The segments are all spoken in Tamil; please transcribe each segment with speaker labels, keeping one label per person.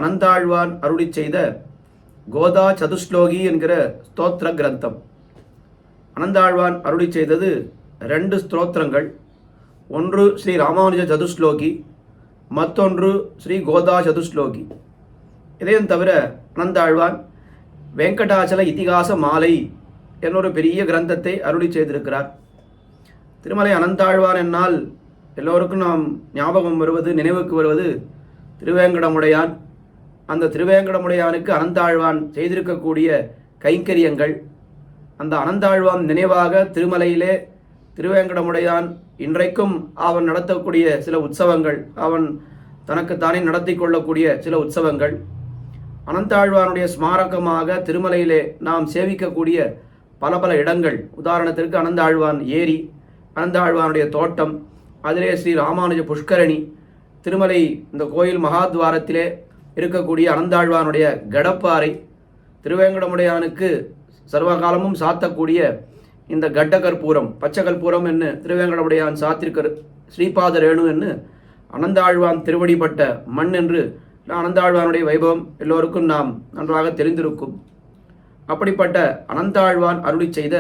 Speaker 1: அனந்தாழ்வான் அருளி செய்த கோதா சதுஸ்லோகி என்கிற ஸ்தோத்திர கிரந்தம். அனந்தாழ்வான் அருளி செய்தது 2 ஸ்தோத்திரங்கள். ஒன்று ஸ்ரீ ராமானுஜ சதுஸ்லோகி, மற்றொன்று ஸ்ரீ கோதா சதுஸ்லோகி. இதையும் தவிர அனந்தாழ்வான் வெங்கடாச்சல இதிகாச மாலை என்னொரு பெரிய கிரந்தத்தை அருளி செய்திருக்கிறார். திருமலை அனந்தாழ்வான் என்னால் எல்லோருக்கும் நாம் ஞாபகம் வருவது, நினைவுக்கு வருவது திருவேங்கடமுடையான். அந்த திருவேங்கடமுடையானுக்கு அனந்தாழ்வான் செய்திருக்கக்கூடிய கைங்கரியங்கள், அந்த அனந்தாழ்வான் நினைவாக திருமலையிலே திருவேங்கடமுடையான் இன்றைக்கும் அவன் நடத்தக்கூடிய சில உற்சவங்கள், அவன் தனக்குத்தானே நடத்தி கொள்ளக்கூடிய சில உற்சவங்கள், அனந்தாழ்வானுடைய ஸ்மாரகமாக திருமலையிலே நாம் சேவிக்கக்கூடிய பல பல இடங்கள். உதாரணத்திற்கு அனந்தாழ்வான் ஏரி, அனந்தாழ்வானுடைய தோட்டம், அதிலே ஸ்ரீ ராமானுஜ புஷ்கரணி, திருமலை இந்த கோயில் மகாத்வாரத்திலே இருக்கக்கூடிய அனந்தாழ்வானுடைய கடப்பாறை, திருவேங்கடமுடையானுக்கு சர்வகாலமும் சாத்தக்கூடிய இந்த கட்ட கற்பூரம், பச்சை கற்பூரம் என்று திருவேங்கடமுடையான் சாத்திருக்கிற ஸ்ரீபாத ரேணு என்று அனந்தாழ்வான் திருவடிப்பட்ட மண் என்று அனந்தாழ்வானுடைய வைபவம் எல்லோருக்கும் நாம் நன்றாக தெரிந்திருக்கும். அப்படிப்பட்ட அனந்தாழ்வான் அருளி செய்த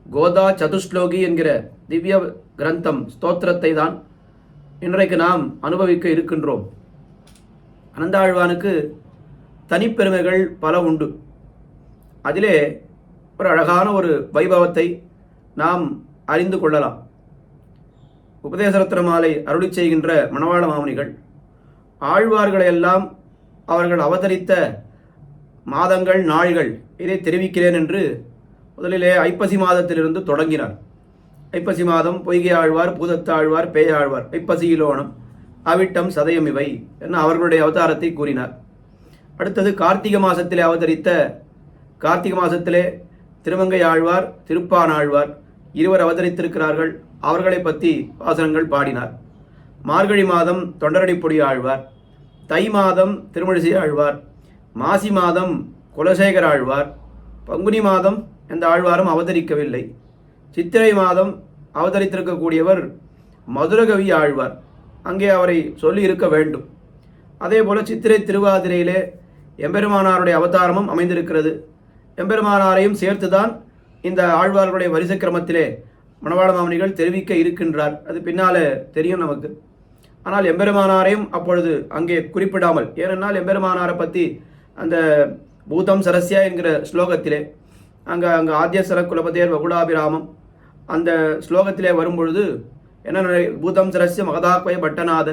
Speaker 1: கோதா சதுஸ்லோகி என்கிற திவ்ய கிரந்தம், ஸ்தோத்திரத்தை தான் இன்றைக்கு நாம் அனுபவிக்க இருக்கின்றோம். அனந்தாழ்வானுக்கு தனிப்பெருமைகள் பல உண்டு. அதிலே ஒரு அழகான ஒரு வைபவத்தை நாம் அறிந்து கொள்ளலாம். உபதேசரத்ன மாலை அருளி செய்கின்ற மணவாள மாமுனிகள் ஆழ்வார்களையெல்லாம் அவர்கள் அவதரித்த மாதங்கள், நாள்கள் இதை தெரிவிக்கிறேன் என்று முதலிலே ஐப்பசி மாதத்திலிருந்து தொடங்கினார். ஐப்பசி மாதம் பொய்கை ஆழ்வார், பூதத்த ஆழ்வார், பேயாழ்வார், ஐப்பசியிலோணம், அவிட்டம், சதயம் இவை என அவர்களுடைய அவதாரத்தை கூறினார். அடுத்தது கார்த்திகை மாதத்திலே அவதரித்த, கார்த்திகை மாதத்திலே திருமங்கை ஆழ்வார், திருப்பான் ஆழ்வார் இருவர் அவதரித்திருக்கிறார்கள். அவர்களை பற்றி வாசனங்கள் பாடினார். மார்கழி மாதம் தொண்டரடிப்பொடி ஆழ்வார், தை மாதம் திருமழிசை ஆழ்வார், மாசி மாதம் குலசேகர ஆழ்வார், பங்குனி மாதம் எந்த ஆழ்வாரும் அவதரிக்கவில்லை. சித்திரை மாதம் அவதரித்திருக்கக்கூடியவர் மதுரகவி ஆழ்வார், அங்கே அவரை சொல்லி இருக்க வேண்டும். அதே போல சித்திரை திருவாதிரையிலே எம்பெருமானாருடைய அவதாரமும் அமைந்திருக்கிறது. எம்பெருமானாரையும் சேர்த்துதான் இந்த ஆழ்வார்களுடைய வரிசை கிரமத்திலே மணவாள மாமுனிகள் தெரிவிக்க இருக்கின்றார். அது பின்னால தெரியும் நமக்கு. ஆனால் எம்பெருமானாரையும் அப்பொழுது அங்கே குறிப்பிடாமல், ஏனென்றால் எம்பெருமானாரை பற்றி அந்த பூதம் சரஸ்யா என்கிற ஸ்லோகத்திலே அங்கே ஆத்தியசர குலபதேர் வகுடாபிராமம் அந்த ஸ்லோகத்திலே வரும்பொழுது என்ன, பூதம் சரஸ்ய மகதாக்வய பட்டநாத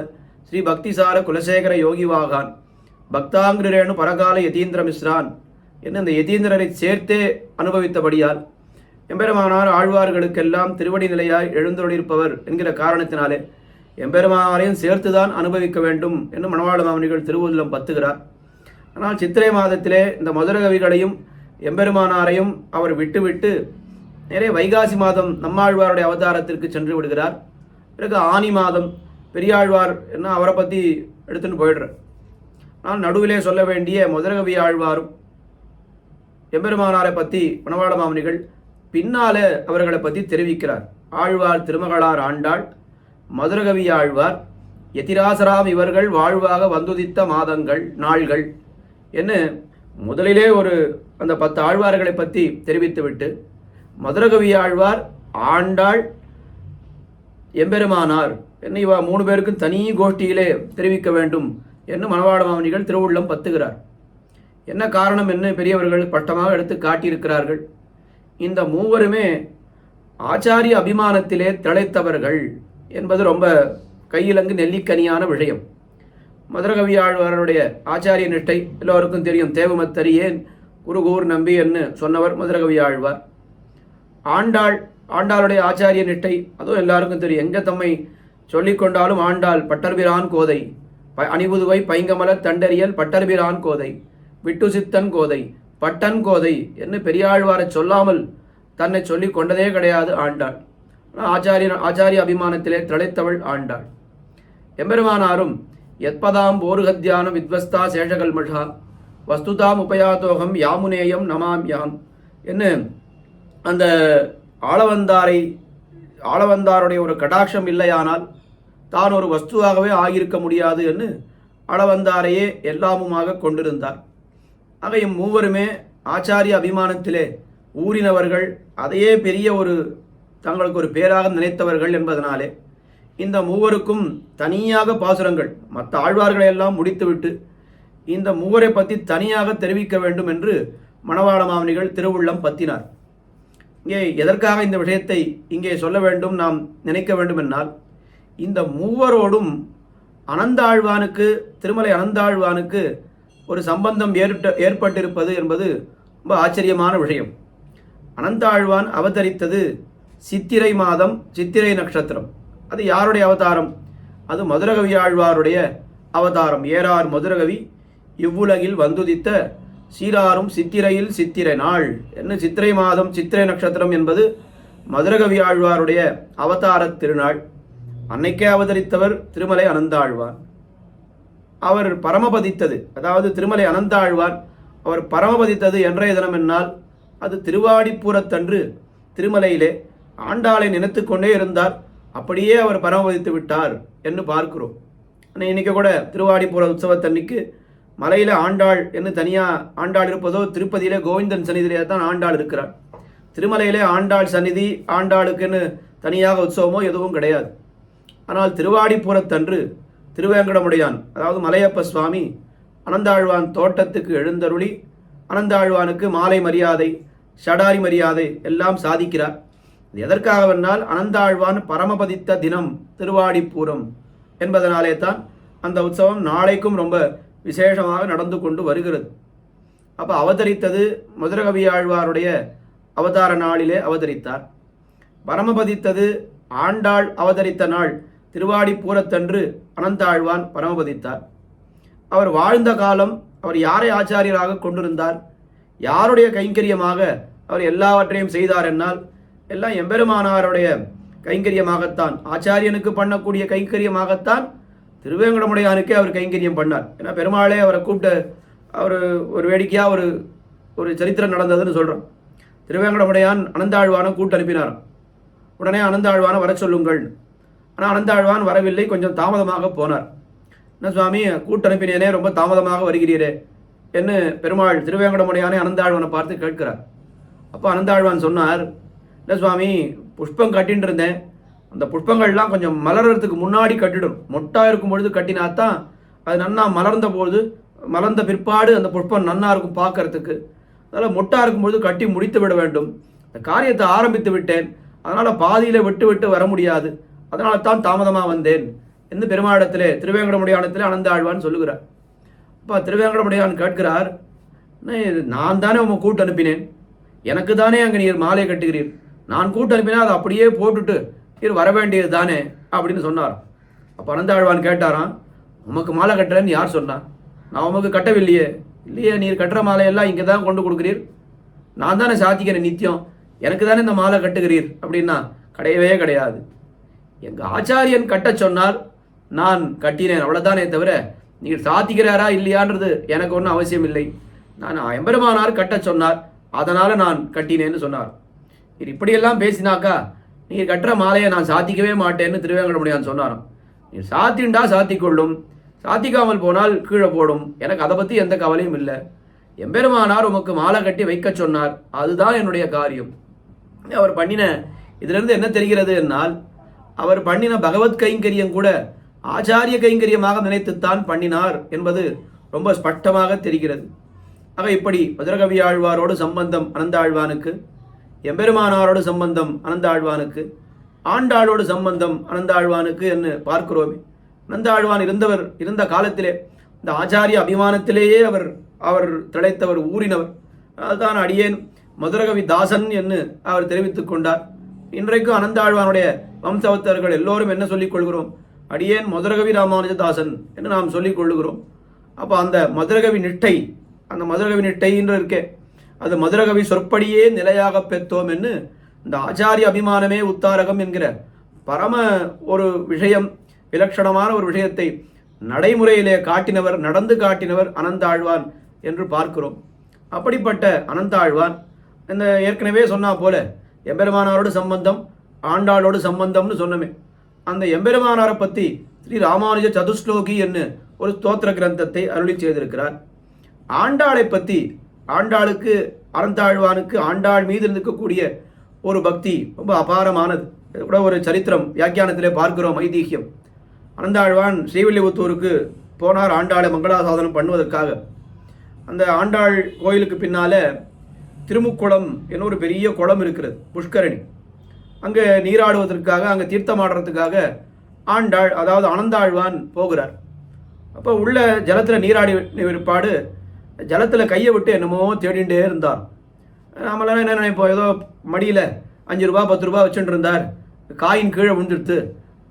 Speaker 1: ஸ்ரீ பக்திசார குலசேகர யோகிவாகான் பக்தாங்கிரேணு பரகால யதீந்திர மிஸ்ரான் என்று அந்த யதீந்திரரை சேர்த்தே அனுபவித்தபடியால் எம்பெருமானார் ஆழ்வார்களுக்கெல்லாம் திருவடி நிலையாய் எழுந்தொழிருப்பவர் என்கிற காரணத்தினாலே எம்பெருமானாரையும் சேர்த்துதான் அனுபவிக்க வேண்டும் என்று மணவாள மாமுனிகள் திருவுள்ளம் பத்துகிறார். ஆனால் சித்திரை மாதத்திலே இந்த மதுரகவிகளையும் எம்பெருமானாரையும் அவர் விட்டுவிட்டு நிறைய வைகாசி மாதம் நம்மாழ்வாருடைய அவதாரத்திற்கு சென்று விடுகிறார். பிறகு ஆனி மாதம் பெரியாழ்வார் என்ன அவரை பற்றி எடுத்துன்னு போயிடுறார். ஆனால் நடுவிலே சொல்ல வேண்டிய மதுரகவி ஆழ்வாரும் எம்பெருமானாரை பற்றி மணவாள மாமுனிகள் பின்னால அவர்களை பற்றி தெரிவிக்கிறார். ஆழ்வார் திருமகளார் ஆண்டாள், மதுரகவி ஆழ்வார், யதிராசராம் இவர்கள் வாழ்வாக வந்துதித்த மாதங்கள், நாள்கள் என்ன முதலிலே ஒரு அந்த 10 ஆழ்வார்களை பற்றி தெரிவித்துவிட்டு மதுரகவி ஆழ்வார், ஆண்டாள், எம்பெருமானார் என்ன இவ 3 பேருக்கும் தனி கோஷ்டியிலே தெரிவிக்க வேண்டும் என்று மணவாள மாமுனிகள் திருவுள்ளம் பத்துகிறார். என்ன காரணம் என்று பெரியவர்கள் பட்டமாக எடுத்து காட்டியிருக்கிறார்கள். இந்த மூவருமே ஆச்சாரிய அபிமானத்திலே திளைத்தவர்கள் என்பது ரொம்ப கையிலங்கு நெல்லிக்கனியான விஷயம். மதுரகவி ஆழ்வாருடைய ஆச்சாரிய நிஷ்டை எல்லோருக்கும் தெரியும். தேவமத்தரியேன் குருகூர் நம்பி என்று சொன்னவர் மதுரகவி ஆழ்வார். ஆண்டாளுடைய ஆச்சாரிய நிஷ்டை அதுவும் எல்லாருக்கும் தெரியும். எங்கே தம்மை சொல்லிக்கொண்டாலும் ஆண்டாள் பட்டர்பிரான் கோதை, அணிபுதுவை பைங்கமலர் தண்டறியல் பட்டர்பிரான் கோதை, விட்டு சித்தன் கோதை, பட்டன் கோதை என்று பெரியாழ்வாரை சொல்லாமல் தன்னை சொல்லி கொண்டதே கிடையாது ஆண்டாள். ஆச்சாரிய அபிமானத்திலே திளைத்தவள் ஆண்டாள். எம்பெருமானாரும் யத்பதாம் போருகத்தியான வித்வஸ்தா சேஷகல்மஷா வஸ்துதாம் உபயாதோகம் யாமுனேயம் நமாம் யாம் என்று அந்த ஆளவந்தாருடைய ஒரு கடாட்சம் இல்லையானால் தான் ஒரு வஸ்துவாகவே ஆகியிருக்க முடியாது என்று அளவந்தாரையே எல்லாமுமாக கொண்டிருந்தார். ஆக மூவருமே ஆச்சாரிய அபிமானத்திலே ஊறினவர்கள், அதையே பெரிய ஒரு தங்களுக்கு ஒரு பேராக நினைத்தவர்கள் என்பதனாலே இந்த மூவருக்கும் தனியாக பாசுரங்கள், மற்ற ஆழ்வார்களை எல்லாம் முடித்துவிட்டு இந்த மூவரை பற்றி தனியாக தெரிவிக்க வேண்டும் என்று மணவாள மாமுனிகள் திருவுள்ளம் பற்றினார். இங்கே எதற்காக இந்த விஷயத்தை இங்கே சொல்ல வேண்டும், நாம் நினைக்க வேண்டும் என்னால், இந்த மூவரோடும் அனந்தாழ்வானுக்கு, திருமலை அனந்தாழ்வானுக்கு ஒரு சம்பந்தம் ஏற்பட்டிருப்பது என்பது ரொம்ப ஆச்சரியமான விஷயம். அனந்தாழ்வான் அவதரித்தது சித்திரை மாதம், சித்திரை நட்சத்திரம். அது யாருடைய அவதாரம்? அது மதுரகவி ஆழ்வாருடைய அவதாரம். ஏறார் மதுரகவி இவ்வுலகில் வந்துதித்த சீராரும் சித்திரையில் சித்திரை நாள் என்ன, சித்திரை மாதம் சித்திரை நட்சத்திரம் என்பது மதுரகவி ஆழ்வாருடைய அவதார திருநாள். அன்னைக்கே அவதரித்தவர் திருமலை அனந்தாழ்வான். அவர் பரமபதித்தது, அதாவது திருமலை அனந்தாழ்வான் அவர் பரமபதித்தது என்றைய தினம் என்னால் அது திருவாடிப்பூரத்தன்று திருமலையிலே ஆண்டாளை நினைத்து கொண்டே இருந்தார். அப்படியே அவர் பரமபதித்து விட்டார் என்று பார்க்கிறோம். ஆனால் இன்றைக்கி கூட திருவாடிப்பூர உற்சவத்தன்னைக்கு மலையில் ஆண்டாள் என்று தனியாக ஆண்டாள் இருப்பதோ, திருப்பதியிலே கோவிந்தன் சன்னிதியிலே தான் ஆண்டாள் இருக்கிறார். திருமலையிலே ஆண்டாள் சந்நிதி, ஆண்டாளுக்குன்னு தனியாக உற்சவமோ எதுவும் கிடையாது. ஆனால் திருவாடிப்பூரத்தன்று திருவேங்கடமுடையான், அதாவது மலையப்ப சுவாமி அனந்தாழ்வான் தோட்டத்துக்கு எழுந்தருளி அனந்தாழ்வானுக்கு மாலை மரியாதை, ஷடாரி மரியாதை எல்லாம் சாதிக்கிறார். எதற்காகவென்றால் அனந்தாழ்வான் பரமபதித்த தினம் திருவாடிப்பூரம் என்பதனாலே தான் அந்த உற்சவம் நாளைக்கும் ரொம்ப விசேஷமாக நடந்து கொண்டு வருகிறது. அப்போ அவதரித்தது மதுரகவி ஆழ்வாருடைய அவதார நாளிலே அவதரித்தார். பரமபதித்தது ஆண்டாள் அவதரித்த நாள் திருவாடிப்பூரத்தன்று அனந்தாழ்வான் பரமபதித்தார். அவர் வாழ்ந்த காலம், அவர் யாரை ஆச்சாரியராக கொண்டிருந்தார், யாருடைய கைங்கரியமாக அவர் எல்லாவற்றையும் செய்தார் என்னால் எல்லாம் எம்பெருமானாருடைய கைங்கரியமாகத்தான், ஆச்சாரியனுக்கு பண்ணக்கூடிய கைங்கரியமாகத்தான் திருவேங்கடமுடையானுக்கே அவர் கைங்கரியம் பண்ணார். ஏன்னா பெருமாளே அவரை கூப்பிட்டு அவர் ஒரு வேடிக்கையாக ஒரு சரித்திரம் நடந்ததுன்னு சொல்கிறோம். திருவேங்கடமுடையான் அனந்தாழ்வானை கூட்டு அனுப்பினார். உடனே அனந்தாழ்வானை வர சொல்லுங்கள். ஆனால் அனந்தாழ்வான் வரவில்லை, கொஞ்சம் தாமதமாக போனார். என்ன சுவாமி கூட்டு அனுப்பினேனே, ரொம்ப தாமதமாக வருகிறீரே என்று பெருமாள் திருவேங்கடமுடையானே அனந்தாழ்வானை பார்த்து கேட்கிறார். அப்போ அனந்தாழ்வான் சொன்னார், இல்லை சுவாமி, புஷ்பம் கட்டின்னு இருந்தேன், அந்த புஷ்பங்கள்லாம் கொஞ்சம் மலர்றதுக்கு முன்னாடி கட்டிடும். மொட்டாக இருக்கும் பொழுது கட்டினாத்தான் அது நன்னா மலர்ந்த பிற்பாடு அந்த புஷ்பம் நன்னா இருக்கும் பார்க்கறதுக்கு. அதனால் மொட்டாக இருக்கும்பொழுது கட்டி முடித்து விட வேண்டும். இந்த காரியத்தை ஆரம்பித்து விட்டேன், அதனால் பாதியில் விட்டு வர முடியாது, அதனால தான் தாமதமாக வந்தேன் என்று பெருமாளிடத்திலே திருவேங்கடமுடையானத்திலே அனந்தாழ்வான் சொல்லுகிறார். அப்போ திருவேங்கடமுடையான் கேட்கிறார், நான் தானே உங்க கூட்டு அனுப்பினேன், எனக்கு தானே அங்கே நீர் மாலை கட்டுகிறீர், நான் கூட்டு அனுப்பினா அதை அப்படியே போட்டுட்டு நீர் வர வேண்டியது தானே அப்படின்னு சொன்னார். அப்போ அனந்தாழ்வான் கேட்டாராம், உமக்கு மாலை கட்டுறேன்னு யார் சொன்னான்? நான் உமக்கு கட்டவில்லையே. இல்லையே, நீர் கட்டுற மாலையெல்லாம் இங்கே தான் கொண்டு கொடுக்குறீர், நான் தானே சாத்திக்கிறேன் நித்தியம், எனக்கு தானே இந்த மாலை கட்டுகிறீர் அப்படின்னா கிடையவே கிடையாது. எங்கள் ஆச்சாரியன் கட்ட சொன்னால் நான் கட்டினேன், அவ்வளோதானே தவிர நீங்கள் சாத்திக்கிறாரா இல்லையான்றது எனக்கு ஒன்றும் அவசியம் இல்லை. நான் எம்பெருமானார் கட்ட சொன்னார், அதனால் நான் கட்டினேன்னு சொன்னார். இது இப்படியெல்லாம் பேசினாக்கா நீர் கட்டுற மாலையை நான் சாத்திக்கவே மாட்டேன்னு திருவேங்கடமுடையான் சொன்னாராம். நீர் சாத்திண்டா சாத்திக்கொள்ளும், சாத்திக்காமல் போனால் கீழே போடும், எனக்கு அதை பற்றி எந்த கவலையும் இல்லை. எம்பெருமானார் உமக்கு மாலை கட்டி வைக்க சொன்னார், அதுதான் என்னுடைய காரியம். அவர் பண்ணின இதிலிருந்து என்ன தெரிகிறது என்னால், அவர் பண்ணின பகவத் கைங்கரியம் கூட ஆச்சாரிய கைங்கரியமாக நினைத்துத்தான் பண்ணினார் என்பது ரொம்ப ஸ்பஷ்டமாக தெரிகிறது. ஆக இப்படி மதுரகவி ஆழ்வாரோடு சம்பந்தம் அனந்தாழ்வானுக்கு, எம்பெருமானாரோடு சம்பந்தம் அனந்தாழ்வானுக்கு, ஆண்டாளோடு சம்பந்தம் அனந்தாழ்வானுக்கு என்று பார்க்கிறோமே. அனந்தாழ்வான் இருந்த காலத்திலே இந்த ஆச்சாரிய அபிமானத்திலேயே அவர் திளைத்தவர், ஊறினவர். அதுதான் அடியேன் மதுரகவி தாசன் என்று அவர் தெரிவித்துக் கொண்டார். இன்றைக்கும் அனந்தாழ்வானுடைய வம்சவத்தர்கள் எல்லோரும் என்ன சொல்லிக் கொள்கிறோம்? அடியேன் மதுரகவி ராமானுஜதாசன் என்று நாம் சொல்லிக் கொள்ளுகிறோம். அப்போ அந்த மதுரகவி நிட்டை, அந்த மதுரகவி நிட்டைன்று இருக்கே, அது மதுரகவி சொற்படியே நிலையாக பெற்றோம் என்று இந்த ஆச்சாரிய அபிமானமே உத்தாரகம் என்கிற பரம ஒரு விஷயம், விலட்சணமான ஒரு விஷயத்தை நடைமுறையிலே காட்டினவர், நடந்து காட்டினவர் அனந்தாழ்வான் என்று பார்க்கிறோம். அப்படிப்பட்ட அனந்தாழ்வான் இந்த ஏற்கனவே சொன்னா போல எம்பெருமானாரோடு சம்பந்தம், ஆண்டாளோடு சம்பந்தம்னு சொன்னமே, அந்த எம்பெருமானாரை பற்றி ஸ்ரீ ராமானுஜ சதுஸ்லோகி என்று ஒரு ஸ்தோத்திர கிரந்தத்தை அருளி செய்திருக்கிறார். ஆண்டாளை பற்றி, ஆண்டாளுக்கு, அறந்தாழ்வானுக்கு ஆண்டாள் மீது இருக்கக்கூடிய ஒரு பக்தி ரொம்ப அபாரமானது. இது கூட ஒரு சரித்திரம் வியாக்கியானத்திலே பார்க்கிறோம், ஐதீகியம். அறந்தாழ்வான் ஸ்ரீவில்லிபுத்தூருக்கு போனார் ஆண்டாளை மங்களாசாதனம் பண்ணுவதற்காக. அந்த ஆண்டாள் கோயிலுக்கு பின்னால் திருமுக்குளம் என்ன ஒரு பெரிய குளம் இருக்கிறது, புஷ்கரணி. அங்கே நீராடுவதற்காக, அங்கே தீர்த்தமாடுறதுக்காக ஆண்டாள், அதாவது அனந்தாழ்வான் போகிறார். அப்போ உள்ள ஜலத்தில் நீராடி விற்பாடு ஜலத்தில் கையை விட்டு என்னமோ தேடிகிட்டே இருந்தார். நம்மளாம் என்ன நினைப்போம், ஏதோ மடியில் 5 ரூபா 10 ரூபா வச்சுட்டு இருந்தார், காயின் கீழே விழுந்துடுத்து,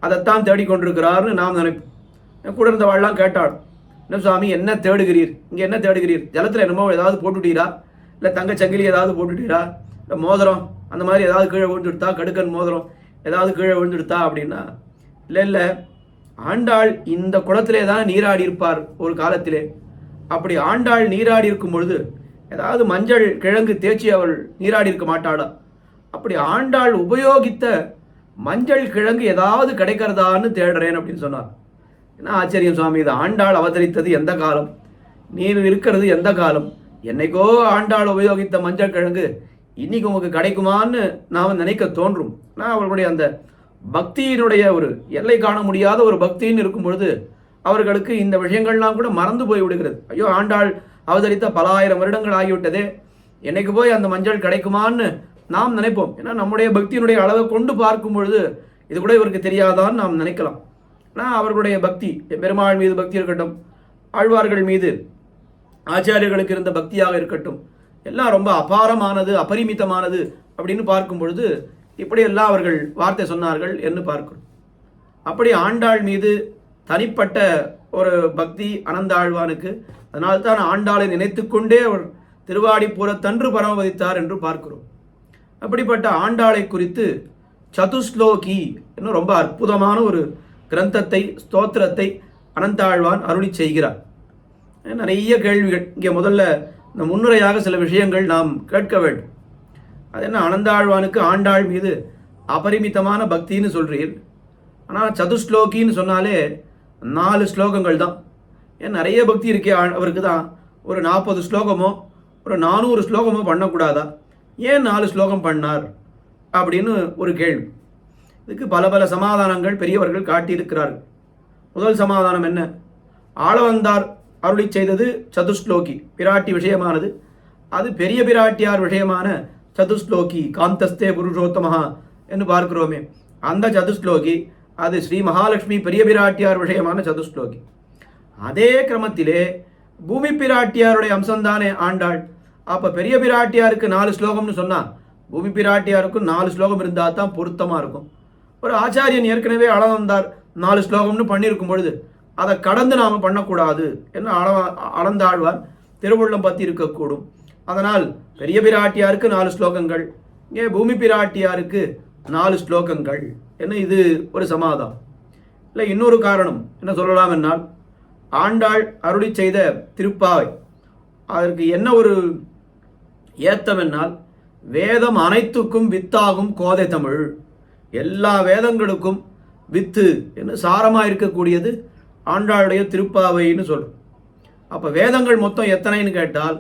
Speaker 1: அதைத்தான் தேடிக்கொண்டிருக்கிறார்னு நாம் நினைப்போம். கூட இருந்தவாள்லாம் கேட்டாள், என்ன சுவாமி என்ன தேடுகிறீர், இங்கே என்ன தேடுகிறீர், ஜலத்தில் என்னமோ ஏதாவது போட்டுட்டீரா, இல்லை தங்கச்சங்கிலி ஏதாவது போட்டுட்டீரா, இல்லை மோதிரம் அந்த மாதிரி ஏதாவது கீழே விழுந்துடுத்தா, கடுக்கன் மோதிரம் ஏதாவது கீழே விழுந்துடுத்தா அப்படின்னா, இல்லை ஆண்டாள் இந்த குளத்திலே தான் நீராடி இருப்பார் ஒரு காலத்திலே. அப்படி ஆண்டாள் நீராடி இருக்கும் பொழுது ஏதாவது மஞ்சள் கிழங்கு தேய்ச்சி அவள் நீராடி இருக்க மாட்டாளா? அப்படி ஆண்டாள் உபயோகித்த மஞ்சள் கிழங்கு ஏதாவது கிடைக்கிறதான்னு தேடுறேன் அப்படின்னு சொன்னார். என்ன ஆச்சரியம் சுவாமி, இது ஆண்டாள் அவதரித்தது எந்த காலம், நீர் இருக்கிறது எந்த காலம், என்னைக்கோ ஆண்டாள் உபயோகித்த மஞ்சள் கிழங்கு இன்னைக்கு உங்களுக்கு கிடைக்குமான்னு நாம் நினைக்க தோன்றும். ஆனால் அவர்களுடைய அந்த பக்தியினுடைய ஒரு எல்லை காண முடியாத ஒரு பக்தின்னு இருக்கும் பொழுது அவர்களுக்கு இந்த விஷயங்கள்லாம் கூட மறந்து போய் விடுகிறது. ஐயோ, ஆண்டாள் அவதரித்த பல ஆயிரம் வருடங்கள் ஆகிவிட்டதே, என்னைக்கு போய் அந்த மஞ்சள் கிடைக்குமான்னு நாம் நினைப்போம். ஏன்னா நம்முடைய பக்தியினுடைய அளவை கொண்டு பார்க்கும் பொழுது இது கூட இவருக்கு தெரியாதான்னு நாம் நினைக்கலாம். ஆனால் அவர்களுடைய பக்தி, பெருமாள் மீது பக்தி இருக்கட்டும், ஆழ்வார்கள் மீது ஆச்சாரியர்களுக்கு இருந்த பக்தியாக இருக்கட்டும், எல்லாம் ரொம்ப அபாரமானது, அபரிமிதமானது அப்படின்னு பார்க்கும் பொழுது இப்படியெல்லாம் அவர்கள் வார்த்தை சொன்னார்கள் என்று பார்க்கிறோம். அப்படி ஆண்டாள் மீது தனிப்பட்ட ஒரு பக்தி அனந்தாழ்வானுக்கு. அதனால்தான் ஆண்டாளை நினைத்து கொண்டே அவர் திருவாடிப்பூரத்தன்று பரமவதித்தார் என்று பார்க்கிறோம். அப்படிப்பட்ட ஆண்டாளை குறித்து சதுஸ்லோகி என்னும் ரொம்ப அற்புதமான ஒரு கிரந்தத்தை, ஸ்தோத்திரத்தை அனந்தாழ்வான் அருளி செய்கிறார். நிறைய கேள்விகள் இங்கே முதல்ல இந்த முன்னுரையாக சில விஷயங்கள் நாம் கேட்க வேண்டும். அது என்ன, அனந்தாழ்வானுக்கு ஆண்டாள் மீது அபரிமிதமான பக்தின்னு சொல்கிறீர், ஆனால் சதுஸ்லோகின்னு சொன்னாலே 4 ஸ்லோகங்கள் தான். ஏன் நிறைய பக்தி இருக்கே அவருக்கு தான், ஒரு 40 ஸ்லோகமோ ஒரு 400 ஸ்லோகமோ பண்ணக்கூடாதா, ஏன் 4 ஸ்லோகம் பண்ணார் அப்படின்னு ஒரு கேள்வி. இதுக்கு பல பல சமாதானங்கள் பெரியவர்கள் காட்டியிருக்கிறார்கள். முதல் சமாதானம் என்ன, ஆளவந்தார் அருளி செய்தது சதுஸ்லோகி, பிராட்டி விஷயமானது. அது பெரிய பிராட்டியார் விஷயமான சதுஸ்லோகி, காந்தஸ்தே புருஷோத்தமஹா என்று பார்க்கிறோமே, அந்த சதுஸ்லோகி அது ஸ்ரீ மகாலட்சுமி பெரிய பிராட்டியார் விஷயமான சதுஸ்லோகி. அதே கிரமத்திலே பூமி பிராட்டியாருடைய அம்சம்தானே ஆண்டாள். அப்போ பெரிய பிராட்டியாருக்கு 4 ஸ்லோகம்னு சொன்னால் பூமி பிராட்டியாருக்கும் 4 ஸ்லோகம் இருந்தால் தான் பொருத்தமாக இருக்கும். ஒரு ஆச்சாரியன் ஏற்கனவே அளவந்தார் 4 ஸ்லோகம்னு பண்ணியிருக்கும் பொழுது அதை கடந்து நாம் பண்ணக்கூடாது என்று அளந்தாழ்வார் திருவுள்ளம் பற்றி இருக்கக்கூடும். அதனால் பெரிய பிராட்டியாருக்கு 4 ஸ்லோகங்கள், இங்கே பூமி பிராட்டியாருக்கு 4 ஸ்லோகங்கள் என்ன, இது ஒரு சமாதானம். இல்லை இன்னொரு காரணம் என்ன சொல்லலாம் என்னால், ஆண்டாள் அருளி செய்த திருப்பாவை அதற்கு என்ன ஒரு ஏத்தம் என்னால், வேதம் அனைத்துக்கும் வித்தாகும் கோதை தமிழ், எல்லா வேதங்களுக்கும் வித்து என்று சாரமாக இருக்கக்கூடியது ஆண்டாளுடைய திருப்பாவைன்னு சொல்கிறோம். அப்போ வேதங்கள் மொத்தம் எத்தனைன்னு கேட்டால்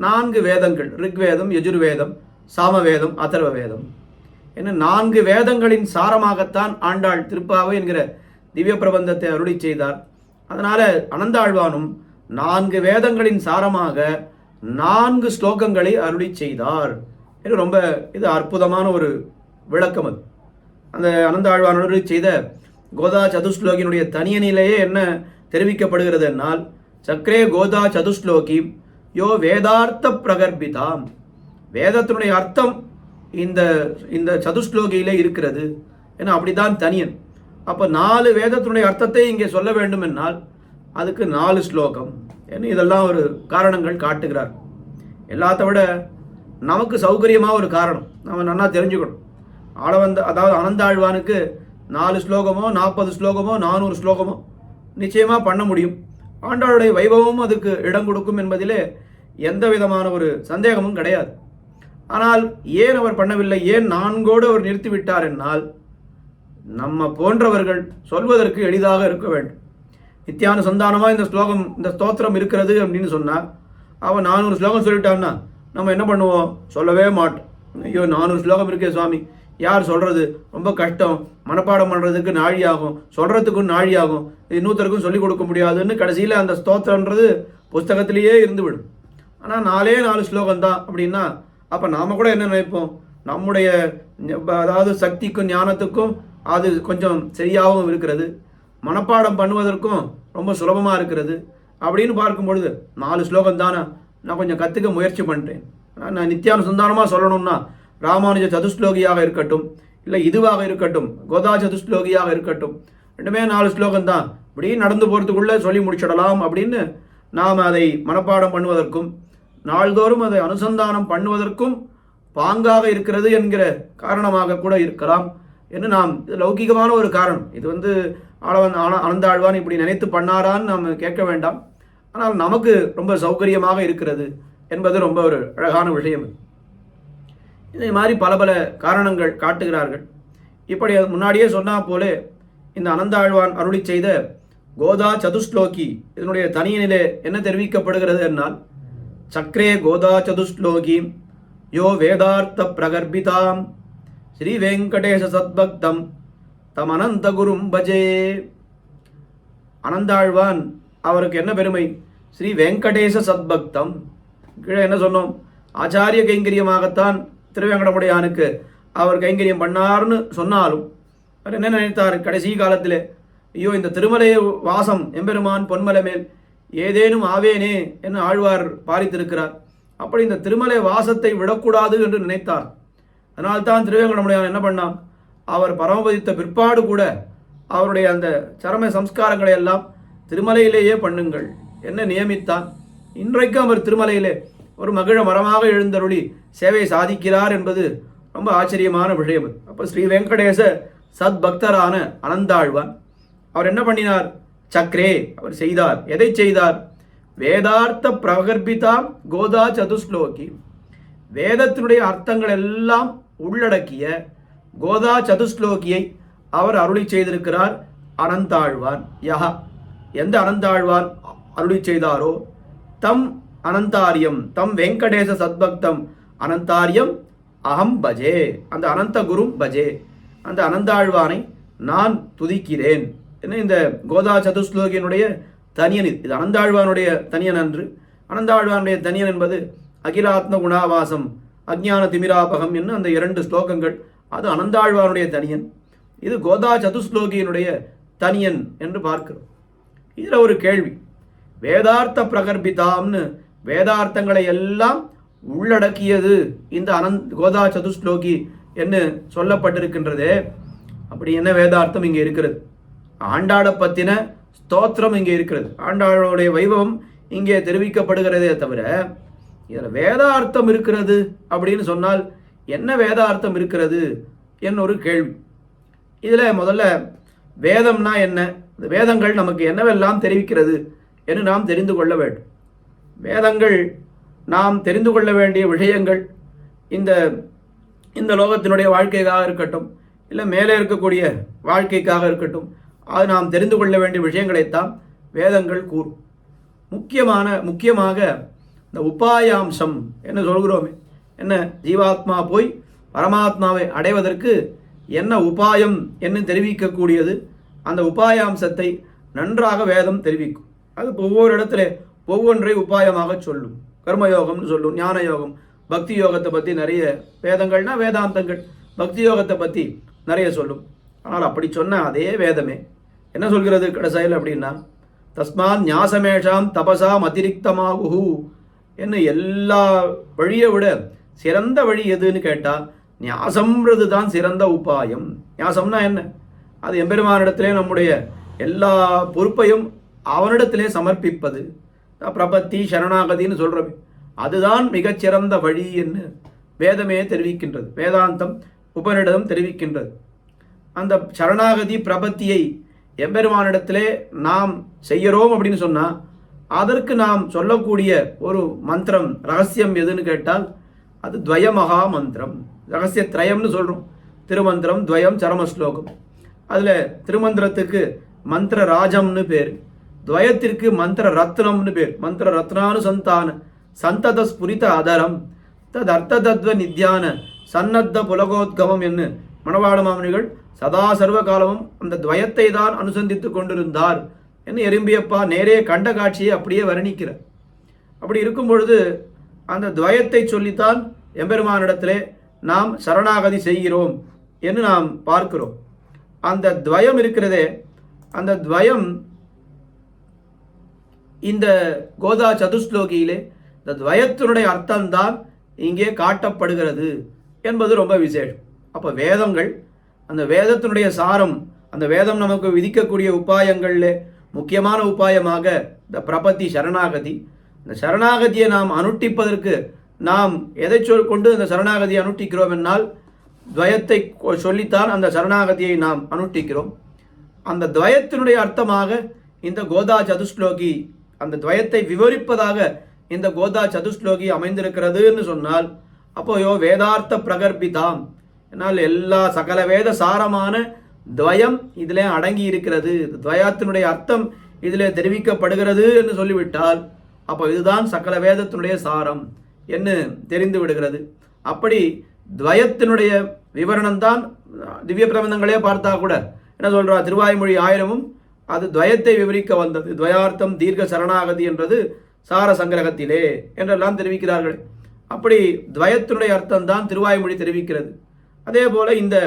Speaker 1: 4 வேதங்கள், ரிக்வேதம், யஜுர்வேதம், சாமவேதம், அதர்வ வேதம் என்ன 4 வேதங்களின் சாரமாகத்தான் ஆண்டாள் திருப்பாவை என்கிற திவ்ய பிரபந்தத்தை அருளி செய்தார். அதனால் அனந்தாழ்வானும் 4 வேதங்களின் சாரமாக 4 ஸ்லோகங்களை அருளி செய்தார் என்று ரொம்ப இது அற்புதமான ஒரு விளக்கம். அது அந்த அனந்தாழ்வான் அருளி செய்த கோதா சதுஸ்லோகியினுடைய தனியனிலேயே என்ன தெரிவிக்கப்படுகிறது என்னால், சக்கரே கோதா சதுஸ்லோகி யோ வேதார்த்த பிரகர்பிதாம், வேதத்தினுடைய அர்த்தம் இந்த இந்த சதுஸ்லோகியிலே இருக்கிறது ஏன்னா அப்படிதான் தனியன். அப்போ 4 வேதத்தினுடைய அர்த்தத்தை இங்கே சொல்ல வேண்டும் என்னால் அதுக்கு 4 ஸ்லோகம் என்ன, இதெல்லாம் ஒரு காரணங்கள் காட்டுகிறார். எல்லாத்த விட நமக்கு சௌகரியமாக ஒரு காரணம் நம்ம நல்லா தெரிஞ்சுக்கணும். அதாவது அனந்தாழ்வானுக்கு 4 ஸ்லோகமோ 40 ஸ்லோகமோ 400 ஸ்லோகமோ நிச்சயமாக பண்ண முடியும். ஆண்டாளுடைய வைபவமும் அதுக்கு இடம் கொடுக்கும் என்பதிலே எந்த விதமான ஒரு சந்தேகமும் கிடையாது. ஆனால் ஏன் அவர் பண்ணவில்லை, ஏன் 4ஓடு அவர் நிறுத்திவிட்டார் என்னால், நம்ம போன்றவர்கள் சொல்வதற்கு எளிதாக இருக்க வேண்டும். நித்தியானுசந்தானமாக இந்த ஸ்தோத்திரம் இருக்கிறது அப்படின்னு சொன்னால் அவன் 400 ஸ்லோகம் சொல்லிட்டான்னா நம்ம என்ன பண்ணுவோம்? சொல்லவே மாட்டோம். ஐயோ 400 ஸ்லோகம் இருக்கே சுவாமி, யார் சொல்கிறது, ரொம்ப கஷ்டம், மனப்பாடம் பண்ணுறதுக்கு நாழி ஆகும், சொல்கிறதுக்கும் நாழி ஆகும், இன்னொருத்தருக்கும் சொல்லிக் கொடுக்க முடியாதுன்னு கடைசியில் அந்த ஸ்தோத்திரன்றது புஸ்தகத்திலேயே இருந்துவிடும். ஆனால் 4 ஸ்லோகம் தான் அப்படின்னா அப்போ நாம் கூட என்ன நினைப்போம்? நம்முடைய அதாவது சக்திக்கும் ஞானத்துக்கும் அது கொஞ்சம் சரியாகவும் இருக்கிறது, மனப்பாடம் பண்ணுவதற்கும் ரொம்ப சுலபமாக இருக்கிறது அப்படின்னு பார்க்கும் பொழுது 4 ஸ்லோகம் தானே, நான் கொஞ்சம் கற்றுக்க முயற்சி பண்ணுறேன். நான் நித்தியானுசந்தானமாக சொல்லணும்னா ராமானுஜ சதுஸ்லோகியாக இருக்கட்டும், இல்லை இதுவாக இருக்கட்டும், கோதா சதுஸ்லோகியாக இருக்கட்டும், ரெண்டுமே 4 ஸ்லோகம் தான், இப்படி நடந்து போகிறதுக்குள்ளே சொல்லி முடிச்சிடலாம் அப்படின்னு நாம் அதை மனப்பாடம் பண்ணுவதற்கும் நாள்தோறும் அதை அனுசந்தானம் பண்ணுவதற்கும் பாங்காக இருக்கிறது என்கிற காரணமாக கூட இருக்கலாம் என்று நாம் லௌகிகமான ஒரு காரணம். இது அனந்தாழ்வான் இப்படி நினைத்து பண்ணாரான்னு நாம் கேட்க வேண்டாம். ஆனால் நமக்கு ரொம்ப சௌகரியமாக இருக்கிறது என்பது ரொம்ப ஒரு அழகான விஷயம். இதே மாதிரி பல பல காரணங்கள் காட்டுகிறார்கள். இப்படி முன்னாடியே சொன்னா போலே இந்த அனந்தாழ்வான் அருளி செய்த கோதா சதுஸ்லோகி இதனுடைய தனியனிலே என்ன தெரிவிக்கப்படுகிறது என்னால், சக்ரே கோதா சதுஸ்லோகி யோ வேதார்த்த பிரகர்பிதாம் ஸ்ரீ வெங்கடேச சத்பக்தம் தம் அனந்த குரும் பஜே. அனந்தாழ்வான் அவருக்கு என்ன பெருமை? ஸ்ரீ வெங்கடேச சத்பக்தம். கீழே என்ன சொன்னோம்? ஆச்சாரிய கைங்கரியமாகத்தான் திருவேங்கடமுடையானுக்கு அவர் கைங்கரியம் பண்ணார்னு சொன்னாலும் அவர் என்ன நினைத்தார்? கடைசி காலத்தில் ஐயோ இந்த திருமலை வாசம் எம்பெருமான் பொன்மலை மேல் ஏதேனும் ஆவேனே என்று ஆழ்வார் பாரித்திருக்கிறார். அப்படி இந்த திருமலை வாசத்தை விடக்கூடாது என்று நினைத்தார். அதனால்தான் திருவேங்கடமுடையான் என்ன பண்ணான்? அவர் பரமபதித்த பிற்பாடு கூட அவருடைய அந்த சரம சம்ஸ்காரங்களை எல்லாம் திருமலையிலேயே பண்ணுங்கள் என்ன நியமித்தான். இன்றைக்கும் அவர் திருமலையிலே ஒரு மகிழ மரமாக எழுந்தருளி சேவை சாதிக்கிறார் என்பது ரொம்ப ஆச்சரியமான விஷயம். அப்போ ஸ்ரீ வெங்கடேச சத்பக்தரான அனந்தாழ்வான் அவர் என்ன பண்ணினார்? சக்ரே அவர் செய்தார். எதை செய்தார்? வேதார்த்த பிரகர்பிதாம் கோதா சதுஸ்லோகி, வேதத்தினுடைய அர்த்தங்கள் எல்லாம் உள்ளடக்கிய கோதா சதுஸ்லோகியை அவர் அருளி செய்திருக்கிறார் அனந்தாழ்வான். யஹ எந்த அனந்தாழ்வான் அருளி செய்தாரோ தம் அனந்தாரியம் தம் வெங்கடேச சத்பக்தம் அனந்தாரியம் அகம் பஜே, அந்த அனந்த குரும் பஜே, அந்த அனந்தாழ்வானை நான் துதிக்கிறேன். என்ன இந்த கோதா சதுஸ்லோகியினுடைய தனியன் இது அனந்தாழ்வானுடைய தனியன் அன்று. அனந்தாழ்வானுடைய தனியன் என்பது அகிலாத்ம குணாவாசம் அஜ்ஞான திமிராபகம் என்ன அந்த 2 ஸ்லோகங்கள், அது அனந்தாழ்வானுடைய தனியன். இது கோதா சதுஸ்லோகியினுடைய தனியன் என்று பார்க்கிறோம். இதில் ஒரு கேள்வி, வேதார்த்த பிரகர்பிதாம்னு வேதார்த்தங்களை எல்லாம் உள்ளடக்கியது இந்த கோதா சதுஸ்லோகி என்று சொல்லப்பட்டிருக்கின்றதே, அப்படி என்ன வேதார்த்தம் இங்கே இருக்கிறது? ஆண்டாளை பற்றின ஸ்தோத்திரம் இங்கே இருக்கிறது, ஆண்டாளுடைய வைபவம் இங்கே தெரிவிக்கப்படுகிறதே தவிர இதில் வேதார்த்தம் இருக்கிறது அப்படின்னு சொன்னால் என்ன வேதார்த்தம் இருக்கிறது என்னொரு கேள்வி. இதில் முதல்ல வேதம்னா என்ன, இந்த வேதங்கள் நமக்கு என்னவெல்லாம் தெரிவிக்கிறது என்று நாம் தெரிந்து கொள்ள வேண்டும். வேதங்கள் நாம் தெரிந்து கொள்ள வேண்டிய விஷயங்கள் இந்த இந்த லோகத்தினுடைய வாழ்க்கைக்காக இருக்கட்டும், இல்லை மேலே இருக்கக்கூடிய வாழ்க்கைக்காக இருக்கட்டும், அது நாம் தெரிந்து கொள்ள வேண்டிய விஷயங்களைத்தான் வேதங்கள் கூறும். முக்கியமாக இந்த உபாயாம்சம் என்ன சொல்கிறோமே, என்ன ஜீவாத்மா போய் பரமாத்மாவை அடைவதற்கு என்ன உபாயம் என்று தெரிவிக்கக்கூடியது, அந்த உபாயாம்சத்தை நன்றாக வேதம் தெரிவிக்கும். அது ஒவ்வொரு இடத்துல ஒவ்வொன்றை உபாயமாக சொல்லும். கர்மயோகம்னு சொல்லும், ஞான யோகம், பக்தி யோகத்தை பற்றி நிறைய வேதங்கள்னா வேதாந்தங்கள் பக்தி யோகத்தை பற்றி நிறைய சொல்லும். ஆனால் அப்படி சொன்ன அதே வேதமே என்ன சொல்கிறது கடைசியில் அப்படின்னா, தஸ்மாத் ஞாசமேஷாம் தபசாம் அதிரிக்தமாகுஹு என்ன எல்லா வழியை விட சிறந்த வழி எதுன்னு கேட்டால் ஞாசம்ன்றது தான் சிறந்த உபாயம். ஞாசம்னா என்ன? அது எம்பெருமானிடத்திலே நம்முடைய எல்லா பொறுப்பையும் அவனிடத்திலே சமர்ப்பிப்பது, பிரபத்தி சரணாகதின்னு சொல்கிறோமே, அதுதான் மிகச்சிறந்த வழி என்று வேதமே தெரிவிக்கின்றது, வேதாந்தம் உபனிடதம் தெரிவிக்கின்றது. அந்த சரணாகதி பிரபத்தியை எம்பெருமானிடத்திலே நாம் செய்கிறோம் அப்படின்னு சொன்னால் அதற்கு நாம் சொல்லக்கூடிய ஒரு மந்திரம் ரகசியம் எதுன்னு கேட்டால் அது துவயமகா மந்திரம், ரகசிய திரயம்னு சொல்கிறோம். திருமந்திரம், துவயம், சரமஸ்லோகம். அதில் திருமந்திரத்துக்கு மந்திர ராஜம்னு பேர், துவயத்திற்கு மந்திர ரத்னம்னு பேர். மந்திர ரத்னானுசந்தான சந்தத ஸ்புரித அதரம் தத் அர்த்த தத்வ நித்யான சன்னத்த புலகோத்கமம் என்று மணவாள மாமுனிகள் சதா சர்வ காலமும் அந்த துவயத்தை தான் அனுசந்தித்து கொண்டிருந்தார் என்று எறும்பியப்பா நேரே கண்ட காட்சியை அப்படியே வர்ணிக்கிறார். அப்படி இருக்கும் பொழுது அந்த துவயத்தை சொல்லித்தான் எம்பெருமானிடத்திலே நாம் சரணாகதி செய்கிறோம் என்று நாம் பார்க்கிறோம். அந்த துவயம் இருக்கிறதே, அந்த துவயம் இந்த கோதா சதுஸ்லோகியிலே இந்த துவயத்தினுடைய அர்த்தம்தான் இங்கே காட்டப்படுகிறது என்பது ரொம்ப விசேஷம். அப்போ வேதங்கள், அந்த வேதத்தினுடைய சாரம், அந்த வேதம் நமக்கு விதிக்கக்கூடிய உபாயங்களில் முக்கியமான உபாயமாக இந்த பிரபத்தி சரணாகதி. இந்த சரணாகதியை நாம் அனுஷ்டிப்பதற்கு நாம் எதை கொண்டு அந்த சரணாகதியை அனுஷ்டிக்கிறோம் என்னால் துவயத்தை சொல்லித்தான் அந்த சரணாகதியை நாம் அனுஷ்டிக்கிறோம். அந்த துவயத்தினுடைய அர்த்தமாக இந்த கோதா சதுஸ்லோகி, அந்த துவயத்தை விவரிப்பதாக இந்த கோதா சதுஸ்லோகி அமைந்திருக்கிறதுன்னு சொன்னால் அப்போ வேதார்த்த பிரகர்பிதாம், என்னால் எல்லா சகல வேத சாரமான துவயம் இதிலே அடங்கி இருக்கிறது, துவயத்தினுடைய அர்த்தம் இதிலே தெரிவிக்கப்படுகிறது என்று சொல்லிவிட்டால் அப்போ இதுதான் சகல வேதத்தினுடைய சாரம் என்று தெரிந்து விடுகிறது. அப்படி துவயத்தினுடைய விவரணம்தான் திவ்ய பிரபந்தங்களே பார்த்தா கூட என்ன சொல்றா, திருவாய்மொழி 1000 அது துவயத்தை விவரிக்க வந்தது. துவயார்த்தம் தீர்க்க சரணாகதி என்றது சார சங்கிரகத்திலே என்றெல்லாம் தெரிவிக்கிறார்கள். அப்படி துவயத்தினுடைய அர்த்தம் தான் திருவாய்மொழி தெரிவிக்கிறது. அதே போல இந்த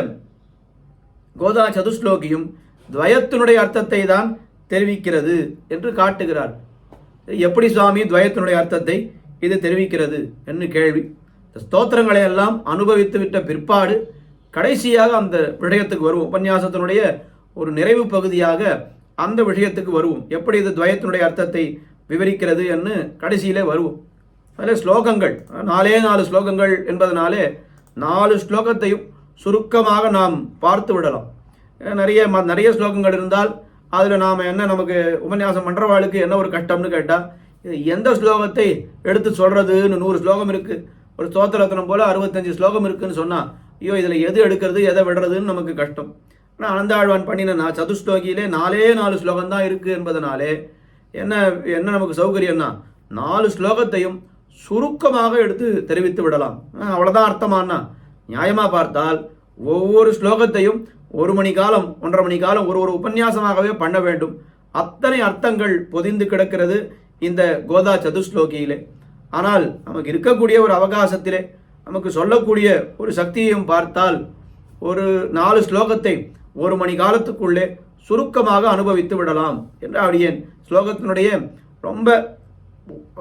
Speaker 1: கோதா சதுஸ்லோகியும் துவயத்தினுடைய அர்த்தத்தை தான் தெரிவிக்கிறது என்று காட்டுகிறார். எப்படி சுவாமி துவயத்தினுடைய அர்த்தத்தை இது தெரிவிக்கிறது என்று கேள்வி. ஸ்தோத்திரங்களை எல்லாம் அனுபவித்து விட்ட பிற்பாடு கடைசியாக அந்த விஷயத்துக்கு வருவோம். உபன்யாசத்தினுடைய ஒரு நிறைவு பகுதியாக அந்த விஷயத்துக்கு வருவோம். எப்படி இது துவயத்தினுடைய அர்த்தத்தை விவரிக்கிறது என்று கடைசியிலே வருவோம். அதில் ஸ்லோகங்கள் 4 ஸ்லோகங்கள் என்பதனாலே 4 ஸ்லோகத்தையும் சுருக்கமாக நாம் பார்த்து விடலாம். நிறைய ஸ்லோகங்கள் இருந்தால் அதில் நாம் என்ன, நமக்கு உபன்யாசம் பண்ணுறவாளுக்கு என்ன ஒரு கஷ்டம்னு கேட்டால், இது எந்த ஸ்லோகத்தை எடுத்து சொல்கிறதுன்னு 100 ஸ்லோகம் இருக்குது. ஒரு ஸ்தோத்திரத்தினம் போல் 65 ஸ்லோகம் இருக்குதுன்னு சொன்னால் ஐயோ இதில் எது எடுக்கிறது எதை விடுறதுன்னு நமக்கு கஷ்டம். ஆனால் அனந்தாழ்வான் பண்ணினா சதுஸ்லோகியிலே 4 ஸ்லோகம் தான் இருக்குது என்பதனாலே என்ன நமக்கு சௌகரியம்னா 4 ஸ்லோகத்தையும் சுருக்கமாக எடுத்து தெரிவித்து விடலாம். அவ்வளோதான் அர்த்தமானா. நியாயமாக பார்த்தால் ஒவ்வொரு ஸ்லோகத்தையும் 1 மணி காலம் 1.5 மணி காலம் ஒரு உபன்யாசமாகவே பண்ண வேண்டும். அத்தனை அர்த்தங்கள் பொதிந்து கிடக்கிறது இந்த கோதா சதுஸ்லோகியிலே. ஆனால் நமக்கு இருக்கக்கூடிய ஒரு அவகாசத்திலே நமக்கு சொல்லக்கூடிய ஒரு சக்தியையும் பார்த்தால் ஒரு 4 ஸ்லோகத்தை 1 மணி காலத்துக்குள்ளே சுருக்கமாக அனுபவித்து விடலாம் என்ற அடியேன் ஸ்லோகத்தினுடைய ரொம்ப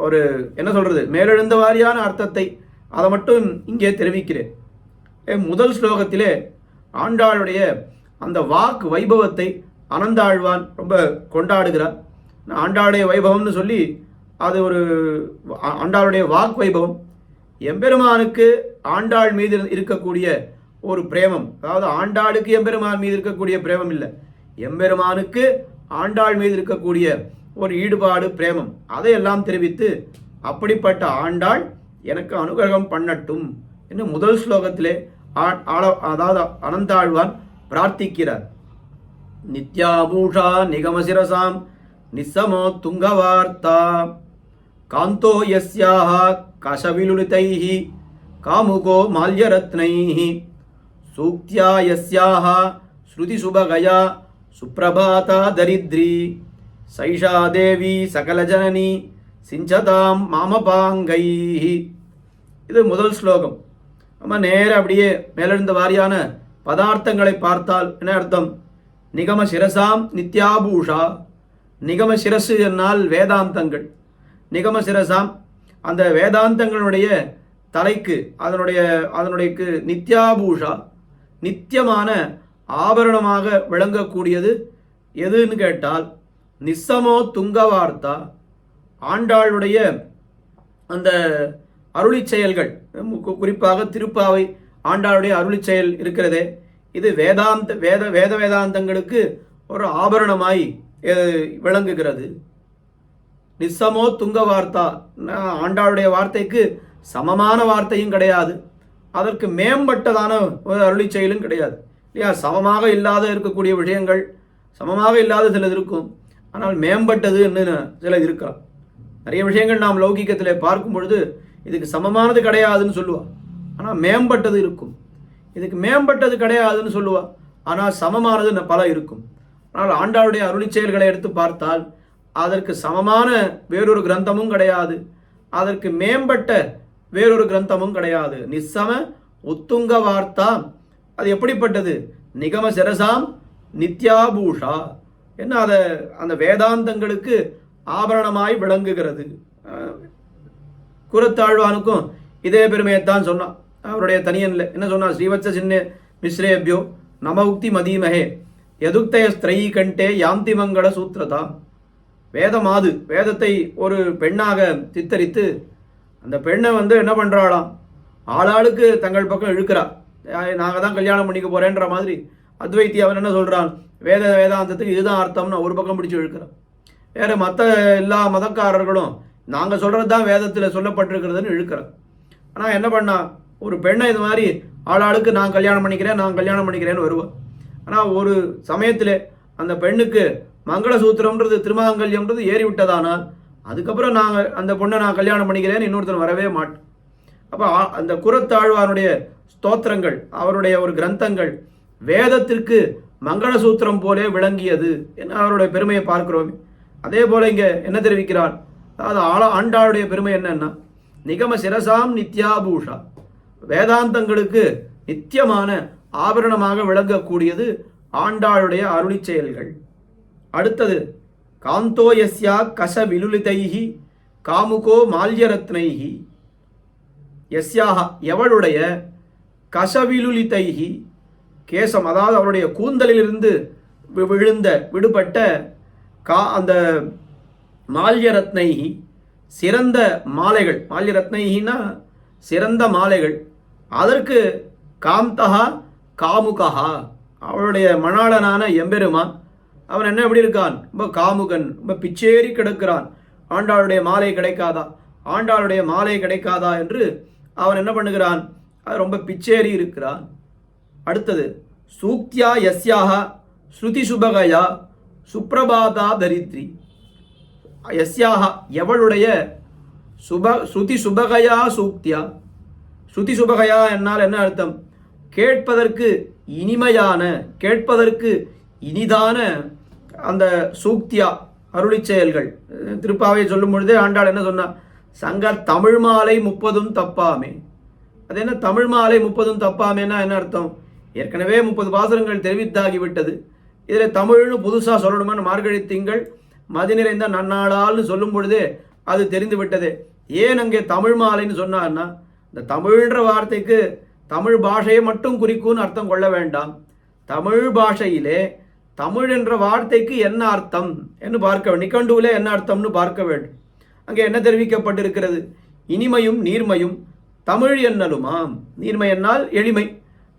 Speaker 1: ஒரு என்ன சொல்கிறது மேலெழுந்த வாரியான அர்த்தத்தை அதை மட்டும் இங்கே தெரிவிக்கிறேன். முதல் ஸ்லோகத்திலே ஆண்டாளுடைய அந்த வாக்கு வைபவத்தை அனந்தாழ்வான் ரொம்ப கொண்டாடுகிறார். ஆண்டாளுடைய வைபவம்னு சொல்லி அது ஒரு ஆண்டாளுடைய வாக்கு வைபவம். எம்பெருமானுக்கு ஆண்டாள் மீது இருக்கக்கூடிய ஒரு பிரேமம், அதாவது ஆண்டாளுக்கு எம்பெருமான் மீது இருக்கக்கூடிய பிரேமம் இல்லை, எம்பெருமானுக்கு ஆண்டாள் மீது இருக்கக்கூடிய ஒரு ஈடுபாடு பிரேமம், அதையெல்லாம் தெரிவித்து அப்படிப்பட்ட ஆண்டாள் எனக்கு அனுகிரகம் பண்ணட்டும் என்று முதல் ஸ்லோகத்திலே அதாவது அனந்தாழ்வான் பிரார்த்திக்கிறார். நித்யாபூஷா நிகமசிரசாம் நிசமோ துங்கவார்த்தா காந்தோ யஸ்யாஹ கஷவிலுலிதைஹி காமுகோ மால்யரத்னைஹி சூக்த்யா யஸ்யாஹ ஸ்ருதி சுபகயா சுப்ரபாதா தரித்ரி சைஷா தேவி சகலஜனனி சிஞ்சதாம் மாமபாங்கைஹி. இது முதல் ஸ்லோகம். நம்ம நேர அப்படியே மேலெழுந்த வாரியான பதார்த்தங்களை பார்த்தால் என்ன அர்த்தம்? நிகம சிரசாம் நித்யாபூஷா. நிகம சிரசு என்னால் வேதாந்தங்கள். நிகம சிரசாம் அந்த வேதாந்தங்களுடைய தலைக்கு அதனுடைய நித்யாபூஷா நித்தியமான ஆபரணமாக விளங்கக்கூடியது எதுன்னு கேட்டால் நிசமோ துங்கவார்த்தா. ஆண்டாளுடைய அந்த அருளி செயல்கள், குறிப்பாக திருப்பாவை ஆண்டாளுடைய அருளி செயல் இருக்கிறதே, இது வேதாந்தங்களுக்கு ஒரு ஆபரணமாய் விளங்குகிறது. நிசமோ துங்க வார்த்தா, ஆண்டாளுடைய வார்த்தைக்கு சமமான வார்த்தையும் கிடையாது, அதற்கு மேம்பட்டதான ஒரு அருளி செயலும் கிடையாது இல்லையா. சமமாக இல்லாத இருக்கக்கூடிய விஷயங்கள், சமமாக இல்லாத சிலது இருக்கும். ஆனால் மேம்பட்டதுன்னு சில இருக்கலாம். நிறைய விஷயங்கள் நாம் லௌகிக்கத்தில் பார்க்கும் பொழுது இதுக்கு சமமானது கிடையாதுன்னு சொல்லுவாள், ஆனால் மேம்பட்டது இருக்கும். இதுக்கு மேம்பட்டது கிடையாதுன்னு சொல்லுவாள், ஆனால் சமமானது பல இருக்கும். ஆனால் ஆண்டாளுடைய அருளி செயல்களை எடுத்து பார்த்தால் அதற்கு சமமான வேறொரு கிரந்தமும் கிடையாது, அதற்கு மேம்பட்ட வேறொரு கிரந்தமும் கிடையாது. நிஸ்ஸம உத்துங்க வார்த்தா, அது எப்படிப்பட்டது? நிகம சிரசாம் நித்யாபூஷா, என்ன அதை அந்த வேதாந்தங்களுக்கு ஆபரணமாய் விளங்குகிறது. குரத்தாழ்வானுக்கும் இதே பெருமையைத்தான் சொன்னான். அவருடைய தனியனில் என்ன சொன்னான்? ஸ்ரீவத்ச சின்ன மிஸ்ரேபியோ நம உக்தி மதீமஹே யதுக்தய ஸ்திரயீ கண்டே யாந்தி மங்கள சூத்திரதாம். வேதமாது, வேதத்தை ஒரு பெண்ணாக சித்தரித்து அந்த பெண்ணை என்ன பண்ணுறாளாம், ஆளாளுக்கு தங்கள் பக்கம் இழுக்கிறா. நாங்கள் தான் கல்யாணம் பண்ணிக்க போகிறேன்ற மாதிரி அத்வைத்தி அவன் என்ன சொல்கிறான், வேதாந்தத்துக்கு இதுதான் அர்த்தம்னு ஒரு பக்கம் பிடிச்சி இழுக்கிறான். வேறு மற்ற எல்லா மதக்காரர்களும் நாங்கள் சொல்கிறது தான் வேதத்தில் சொல்லப்பட்டிருக்கிறதுன்னு இழுக்கிறான். ஆனால் என்ன பண்ணா, ஒரு பெண்ணை இது மாதிரி ஆளாளுக்கு நான் கல்யாணம் பண்ணிக்கிறேன்னு வருவான். ஆனால் ஒரு சமயத்தில் அந்த பெண்ணுக்கு மங்களசூத்திரம்ன்றது திருமாங்கல்யம்ன்றது ஏறிவிட்டதானால் அதுக்கப்புறம் அந்த பொண்ணை நான் கல்யாணம் பண்ணிக்கிறேன்னு இன்னொருத்தர் வரவே மாட்டேன். அப்போ அந்த குரத்தாழ்வானுடைய ஸ்தோத்திரங்கள், அவருடைய ஒரு கிரந்தங்கள் வேதத்திற்கு மங்களசூத்திரம் போலே விளங்கியது என்ன அவருடைய பெருமையை பார்க்கிறோமே. அதே போல் இங்கே என்ன தெரிவிக்கிறார், அதாவது ஆண்டாளுடைய பெருமை என்னன்னா, நிகம சிரசாம் நித்யாபூஷா, வேதாந்தங்களுக்கு நித்தியமான ஆபரணமாக விளங்கக்கூடியது ஆண்டாளுடைய அருளி செயல்கள். அடுத்தது, காந்தோ யஸ்யா கச விலுலிதைஹி காமுகோ மால்யரத்னைஹி, யஸ்யாக எவளுடைய கசவிலுலிதைஹி கேசம், அதாவது அவருடைய கூந்தலிலிருந்து விடுபட்ட அந்த மால்யரத்னைஹி சிறந்த மாலைகள், மால்யரத்னைஹினா சிறந்த மாலைகள், அதற்கு காந்தகா காமுகா அவளுடைய மணாளனான எம்பெருமான் அவன் என்ன எப்படி இருக்கான், ரொம்ப காமுகன், ரொம்ப பிச்சேறி கிடக்கிறான். ஆண்டாளுடைய மாலை கிடைக்காதா, ஆண்டாளுடைய மாலை கிடைக்காதா என்று அவன் என்ன பண்ணுகிறான், அது ரொம்ப பிச்சேறி இருக்கிறான். அடுத்தது, சூக்தியா யஸ்யாக ஸ்ருதி சுபகயா சுப்ரபாதா தரித்ரி, யஸ்யாக எவளுடைய ஸ்ருதி சுபகயா சூக்தியா, ஸ்ருதி சுபகயா என்னால் என்ன அர்த்தம், கேட்பதற்கு இனிமையான, கேட்பதற்கு இனிதான அந்த சூக்தியா அருளி செயல்கள். திருப்பாவை சொல்லும் பொழுதே ஆண்டாள் என்ன சொன்னா, சங்க தமிழ் மாலை 30 தப்பாமே. அது என்ன தமிழ் மாலை 30 தப்பாமேன்னா என்ன அர்த்தம், ஏற்கனவே 30 பாசுரங்கள் தெரிவித்தாகிவிட்டது, இதில் தமிழ்னு புதுசாக சொல்லணுமான்னு மார்கழி திங்கள் மதி நிறைந்த நன்னாளால்னு சொல்லும் பொழுதே அது தெரிந்து விட்டது. ஏன் அங்கே தமிழ் மாலைன்னு சொன்னார்னா, இந்த தமிழ்ன்ற வார்த்தைக்கு தமிழ் பாஷையை மட்டும் குறிக்கும்னு அர்த்தம் கொள்ள வேண்டாம். தமிழ் பாஷையிலே தமிழ் என்ற வார்த்தைக்கு என்ன அர்த்தம் என்று பார்க்க வேண்டும், நிகண்டுவிலே என்ன அர்த்தம்னு பார்க்க வேண்டும். அங்கே என்ன தெரிவிக்கப்பட்டிருக்கிறது, இனிமையும் நீர்மையும் தமிழ் என்னலுமாம். நீர்மை என்னால் எளிமை,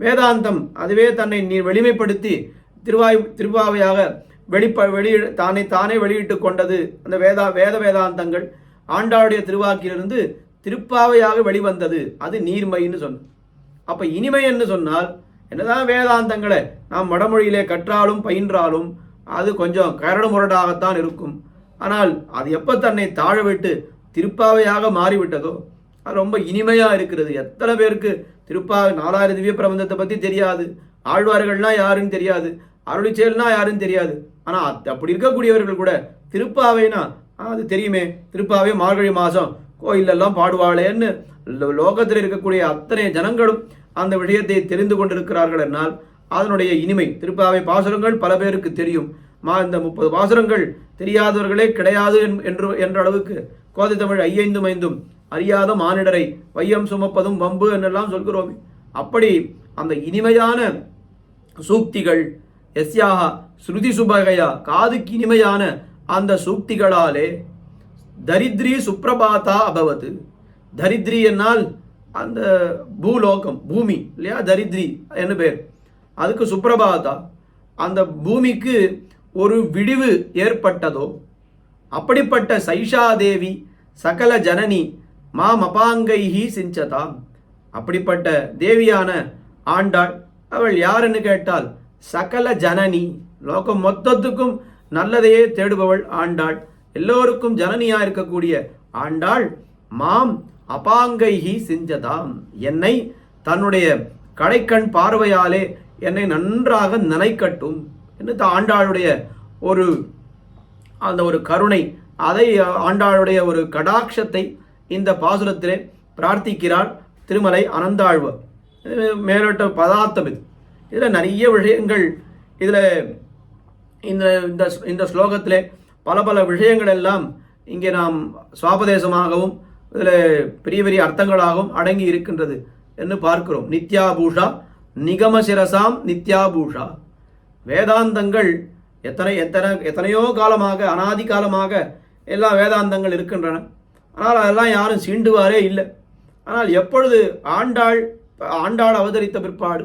Speaker 1: வேதாந்தம் அதுவே தன்னை வெளிமைப்படுத்தி திருவாவையாக தானே வெளியிட்டு கொண்டது. அந்த வேதாந்தங்கள் ஆண்டாளுடைய திருவாக்கிலிருந்து திருப்பாவையாக வெளிவந்தது, அது நீர்மைன்னு சொன்ன. அப்போ இனிமை என்று சொன்னால் என்னதான் வேதாந்தங்களை நாம் வடமொழியிலே கற்றாலும் பயின்றாலும் அது கொஞ்சம் கரடு முரடாகத்தான் இருக்கும். ஆனால் அது எப்போ தன்னை தாழ விட்டு திருப்பாவையாக மாறிவிட்டதோ அது ரொம்ப இனிமையாக இருக்கிறது. எத்தனை பேருக்கு திருப்பாவை 4000 திவ்ய பிரபந்தத்தை பற்றி தெரியாது, ஆழ்வார்கள்னா யாருன்னு தெரியாது, அருளி செயல்னா யாருன்னு தெரியாது. ஆனால் அப்படி இருக்கக்கூடியவர்கள் கூட திருப்பாவைனா அது தெரியுமே, திருப்பாவை மார்கழி மாதம் கோயிலெல்லாம் பாடுவாளேன்னு லோகத்தில் இருக்கக்கூடிய அத்தனை ஜனங்களும் அந்த விஷயத்தை தெரிந்து கொண்டிருக்கிறார்கள் என்னால் அதனுடைய இனிமை. திருப்பாவை பாசுரங்கள் பல பேருக்கு தெரியும், இந்த 30 பாசுரங்கள் தெரியாதவர்களே கிடையாது என்ற அளவுக்கு கோதை தமிழ் 5 அறியாத மானிடரை வையம் சுமப்பதும் வம்பு என்னெல்லாம் சொல்கிறோமே. அப்படி அந்த இனிமையான சூக்திகள், எஸ்யாக ஸ்ருதி சுபகையா காதுக்கு இனிமையான அந்த சூக்திகளாலே தரித்ரி சுப்ரபாதா அபவத். தரித்ரி என்னால் அந்த பூலோகம், பூமி இல்லையா, தரித்ரி என்ன பேர், அதுக்கு சுப்ரபாதா, அந்த பூமிக்கு ஒரு விடிவு ஏற்பட்டதோ அப்படிப்பட்ட சைஷாதேவி சகல ஜனனி மபாங்கைஹி சிஞ்சதாம். அப்படிப்பட்ட தேவியான ஆண்டாள் அவள் யாருன்னு கேட்டால் சகல ஜனனி, லோகம் மொத்தத்துக்கும் நல்லதையே தேடுபவள் ஆண்டாள், எல்லோருக்கும் ஜனனியா இருக்கக்கூடிய ஆண்டாள் மாம் அபாங்கைஹி சிஞ்சதாம், என்னை தன்னுடைய கடைக்கண் பார்வையாலே என்னை நன்றாக நினைக்கட்டும் என்று ஆண்டாளுடைய அந்த ஒரு கருணை, அதை ஆண்டாளுடைய ஒரு கடாட்சத்தை இந்த பாசுரத்திலே பிரார்த்திக்கிறார் திருமலை அனந்தாழ்வார். மேலோட்ட பதார்த்தம் இது. இதில் நிறைய விஷயங்கள், இதில் இந்த ஸ்லோகத்திலே பல பல விஷயங்கள் எல்லாம் இங்கே நாம் சுவாபதேசமாகவும் இதில் பெரிய பெரிய அர்த்தங்களாகவும் அடங்கி இருக்கின்றது என்று பார்க்கிறோம். நித்யாபூஷா நிகமசிரசாம் நித்யாபூஷா, வேதாந்தங்கள் எத்தனையோ காலமாக, அனாதி காலமாக எல்லா வேதாந்தங்கள் இருக்கின்றன. ஆனால் அதெல்லாம் யாரும் சீண்டுவாரே இல்லை. ஆனால் எப்பொழுது ஆண்டாள் அவதரித்த பிற்பாடு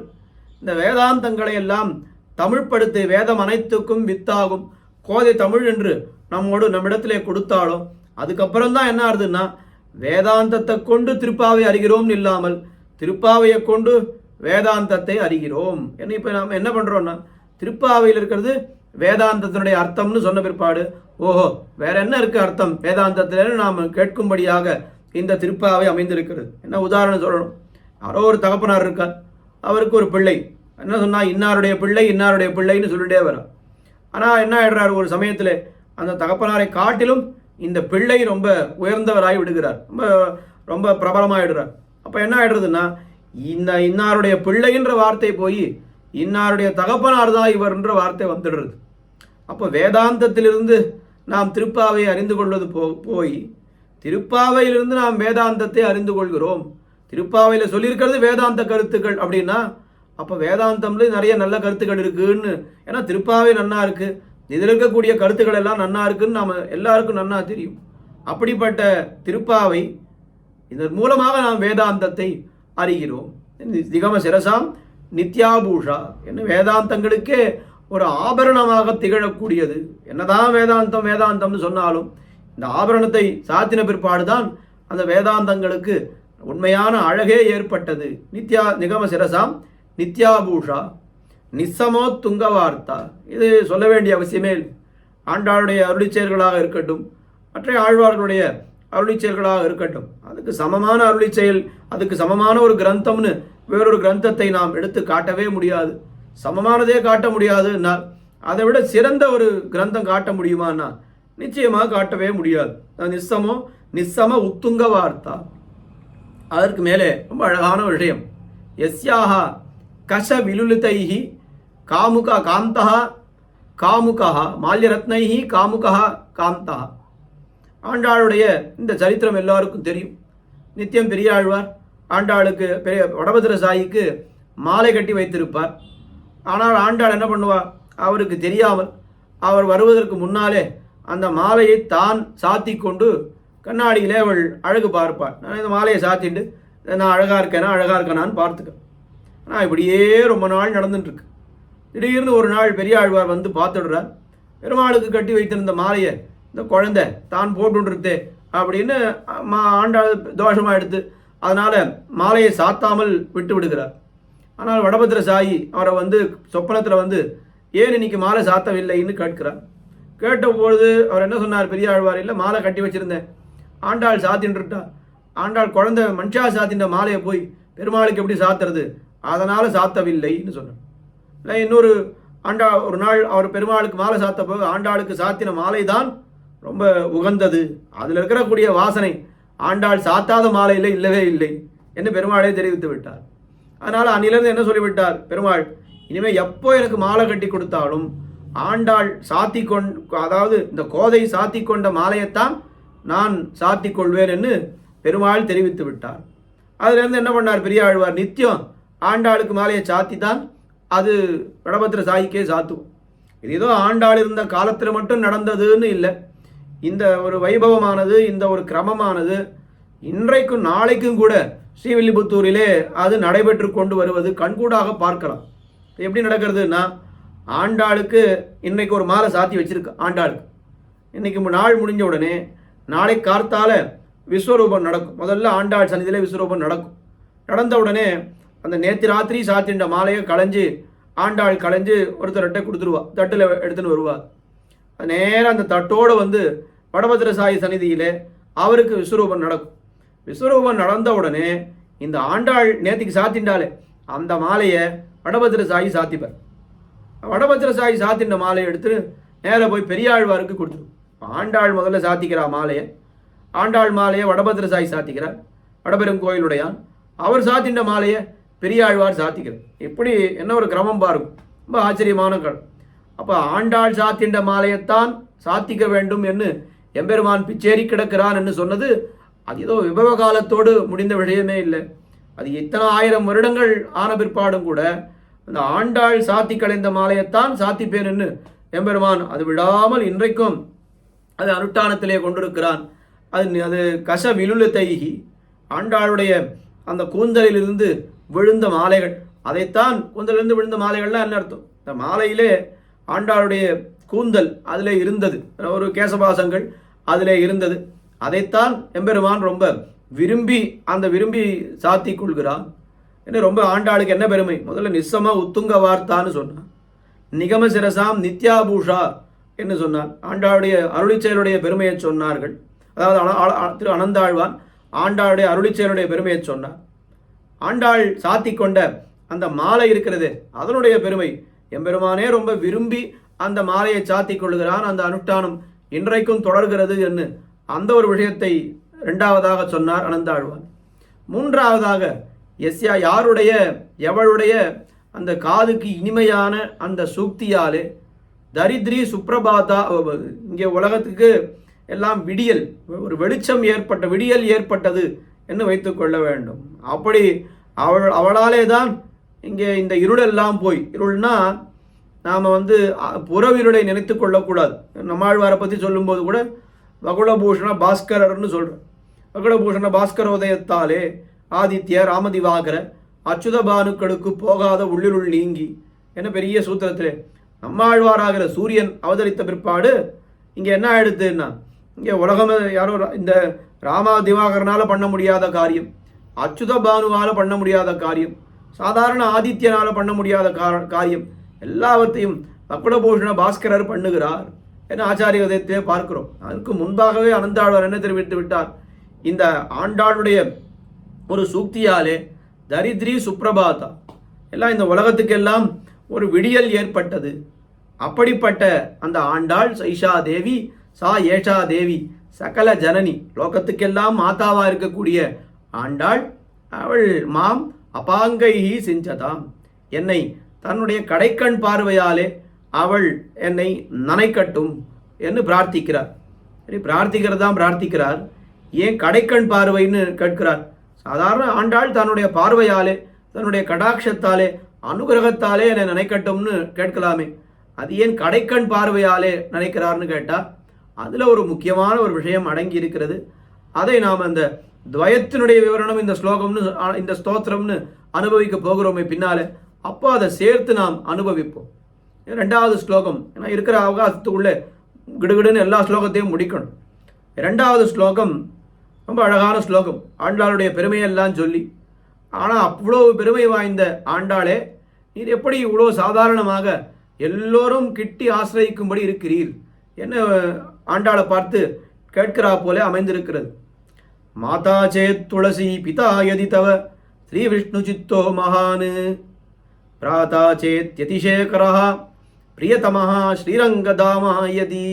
Speaker 1: இந்த வேதாந்தங்களை எல்லாம் தமிழ்படுத்தி, வேதம் அனைத்துக்கும் வித்தாகும் கோதை தமிழ் என்று நம்மிடத்திலே கொடுத்தாலோ, அதுக்கப்புறம் தான் என்ன ஆகுதுன்னா, வேதாந்தத்தை கொண்டு திருப்பாவை அறிகிறோம் இல்லாமல் திருப்பாவையை கொண்டு வேதாந்தத்தை அறிகிறோம். என்ன இப்போ நாம் என்ன பண்ணுறோம்னா, திருப்பாவையில் இருக்கிறது வேதாந்தத்தினுடைய அர்த்தம்னு சொன்ன பிற்பாடு, ஓஹோ வேற என்ன இருக்கு அர்த்தம் வேதாந்தத்தில் நாம் கேட்கும்படியாக இந்த திருப்பாவை அமைந்திருக்கிறது. என்ன உதாரணம் சொல்லணும், யாரோ ஒரு தகப்பனார் இருக்கார், அவருக்கு ஒரு பிள்ளை, என்ன சொன்னால் இன்னாருடைய பிள்ளைன்னு சொல்லிட்டே வரான். ஆனால் என்ன ஆயிடுறார், ஒரு சமயத்தில் அந்த தகப்பனாரை காட்டிலும் இந்த பிள்ளை ரொம்ப உயர்ந்தவராகி விடுகிறார், ரொம்ப பிரபலமாகிடுறார். அப்போ என்ன ஆயிடுறதுன்னா, இந்த இன்னாருடைய பிள்ளைன்ற வார்த்தை போய் இன்னாருடைய தகப்பனார் தான் இவர்ன்ற வார்த்தை வந்துடுறது. அப்போ வேதாந்தத்திலிருந்து நாம் திருப்பாவை அறிந்து கொள்வது போய் திருப்பாவையிலிருந்து நாம் வேதாந்தத்தை அறிந்து கொள்கிறோம். திருப்பாவையில் சொல்லியிருக்கிறது வேதாந்த கருத்துக்கள் அப்படின்னா, அப்போ வேதாந்தம்ல நிறைய நல்ல கருத்துக்கள் இருக்குன்னு, ஏன்னா திருப்பாவை நன்னா இருக்கு, இதில் இருக்கக்கூடிய கருத்துக்கள் எல்லாம் நன்னா இருக்குன்னு நாம் எல்லாருக்கும் நன்னா தெரியும். அப்படிப்பட்ட திருப்பாவை இதன் மூலமாக நாம் வேதாந்தத்தை அறிகிறோம். திகம சிரசாம் நித்யாபூஷா, என்ன வேதாந்தங்களுக்கே ஒரு ஆபரணமாக திகழக்கூடியது. என்னதான் வேதாந்தம்னு சொன்னாலும் இந்த ஆபரணத்தை சாத்தின பிற்பாடுதான் அந்த வேதாந்தங்களுக்கு உண்மையான அழகே ஏற்பட்டது. நிகம சிரசாம் நித்யாபூஷா நிசமோ துங்க வார்த்தா, இது சொல்ல வேண்டிய அவசியமே இல்லை. ஆண்டாளுடைய அருளிச்செயல்களாக இருக்கட்டும், மற்ற ஆழ்வார்களுடைய அருளிச்செயல்களாக இருக்கட்டும், அதுக்கு சமமான அருளிச்செயல், அதுக்கு சமமான ஒரு கிரந்தம்னு வேறொரு கிரந்தத்தை நாம் எடுத்து காட்டவே முடியாது. சமமானதே காட்ட முடியாதுன்னா அதை விட சிறந்த ஒரு கிரந்தம் காட்ட முடியுமான்னா நிச்சயமாக காட்டவே முடியாது. நிசம உத்துங்க வார்த்தா. அதற்கு மேலே ரொம்ப அழகான விஷயம், எஸ்யாஹா கஷ விலுலிதைஹி காமுகா காந்தா காமுகா மால்யரத்னைஹி காமுகா காந்தா. ஆண்டாளுடைய இந்த சரித்திரம் எல்லாருக்கும் தெரியும். நித்தியம் பெரியாழ்வார் ஆண்டாளுக்கு வடபத்திர சாயிக்கு மாலை கட்டி வைத்திருப்பார். ஆனால் ஆண்டாள் என்ன பண்ணுவார், அவருக்கு தெரியாமல் அவர் வருவதற்கு முன்னாலே அந்த மாலையை தான் சாத்தி கொண்டு கண்ணாடியிலே அவள் அழகு பார்ப்பாள். நான் இந்த மாலையை சாத்திட்டு நான் அழகாக இருக்கேனான்னு பார்த்துக்க. ஆனால் இப்படியே ரொம்ப நாள் நடந்துட்டுருக்கு. திடீர்னு ஒரு நாள் பெரியாழ்வார் வந்து பார்த்துடுறார், பெருமாளுக்கு கட்டி வைத்திருந்த மாலையை இந்த குழந்தை தான் போட்டுருத்தே அப்படின்னு ஆண்டாள் தோஷமாக எடுத்து அதனால் மாலையை சாத்தாமல் விட்டு விடுகிறார். ஆனால் வடபத்திர சாயி அவரை வந்து சொப்பனத்தில் ஏன் இன்னைக்கு மாலை சாத்தவில்லைன்னு கேட்கிறார். கேட்டபொழுது அவர் என்ன சொன்னார், பெரியாழ்வார், இல்லை மாலை கட்டி வச்சுருந்தேன், ஆண்டாள் சாத்தின்ட்டுட்டா, ஆண்டாள் குழந்தை மனுஷா சாத்தின்ற மாலையை போய் பெருமாளுக்கு எப்படி சாத்துறது, அதனால் சாத்தவில்லைன்னு சொன்னார். இல்லை இன்னொரு ஒரு நாள் அவர் பெருமாளுக்கு மாலை சாத்த போது ஆண்டாளுக்கு சாத்தின மாலை தான் ரொம்ப உகந்தது, அதில் இருக்கக்கூடிய வாசனை ஆண்டாள் சாத்தாத மாலையில் இல்லவே இல்லை என்று பெருமாளே தெரிவித்து விட்டார். அதனால் அன்னிலிருந்து என்ன சொல்லிவிட்டார் பெருமாள், இனிமேல் எப்போ எனக்கு மாலை கட்டி கொடுத்தாலும் ஆண்டாள் அதாவது இந்த கோதை சாத்தி கொண்ட மாலையைத்தான் நான் சாத்தி கொள்வேன் என்று பெருமாள் தெரிவித்து விட்டார். அதிலிருந்து என்ன பண்ணார் பெரியாழ்வார், நித்தியம் ஆண்டாளுக்கு மாலையை சாத்தி தான் அது வடபத்திர சாயிக்கே சாத்துவோம். இது ஏதோ ஆண்டாள் இருந்த காலத்தில் மட்டும் நடந்ததுன்னு இல்லை. இந்த ஒரு வைபவமானது, இந்த ஒரு கிரமமானது இன்றைக்கும் நாளைக்கும் கூட ஸ்ரீவில்லிபுத்தூரிலே அது நடைபெற்று கொண்டு வருவது கண்கூடாக பார்க்கலாம். எப்படி நடக்கிறதுனா, ஆண்டாளுக்கு இன்னைக்கு ஒரு மாலை சாத்தி வச்சிருக்கு. ஆண்டாளுக்கு இன்னைக்கு நாள் முடிஞ்ச உடனே நாளை கார்த்தால விஸ்வரூபம் நடக்கும். முதல்ல ஆண்டாள் சன்னிதியிலே விஸ்வரூபம் நடக்கும். நடந்த உடனே அந்த நேற்று ராத்திரி சாத்தின்ற மாலையை ஆண்டாள் களைஞ்சு ஒருத்தர்கிட்ட கொடுத்துருவா, தட்டில் எடுத்துன்னு வருவா. நேராக அந்த தட்டோடு வந்து வடபத்திரசாயி சந்நிதியிலே அவருக்கு விஸ்வரூபம் நடக்கும். விஸ்வரூபம் நடந்த உடனே இந்த ஆண்டாள் நேத்திக்கு சாத்தின்றாலே அந்த மாலையை வடபத்திரசாயி சாத்திப்பார். வடபத்திரசாயி சாத்தின்ற மாலையை எடுத்து நேராக போய் பெரியாழ்வாருக்கு கொடுத்துரும். ஆண்டாள் முதல்ல சாத்திக்கிறா மாலையை. ஆண்டாள் மாலையை வடபத்திரசாயி சாத்திக்கிறார், வடபெரும் கோயிலுடையான். அவர் சாத்தின்ற மாலையை பெரியாழ்வார் சாத்திக்கிறார். எப்படி என்ன ஒரு கிரமம் பாருங்க, ரொம்ப ஆச்சரியமான கடம். அப்போ ஆண்டாள் சாத்தின்ற மாலையைத்தான் சாத்திக்க வேண்டும் என்று எம்பெருமான் பிச்சேரி கிடக்கிறான் என்று சொன்னது அது ஏதோ விபவ காலத்தோடு முடிந்த விஷயமே இல்லை. அது இத்தனை 1000 வருடங்கள் ஆன பிற்பாடும் கூட அந்த ஆண்டாள் சாத்தி கலைந்த மாலையைத்தான் சாத்திப்பேன் என்று எம்பெருமான் அது விடாமல் இன்றைக்கும் அது அனுஷ்டானத்திலே கொண்டிருக்கிறான். அது கச விலுல தைகி, ஆண்டாளுடைய அந்த கூந்தலிலிருந்து விழுந்த மாலைகள், அதைத்தான் கூந்தலிலிருந்து விழுந்த மாலைகள்லாம் என்ன அர்த்தம்? இந்த மாலையிலே ஆண்டாளுடைய கூந்தல் அதிலே இருந்தது, ஒரு கேசபாசங்கள் அதிலே இருந்தது. அதைத்தான் எம்பெருமான் ரொம்ப விரும்பி சாத்தி கொள்கிறான். என்ன ரொம்ப ஆண்டாளுக்கு என்ன பெருமை? முதல்ல நிசம உத்துங்க வார்த்தான்னு சொன்னான். நிகம சிரசாம் நித்யாபூஷா என்று சொன்னான். ஆண்டாளுடைய அருளிச்செயலுடைய பெருமையை சொன்னார்கள். அதாவது திரு அனந்தாழ்வான் ஆண்டாளுடைய அருளிச்செயலுடைய பெருமையை சொன்னார். ஆண்டாள் சாத்தி கொண்ட அந்த மாலை இருக்கிறது, அதனுடைய பெருமை எம்பெருமானே ரொம்ப விரும்பி அந்த மாலையை சாத்தி கொள்கிறான். அந்த அனுஷ்டானம் இன்றைக்கும் தொடர்கிறது என்று அந்த ஒரு விஷயத்தை இரண்டாவதாக சொன்னார் அனந்தாழ்வான். மூன்றாவதாக எஸ்யா, யாருடைய எவளுடைய அந்த காதுக்கு இனிமையான அந்த சூக்தியாலே தரித்ரி சுப்ரபாதா, இங்கே உலகத்துக்கு எல்லாம் விடியல், ஒரு வெளிச்சம் விடியல் ஏற்பட்டது என்று வைத்து கொள்ள வேண்டும். அப்படி அவளாலே தான் இங்கே இந்த இருளெல்லாம் போய், இருள்னா நாம் புறவிருளை நினைத்து கொள்ளக்கூடாது. நம்மாழ்வாரை பற்றி சொல்லும்போது கூட வகுளபூஷண பாஸ்கரர்னு சொல்கிறேன். வகுளபூஷண பாஸ்கரோதயத்தாலே ஆதித்ய ராமதிவாகர அச்சுத பானுக்களுக்கு போகாத உள்ளிருள் நீங்கி என்ன பெரிய சூத்திரத்திலே நம்மாழ்வாராகிற சூரியன் அவதரித்த பிற்பாடு இங்கே என்ன ஆயிடுதுன்னா, இங்கே உலகம் யாரோ இந்த ராமா திவாகரனால் பண்ண முடியாத காரியம், அச்சுத பானுவால் பண்ண முடியாத காரியம், சாதாரண ஆதித்யனால் பண்ண முடியாத காரியம் எல்லாவற்றையும் வகுளபூஷண பாஸ்கரர் பண்ணுகிறார் என ஆச்சாரிய உதயத்திலே பார்க்கிறோம். அதற்கு முன்பாகவே அனந்தாழ்வார் என்ன தெரிவித்து விட்டார்? இந்த ஆண்டாளுடைய ஒரு சூக்தியாலே தரித்ரி சுப்ரபாதா, எல்லாம் இந்த உலகத்துக்கெல்லாம் ஒரு விடியல் ஏற்பட்டது. அப்படிப்பட்ட அந்த ஆண்டாள் சைஷா தேவி சா ஏஷா தேவி சகல ஜனனி, லோகத்துக்கெல்லாம் மாதாவா இருக்கக்கூடிய ஆண்டாள், அவள் மாம் அபாங்கைஹி சிஞ்சதாம், என்னை தன்னுடைய கடைக்கண் பார்வையாலே அவள் என்னை நனைக்கட்டும் என்று பிரார்த்திக்கிறார். சரி, பிரார்த்திக்கிறார். ஏன் கடைக்கண் பார்வைன்னு கேட்கிறார்? சாதாரண ஆண்டாள் தன்னுடைய பார்வையாலே, தன்னுடைய கடாட்சத்தாலே, அனுகிரகத்தாலே என்னை நினைக்கட்டும்னு கேட்கலாமே. அது ஏன் கடைக்கண் பார்வையாலே நினைக்கிறார்னு கேட்டால் அதில் ஒரு முக்கியமான ஒரு விஷயம் அடங்கி இருக்கிறது. அதை நாம் அந்த துவயத்தினுடைய விவரணம் இந்த ஸ்லோகம்னு இந்த ஸ்தோத்திரம்னு அனுபவிக்க போகிறோமே பின்னாலே, அப்போ அதை சேர்த்து நாம் அனுபவிப்போம். 2வது ஸ்லோகம், ஏன்னா இருக்கிற அவகாசத்துக்குள்ளே கிடுகிடுன்னு எல்லா ஸ்லோகத்தையும் முடிக்கணும். 2வது ஸ்லோகம் ரொம்ப அழகான ஸ்லோகம். ஆண்டாளுடைய பெருமையெல்லாம் சொல்லி, ஆனால் அவ்வளோ பெருமை வாய்ந்த ஆண்டாளே, நீர் எப்படி இவ்வளோ சாதாரணமாக எல்லோரும் கிட்டி ஆசிரியிக்கும்படி இருக்கிறீர் என்ன ஆண்டாளை பார்த்து கேட்கிறா போல அமைந்திருக்கிறது. மாதா சேத் துளசி பிதா யதி தவ ஸ்ரீ விஷ்ணு சித்தோ மகான் பிராதா சேத் யதிசேகரா பிரியதமஹ ஸ்ரீரங்கதாமா யதி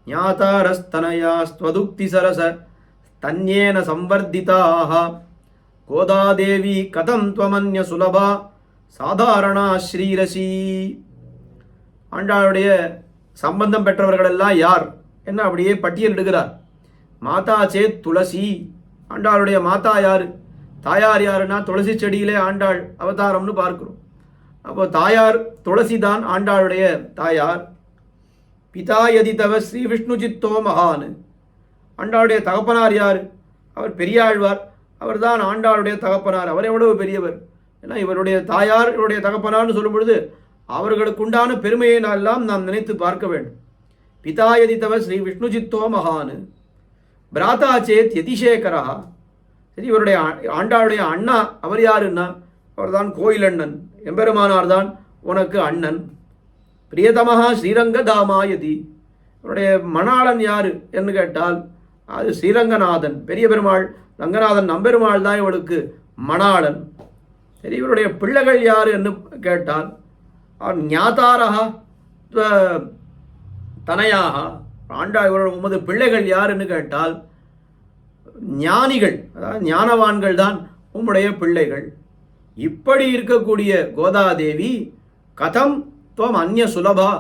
Speaker 1: ஞாதாரஸ்தனயா ஸ்வதுக்தி சரச தன்யேன சம்வர்திதாஹ கோதாதேவி கதம் த்வமன்ய சுலபா சாதாரணா ஸ்ரீரசி. ஆண்டாளுடைய சம்பந்தம் பெற்றவர்களெல்லாம் யார் என்ன அப்படியே பட்டியலிடுகிறார். மாதா சேத் துளசி, ஆண்டாளுடைய மாதா யார்? தாயார் யாருன்னா துளசி செடியிலே ஆண்டாள் அவதாரம்னு பார்க்கிறோம். அப்போ தாயார் துளசி தான் ஆண்டாளுடைய தாயார். பிதா யதி தவ ஸ்ரீ விஷ்ணு சித்தோ மகான், ஆண்டாளுடைய தகப்பனார் யார்? அவர் பெரியாழ்வார், அவர் தான் ஆண்டாளுடைய தகப்பனார். அவர் எவ்வளவு பெரியவர்! ஏன்னா இவருடைய தாயார் இவருடைய தகப்பனார்னு சொல்லும் பொழுது அவர்களுக்கு உண்டான பெருமையை எல்லாம் நாம் நினைத்து பார்க்க வேண்டும். பிதா யதி தவ ஸ்ரீ விஷ்ணு சித்தோ மகான் பிராதா சேத் யதிசேகரா. சரி, இவருடைய ஆண்டாளுடைய அண்ணா அவர் யாருன்னா அவர் தான் கோயிலண்ணன், எம்பெருமானார் தான் உனக்கு அண்ணன். பிரியதமஹா ஸ்ரீரங்கதாமா யதி, அவருடைய மணாளன் யார் என்று கேட்டால் அது ஸ்ரீரங்கநாதன், பெரிய பெருமாள் ரங்கநாதன் நம்பெருமாள் தான் இவளுக்கு மணாளன். சரி, இவருடைய பிள்ளைகள் யார் என்று கேட்டால் ஞாதாரா தனையாக ஆண்டாள். இவருடைய உமது பிள்ளைகள் யார் என்று கேட்டால் ஞானிகள், அதாவது ஞானவான்கள் தான் உம்முடைய பிள்ளைகள். இப்படி இருக்கக்கூடிய கோதாதேவி கதம் துவம் அந்நிய சுலபா,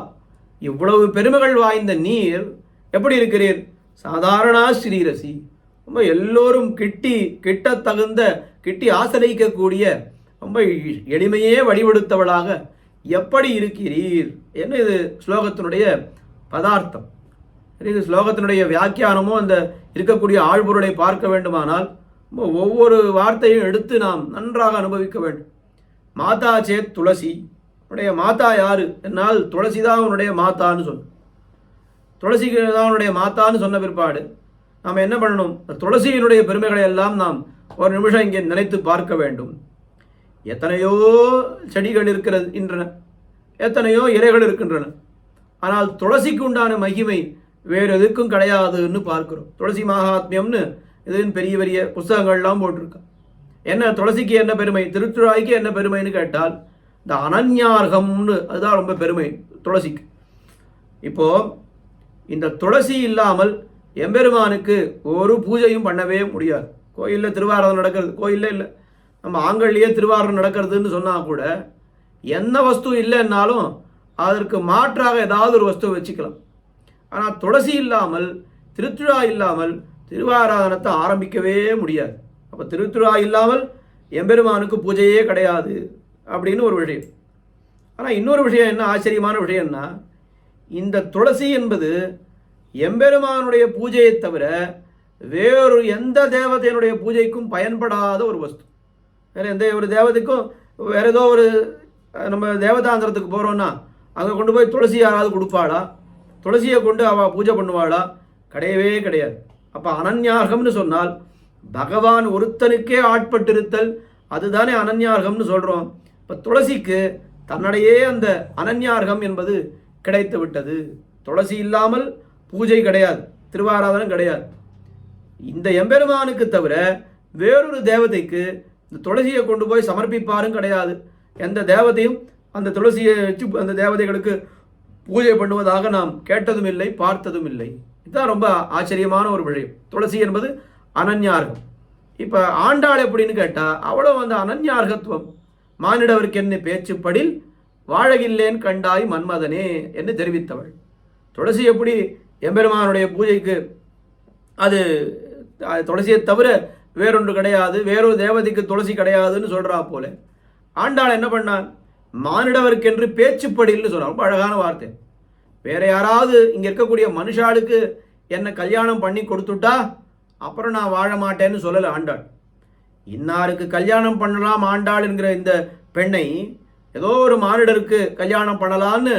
Speaker 1: இவ்வளவு பெருமைகள் வாய்ந்த நீர் எப்படி இருக்கிறீர்? சாதாரண ஸ்ரீரசி, ரொம்ப எல்லோரும் கிட்ட தகுந்த கிட்டி ஆசிரியக்கக்கூடிய ரொம்ப எளிமையே வழிபடுத்தவளாக எப்படி இருக்கிறீர் என்று இது ஸ்லோகத்தினுடைய பதார்த்தம். இது ஸ்லோகத்தினுடைய வியாக்கியானமோ அந்த இருக்கக்கூடிய ஆழ்பொருளை பார்க்க வேண்டுமானால் ஒவ்வொரு வார்த்தையும் எடுத்து நாம் நன்றாக அனுபவிக்க வேண்டும். மாதா சேத் துளசி, உன்னுடைய மாதா யாரு என்னால் துளசி தான் உன்னுடைய மாதான்னு சொன்ன. துளசிக்கு தான் உன்னுடைய மாதான்னு சொன்ன பிற்பாடு நாம் என்ன பண்ணணும்? துளசியினுடைய பெருமைகளை எல்லாம் நாம் ஒரு நிமிஷம் இங்கே நினைத்து பார்க்க வேண்டும். எத்தனையோ செடிகள் இருக்கின்றன, எத்தனையோ இலைகள் இருக்கின்றன. ஆனால் துளசிக்கு உண்டான மகிமை வேறு எதுக்கும் கிடையாதுன்னு பார்க்கிறோம். துளசி மகாத்மியம்னு இதுன்னு பெரிய பெரிய புஸ்தகங்கள்லாம் போட்டிருக்கோம். என்ன துளசிக்கு என்ன பெருமை, திருத்துழாய்க்கு என்ன பெருமைன்னு கேட்டால் இந்த அனன்யார்கம்னு அதுதான் ரொம்ப பெருமை துளசிக்கு. இப்போ இந்த துளசி இல்லாமல் எம்பெருமானுக்கு ஒரு பூஜையும் பண்ணவே முடியாது. கோயிலில் திருவாரதம் நடக்கிறது, கோயிலில் இல்லை, நம்ம ஆங்கள்லேயே திருவாரதம் நடக்கிறதுன்னு சொன்னால் கூட என்ன வஸ்து இல்லைன்னாலும் அதற்கு மாற்றாக ஏதாவது ஒரு வஸ்துவை வச்சுக்கலாம். ஆனால் துளசி இல்லாமல், திருத்துழா இல்லாமல் திருவாராதனத்தை ஆரம்பிக்கவே முடியாது. அப்போ திருத்துழா இல்லாமல் எம்பெருமானுக்கு பூஜையே கிடையாது அப்படின்னு ஒரு விஷயம். ஆனால் இன்னொரு விஷயம் என்ன ஆச்சரியமான விஷயம்னா, இந்த துளசி என்பது எம்பெருமானுடைய பூஜையை தவிர வேறு எந்த தேவதையினுடைய பூஜைக்கும் பயன்படாத ஒரு வஸ்து. வேறு எந்த ஒரு தேவதைக்கும் வேறு ஏதோ ஒரு நம்ம தேவதாந்திரத்துக்கு போகிறோன்னா அங்கே கொண்டு போய் துளசி யாராவது கொடுப்பாளா? துளசியை கொண்டு அவள் பூஜை பண்ணுவாளா? கிடையவே கிடையாது. அப்போ அனன்யார்கம்னு சொன்னால் பகவான் ஒருத்தனுக்கே ஆட்பட்டிருத்தல், அதுதானே அனன்யார்கம்னு சொல்கிறோம். இப்போ துளசிக்கு தன்னிடையே அந்த அனன்யார்கம் என்பது கிடைத்து விட்டது. துளசி இல்லாமல் பூஜை கிடையாது, திருவாராதனம் கிடையாது. இந்த எம்பெருமானுக்கு தவிர வேறொரு தேவதைக்கு இந்த துளசியை கொண்டு போய் சமர்ப்பிப்பாரும் கிடையாது. எந்த தேவதையும் அந்த துளசியை வச்சு அந்த தேவதைகளுக்கு பூஜை பண்ணுவதாக நாம் கேட்டதும் இல்லை, பார்த்ததும் இல்லை. இதுதான் ரொம்ப ஆச்சரியமான ஒரு விஷயம். துளசி என்பது அனன்யார்கம். இப்போ ஆண்டாள் எப்படின்னு கேட்டால் அவளும் அந்த அனன்யார்கத்துவம், மானிடவருக்கு என்ன பேச்சுப்படில் வாழகில்லேன் கண்டாய் மன்மதனே என்று தெரிவித்தவள். துளசி எப்படி எம்பெருமானுடைய பூஜைக்கு அது துளசியை தவிர வேறொன்று கிடையாது, வேறொரு தேவதைக்கு துளசி கிடையாதுன்னு சொல்கிறா போல ஆண்டாள் என்ன பண்ணான்? மானிடவருக்கென்று பேச்சுப்படில்னு சொன்னான். ரொம்ப அழகான வார்த்தை. வேற யாராவது இங்கே இருக்கக்கூடிய மனுஷாளுக்கு என்னை கல்யாணம் பண்ணி கொடுத்துட்டா அப்புறம் நான் வாழ மாட்டேன்னு சொல்லலை ஆண்டாள். இன்னாருக்கு கல்யாணம் பண்ணலாம் ஆண்டாள் என்கிற இந்த பெண்ணை ஏதோ ஒரு மானிடருக்கு கல்யாணம் பண்ணலான்னு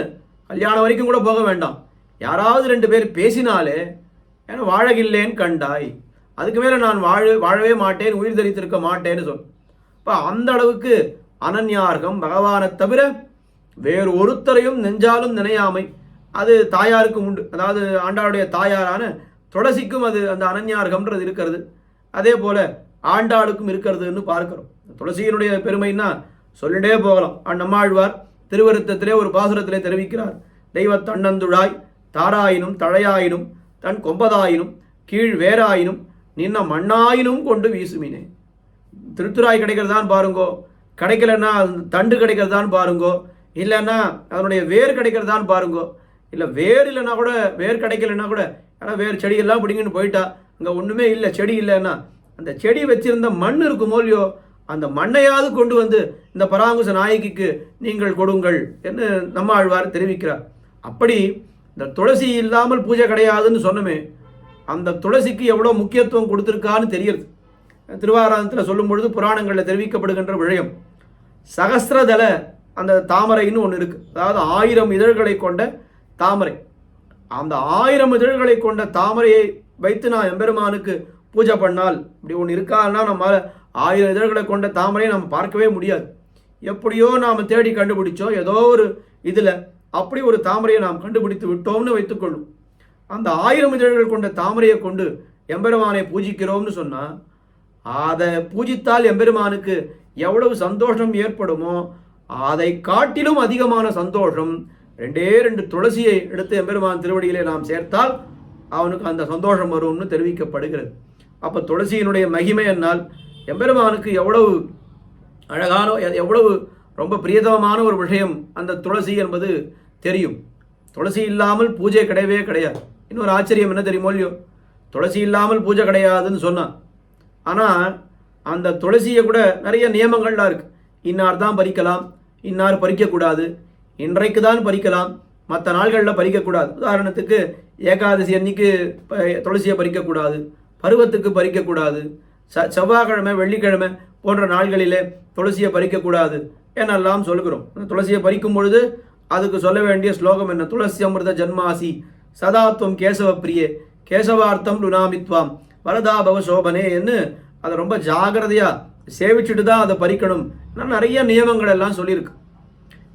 Speaker 1: கல்யாணம் வரைக்கும் கூட போக வேண்டாம், யாராவது 2 பேர் பேசினாலே ஏன்னா வாழகில்லேன்னு கண்டாய், அதுக்கு மேலே நான் வாழவே மாட்டேன், உயிர் தரித்திருக்க மாட்டேன்னு சொல். இப்போ அந்த அளவுக்கு அனன்யார்கம், பகவானை தவிர வேறு ஒருத்தரையும் நெஞ்சாலும் நினையாமை அது தாயாருக்கும் உண்டு. அதாவது ஆண்டாளுடைய தாயாரான துளசிக்கும் அது அந்த அனன்யார்கம்ன்றது இருக்கிறது. அதே போல ஆண்டாளுக்கும் இருக்கிறதுன்னு பார்க்கிறோம். துளசியினுடைய பெருமைன்னா சொல்லிட்டே போகலாம். நம்மாழ்வார் திருவருத்தத்திலே ஒரு பாசுரத்திலே தெரிவிக்கிறார். தெய்வத் தன்னந்துழாய் தாராயினும் தழையாயினும் தன் கொம்பதாயினும் கீழ் வேறாயினும் நின்ன மண்ணாயினும் கொண்டு வீசுமினே. திருத்துராய் கிடைக்கிறதான் பாருங்கோ, கிடைக்கலன்னா தண்டு கிடைக்கிறதான்னு பாருங்கோ, இல்லைன்னா அதனுடைய வேர் கிடைக்கிறதான்னு பாருங்கோ. இல்லை வேர் இல்லைன்னா கூட, வேர் கிடைக்கலன்னா கூட, ஆனால் வேறு செடியெல்லாம் பிடிங்கன்னு போயிட்டா இங்கே ஒன்றுமே இல்லை, செடி இல்லைன்னா அந்த செடி வச்சிருந்த மண் இருக்குமோ இல்லையோ, அந்த மண்ணையாவது கொண்டு வந்து இந்த பராங்குச நாயகிக்கு நீங்கள் கொடுங்கள் என்று நம்மாழ்வார் தெரிவிக்கிறார். அப்படி இந்த துளசி இல்லாமல் பூஜை கிடையாதுன்னு சொன்னமே, அந்த துளசிக்கு எவ்வளோ முக்கியத்துவம் கொடுத்துருக்கான்னு தெரியுது. திருவாராதனத்தில் சொல்லும் பொழுது புராணங்களில் தெரிவிக்கப்படுகின்ற விஷயம், சகஸ்ரதல அந்த தாமரைன்னு ஒன்று இருக்குது. அதாவது 1000 இதழ்களை கொண்ட தாமரை. அந்த 1000 இதழ்களை கொண்ட தாமரையை வைத்து நான் எம்பெருமானுக்கு பூஜை பண்ணால் இப்படி ஒன்று இருக்கான்னா நம்மளால் 1000 இதழ்களை கொண்ட தாமரையை நம்ம பார்க்கவே முடியாது. எப்படியோ நாம் தேடி கண்டுபிடிச்சோம், ஏதோ ஒரு இதில் அப்படி ஒரு தாமரையை நாம் கண்டுபிடித்து விட்டோம்னு வைத்துக்கொள்ளும். அந்த 1000 இதழ்கள் கொண்ட தாமரையை கொண்டு எம்பெருமானை பூஜிக்கிறோம்னு சொன்னால் அதை பூஜித்தால் எம்பெருமானுக்கு எவ்வளவு சந்தோஷம் ஏற்படுமோ அதை காட்டிலும் அதிகமான சந்தோஷம் 2 துளசியை எடுத்து எம்பெருமான் திருவடியிலே நாம் சேர்த்தால் அவனுக்கு அந்த சந்தோஷம் வரும்னு தெரிவிக்கப்படுகிறது. அப்போ துளசியினுடைய மகிமை என்னால் எம்பெருமானுக்கு எவ்வளவு அழகான எவ்வளவு ரொம்ப பிரியதமான ஒரு விஷயம் அந்த துளசி என்பது தெரியும். துளசி இல்லாமல் பூஜை கிடையவே கிடையாது. இன்னொரு ஆச்சரியம் என்ன தெரியுமோ இல்லையோ, துளசி இல்லாமல் பூஜை கிடையாதுன்னு சொன்னான். ஆனால் அந்த துளசியை கூட நிறைய நியமங்கள்லாம் இருக்குது. இன்னார் தான் பறிக்கலாம், இன்னார் பறிக்கக்கூடாது, இன்றைக்கு தான் பறிக்கலாம், மற்ற நாள்களில் பறிக்கக்கூடாது. உதாரணத்துக்கு ஏகாதசி அன்னைக்கு துளசியை பறிக்கக்கூடாது, பருவத்துக்கு பறிக்கக்கூடாது, செவ்வாய்க்கிழமை வெள்ளிக்கிழமை போன்ற நாள்களிலே துளசியை பறிக்கக்கூடாது என்னெல்லாம் சொல்கிறோம். துளசியை பறிக்கும் பொழுது அதுக்கு சொல்ல வேண்டிய ஸ்லோகம் என்ன? துளசி அமிர்த ஜன்மாசி சதாத்வம் கேசவ பிரியே கேசவார்த்தம் லுனாமித்வாம் வரதாபவ சோபனே என்று அதை ரொம்ப ஜாகிரதையாக சேவிச்சுட்டு தான் அதை பறிக்கணும். நிறைய நியமங்கள் எல்லாம் சொல்லியிருக்கு.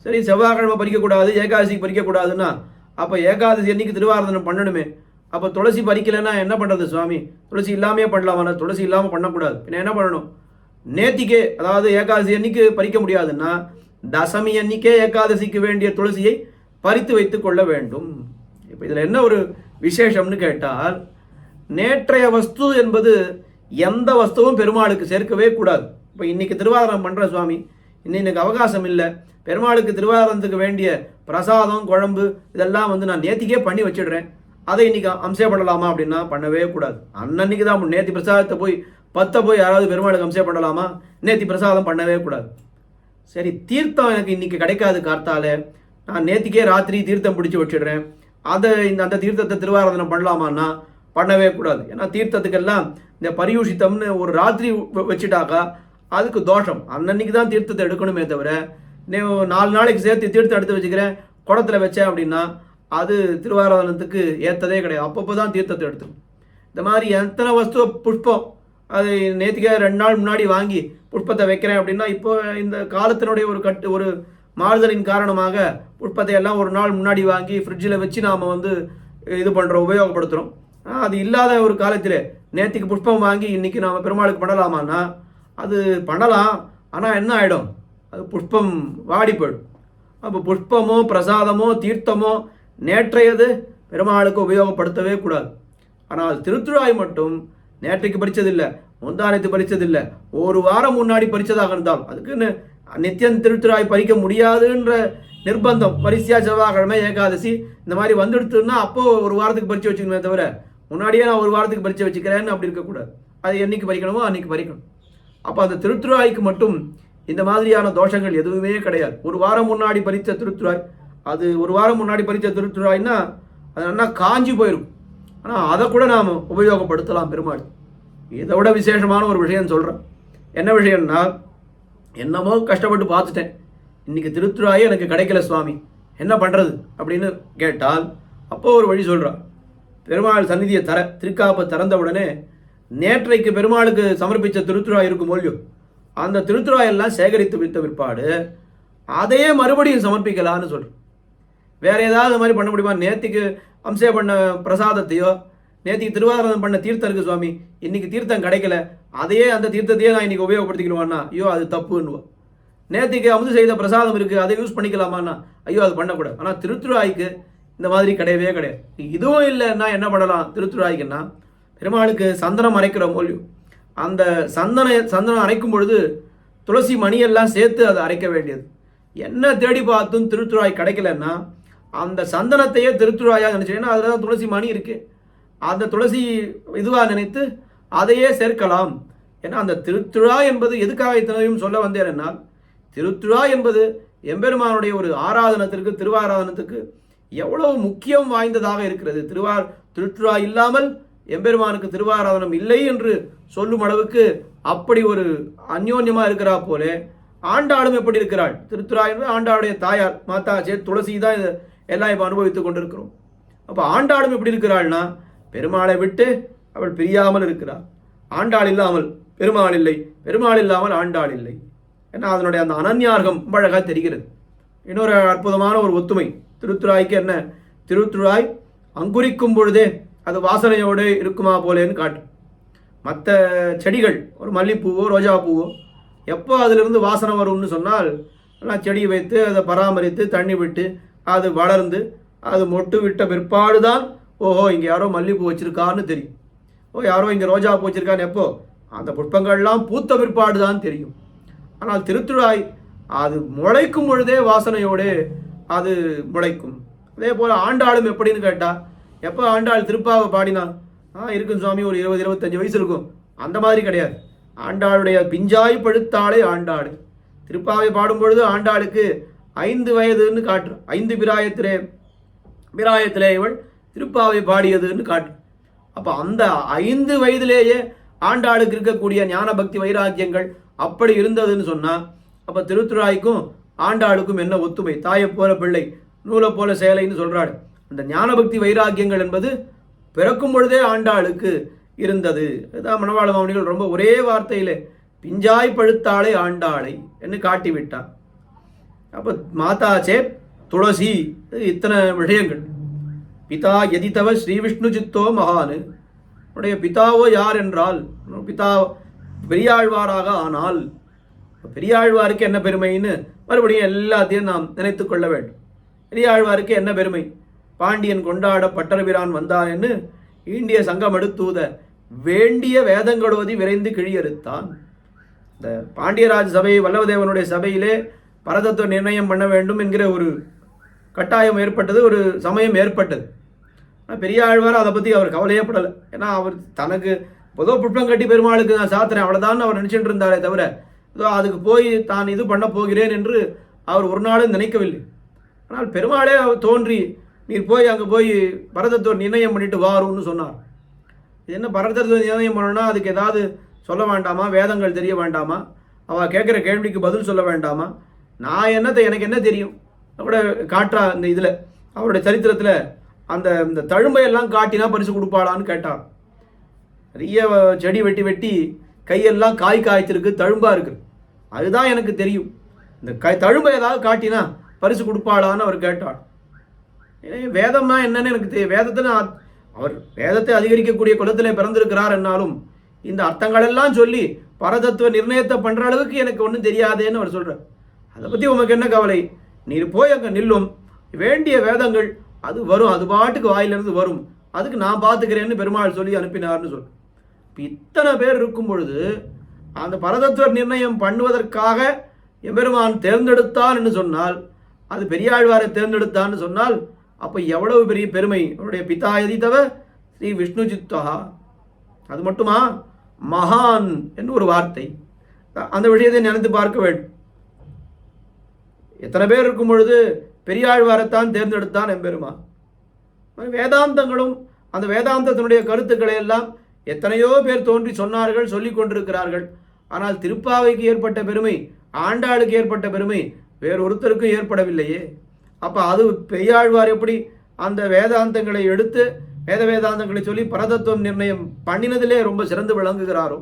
Speaker 1: சரி, செவ்வாய்க்கிழமை பறிக்கக்கூடாது, ஏகாதசிக்கு பறிக்கக்கூடாதுன்னா அப்போ ஏகாதசி அன்னைக்கு திருவாராதனம் பண்ணணுமே. அப்போ துளசி பறிக்கலைன்னா என்ன பண்ணுறது சுவாமி? துளசி இல்லாமே பண்ணலாமா? துளசி இல்லாமல் பண்ணக்கூடாது. பின்ன என்ன பண்ணணும்? நேத்திக்கே, அதாவது ஏகாதசி அன்னைக்கு பறிக்க முடியாதுன்னா தசமி அன்னைக்கே ஏகாதசிக்கு வேண்டிய துளசியை பறித்து வைத்து கொள்ள வேண்டும். இப்போ இதில் என்ன ஒரு விசேஷம்னு கேட்டால், நேற்றைய வஸ்து என்பது எந்த வஸ்துவும் பெருமாளுக்கு சேர்க்கவே கூடாது. இப்போ இன்றைக்கி திருவாரணம் பண்ணுற சுவாமி, இன்னைக்கு அவகாசம் இல்லை, பெருமாளுக்கு திருவாரணத்துக்கு வேண்டிய பிரசாதம் குழம்பு இதெல்லாம் நான் நேத்திக்கே பண்ணி வச்சிடுறேன், அதை இன்றைக்கி அம்சம் பண்ணலாமா அப்படின்னா பண்ணவே கூடாது. அன்னன்னைக்கு தான் நேத்தி பிரசாதத்தை போய் யாராவது பெருமாளுக்கு அம்சம் பண்ணலாமா? நேத்தி பிரசாதம் பண்ணவே கூடாது. சரி, தீர்த்தம் எனக்கு இன்றைக்கி கிடைக்காது கார்த்தால, நான் நேத்திக்கே ராத்திரி தீர்த்தம் பிடிச்சி வச்சிடுறேன், அந்த தீர்த்தத்தை திருவாராதனம் பண்ணலாமான்னா பண்ணவே கூடாது. ஏன்னா தீர்த்தத்துக்கெல்லாம் இந்த பரியூஷித்தம்னு ஒரு ராத்திரி வச்சுட்டாக்கா அதுக்கு தோஷம். அன்னன்னைக்கு தான் தீர்த்தத்தை எடுக்கணுமே தவிர, நீ 4 நாளைக்கு சேர்த்து தீர்த்தம் எடுத்து வச்சுக்கிறேன் குடத்தில் வச்சேன் அப்படின்னா அது திருவாராதனத்துக்கு ஏற்றதே கிடையாது. அப்பப்போ தான் தீர்த்தத்தை எடுத்துக்கணும். இந்த மாதிரி எத்தனை வஸ்துவ புஷ்பம் அது நேற்றுக்கே 2 நாள் முன்னாடி வாங்கி புஷ்பத்தை வைக்கிறேன் அப்படின்னா, இப்போ இந்த காலத்தினுடைய ஒரு மாறுதலின் காரணமாக புஷ்பத்தை எல்லாம் 1 நாள் முன்னாடி வாங்கி ஃப்ரிட்ஜில் வச்சு நாம் இது பண்ணுறோம், உபயோகப்படுத்துகிறோம். அது இல்லாத ஒரு காலத்தில் நேற்றுக்கு புஷ்பம் வாங்கி இன்றைக்கி நாம் பெருமாளுக்கு பண்ணலாமான்னா அது பண்ணலாம். ஆனால் என்ன ஆகிடும்? அது புஷ்பம் வாடி போயிடும். அப்போ புஷ்பமோ பிரசாதமோ தீர்த்தமோ நேற்றையது பெருமாளுக்கு உபயோகப்படுத்தவே கூடாது. ஆனால் திருத்துழாய் மட்டும் நேற்றைக்கு பறித்ததில்லை, முந்தானத்து பறித்ததில்லை, 1 வாரம் முன்னாடி பறித்ததாக இருந்தால் அதுக்குன்னு நித்தியம் திருத்துழாய் பறிக்க முடியாதுன்ற நிர்பந்தம் வரிசையா செவ்வாய்க்கிழமை ஏகாதசி இந்த மாதிரி வந்துடுத்துன்னா அப்போது 1 வாரத்துக்கு பறித்து வச்சுக்கணுமே தவிர முன்னாடியே நான் 1 வாரத்துக்கு பறித்து வச்சுக்கிறேன்னு அப்படி இருக்கக்கூடாது. அது என்னைக்கு பறிக்கணுமோ அன்றைக்கி பறிக்கணும். அப்போ அந்த திருத்துழாய்க்கு மட்டும் இந்த மாதிரியான தோஷங்கள் எதுவுமே கிடையாது. 1 வாரம் முன்னாடி பறித்த திருத்துழாய், அது 1 வாரம் முன்னாடி பறித்த திருத்துழாய்னா அது நல்லா காஞ்சி போயிடும். ஆனால் அதை கூட நாம் உபயோகப்படுத்தலாம் பெருமாள். இதை விட விசேஷமான ஒரு விஷயம் சொல்கிறேன். என்ன விஷயம்னா, என்னமோ கஷ்டப்பட்டு பார்த்துட்டேன், இன்றைக்கி திருத்துழாயே எனக்கு கிடைக்கல சுவாமி, என்ன பண்ணுறது அப்படின்னு கேட்டால் அப்போது ஒரு வழி சொல்கிறான். பெருமாள் சந்நிதியை திருக்காப்பை திறந்த உடனே நேற்றைக்கு பெருமாளுக்கு சமர்ப்பித்த திருத்துழாய் இருக்கும் இல்லையோ, அந்த திருத்துழாயெல்லாம் சேகரித்து வைத்த பிற்பாடு அதையே மறுபடியும் சமர்ப்பிக்கலான்னு சொல்கிறேன். வேறு ஏதாவது மாதிரி பண்ண முடியுமா? நேற்றுக்கு அம்சம் பண்ண பிரசாதத்தையோ, நேற்றுக்கு திருவாராதனம் பண்ண தீர்த்தம் இருக்குது சுவாமி, இன்றைக்கி தீர்த்தம் கிடைக்கல, அதையே அந்த தீர்த்தத்தையே நான் இன்றைக்கி உபயோகப்படுத்திக்கணுமாண்ணா, ஐயோ அது தப்புன்னுவோம். நேற்றுக்கு அமுது செய்த பிரசாதம் இருக்குது அதை யூஸ் பண்ணிக்கலாமாண்ணா, ஐயோ அது பண்ணக்கூடாது. ஆனால் திருத்துழாய்க்கு இந்த மாதிரி கிடையவே கிடையாது. இதுவும் இல்லைன்னா என்ன பண்ணலாம்? திருத்துழாய்க்குன்னா பெருமாளுக்கு சந்தனம் அரைக்கிறோம் இல்லையோ, அந்த சந்தனம் அரைக்கும் பொழுது துளசி மணியெல்லாம் சேர்த்து அதை அரைக்க வேண்டியது. என்ன தேடி பார்த்தும் திருத்துழாய் கிடைக்கலன்னா அந்த சந்தனத்தையே திருத்துழாயாக நினச்சி, ஏன்னா அதில் தான் துளசி மணி இருக்குது, அந்த துளசி இதுவாக நினைத்து அதையே சேர்க்கலாம். ஏன்னா அந்த திருத்துழாய் என்பது எதுக்காக இத்தனையும் சொல்ல வந்தேன்னா, திருத்துழாய் என்பது எம்பெருமானுடைய ஒரு ஆராதனத்திற்கு திருவாராதனத்துக்கு எவ்வளவு முக்கியம் வாய்ந்ததாக இருக்கிறது. திருத்துழாய் இல்லாமல் எம்பெருமானுக்கு திருவாராதனம் இல்லை என்று சொல்லும் அளவுக்கு அப்படி ஒரு அந்யோன்யமாக இருக்கிறா போல ஆண்டாளும் எப்படி இருக்கிறாள்? திருத்துழாய் என்பது ஆண்டாளுடைய தாயார் மாதாச்சே துளசி தான் இதை எல்லாம் இப்போ அனுபவித்துக் கொண்டிருக்கிறோம். அப்போ ஆண்டாளும் எப்படி இருக்கிறாள்னா, பெருமாளை விட்டு அவள் பிரியாமல் இருக்கிறாள். ஆண்டாள் இல்லாமல் பெருமாள் இல்லை, பெருமாள் இல்லாமல் ஆண்டாள் இல்லை. ஏன்னா அதனுடைய அந்த அனன்யார்கம் ரொம்ப அழகாக தெரிகிறது. இன்னொரு அற்புதமான ஒரு ஒத்துமை திருத்துழாய்க்கு என்ன, திருத்துழாய் அங்குரிக்கும் பொழுதே அது வாசனையோடு இருக்குமா போலேன்னு காட்டும். மற்ற செடிகள் ஒரு மல்லிப்பூவோ ரோஜா பூவோ எப்போ அதிலிருந்து வாசனை வரும்னு சொன்னால் நான் செடி வைத்து அதை பராமரித்து தண்ணி விட்டு அது வளர்ந்து அது மொட்டு விட்ட பிற்பாடு தான் ஓஹோ இங்கே யாரோ மல்லிப்பூ வச்சுருக்கான்னு தெரியும். யாரோ இங்கே ரோஜா பூ வச்சுருக்கான்னு எப்போ அந்த புஷ்பங்கள்லாம் பூத்த பிற்பாடு தான் தெரியும். ஆனால் திருத்துழாய் அது முளைக்கும் பொழுதே வாசனையோடு அது முளைக்கும். அதே போல் ஆண்டாளும் எப்படின்னு கேட்டால் எப்போ ஆண்டாள் திருப்பாவை பாடினா இருக்கும் சுவாமி ஒரு 20-25 வயசு இருக்கும், அந்த மாதிரி கிடையாது. ஆண்டாளுடைய பிஞ்சாய் பழுத்தாளே ஆண்டாள். திருப்பாவை பாடும் பொழுது ஆண்டாளுக்கு 5 வயதுன்னு காட்டு. 5 பிராயத்திலே இவள் திருப்பாவை பாடியதுன்னு காட்டு. அப்போ அந்த 5 வயதிலேயே ஆண்டாளுக்கு இருக்கக்கூடிய ஞான பக்தி வைராக்கியங்கள் அப்படி இருந்ததுன்னு சொன்னால் அப்போ திருத்துழாய்க்கும் ஆண்டாளுக்கும் என்ன ஒத்துமை? தாயை போல பிள்ளை நூலை போல சேலைன்னு சொல்கிறாள். அந்த ஞான பக்தி வைராக்கியங்கள் என்பது பிறக்கும் பொழுதே ஆண்டாளுக்கு இருந்தது. இதுதான் மணவாள மாமுனிகள் ரொம்ப ஒரே வார்த்தையில் பிஞ்சாய் பழுத்தாளை ஆண்டாளை என்று காட்டிவிட்டார். அப்போ மாதாச்சே துளசி இத்தனை விஷயங்கள். பிதா எதித்தவ ஸ்ரீ விஷ்ணு சித்தோ மகானு, உடைய பிதாவோ யார் என்றால் பிதா பெரியாழ்வாராக ஆனால் பெரியாழ்வாருக்கு என்ன பெருமைன்னு மறுபடியும் எல்லாத்தையும் நாம் நினைத்து கொள்ள வேண்டும். பெரியாழ்வாருக்கு என்ன பெருமை? பாண்டியன் கொண்டாட பட்டர்பிரான் வந்தான் என்று ஈண்டிய சங்கம் எடுத்தூத வேண்டிய வேதங்களோதி விரைந்து கிழியறுத்தான். இந்த பாண்டியராஜ் சபை வல்லவதேவனுடைய சபையிலே பரதத்துவ நிர்ணயம் பண்ண வேண்டும் என்கிற ஒரு கட்டாயம் ஏற்பட்டது, ஒரு சமயம் ஏற்பட்டது. ஆனால் பெரியாழ்வார் அதை பற்றி அவர் கவலையே படலை. ஏன்னா அவர் தனக்கு பொதுவாக புஷ்பம் கட்டி பெருமாளுக்கு நான் சாத்துறேன் அவ்வளோதான் அவர் நினச்சிட்டு இருந்தாரே தவிர ஏதோ அதுக்கு போய் தான் இது பண்ண போகிறேன் என்று அவர் ஒரு நாளும் நினைக்கவில்லை. ஆனால் பெருமாளே அவர் தோன்றி நீர் போய் அங்கே போய் பரதத்துவ நிர்ணயம் பண்ணிட்டு வாருன்னு சொன்னார். இது என்ன பரதத்துவ நிர்ணயம் பண்ணணும்னா அதுக்கு ஏதாவது சொல்ல வேண்டாமா? வேதங்கள் தெரிய வேண்டாமா? அவள் கேட்குற கேள்விக்கு பதில் சொல்ல வேண்டாமா? நான் என்னத்தை எனக்கு என்ன தெரியும் கூட காட்டுறா. இந்த இதில் அவருடைய சரித்திரத்தில் இந்த தழும்பையெல்லாம் காட்டினா பரிசு கொடுப்பாளான்னு கேட்டார். நிறைய செடி வெட்டி வெட்டி கையெல்லாம் காய் காய்ச்சிருக்கு, தழும்பாக இருக்குது, அதுதான் எனக்கு தெரியும். இந்த தழும்பை ஏதாவது காட்டினா பரிசு கொடுப்பாளான்னு அவர் கேட்டார். வேதம்னா என்னன்னு எனக்கு வேதத்தை அவர் வேதத்தை அதிகரிக்கக்கூடிய குலத்தில் பிறந்திருக்கிறார் என்னாலும் இந்த அர்த்தங்களெல்லாம் சொல்லி பரதத்துவ நிர்ணயத்தை பண்ணுற அளவுக்கு எனக்கு ஒன்றும் தெரியாதேன்னு அவர் சொல்கிறார். அதை பற்றி உமக்கு என்ன கவலை? நீர் போய் அங்கே நில்லும், வேண்டிய வேதங்கள் அது வரும், அது பாட்டுக்கு வாயிலிருந்து வரும், அதுக்கு நான் பார்த்துக்கிறேன்னு பெருமாள் சொல்லி அனுப்பினார்னு சொல். இப்போ இத்தனை பேர் இருக்கும் பொழுது அந்த பரதத்துவ நிர்ணயம் பண்ணுவதற்காக எம்பெருமான் தேர்ந்தெடுத்தான் என்று சொன்னால், அது பெரியாழ்வாரை தேர்ந்தெடுத்தான்னு சொன்னால் அப்போ எவ்வளவு பெரிய பெருமை! அவருடைய பிதா எதித்தவ ஸ்ரீ விஷ்ணு சித்தா. அது மட்டுமா? மகான் என்று ஒரு வார்த்தை. அந்த விஷயத்தை நினைத்து பார்க்க வேண்டும். எத்தனை பேர் இருக்கும் பொழுது பெரியாழ்வாரைத்தான் தேர்ந்தெடுத்தான் எம்பெருமான். வேதாந்தங்களும் அந்த வேதாந்தத்தினுடைய கருத்துக்களை எல்லாம் எத்தனையோ பேர் தோன்றி சொன்னார்கள், சொல்லிக் கொண்டிருக்கிறார்கள். ஆனால் திருப்பாவைக்கு ஏற்பட்ட பெருமை, ஆண்டாளுக்கு ஏற்பட்ட பெருமை வேறொருத்தருக்கும் ஏற்படவில்லையே. அப்போ அது பெரியாழ்வார் எப்படி அந்த வேதாந்தங்களை எடுத்து வேதாந்தங்களை சொல்லி பரதத்துவம் நிர்ணயம் பண்ணினதிலே ரொம்ப சிறந்து விளங்குகிறாரோ,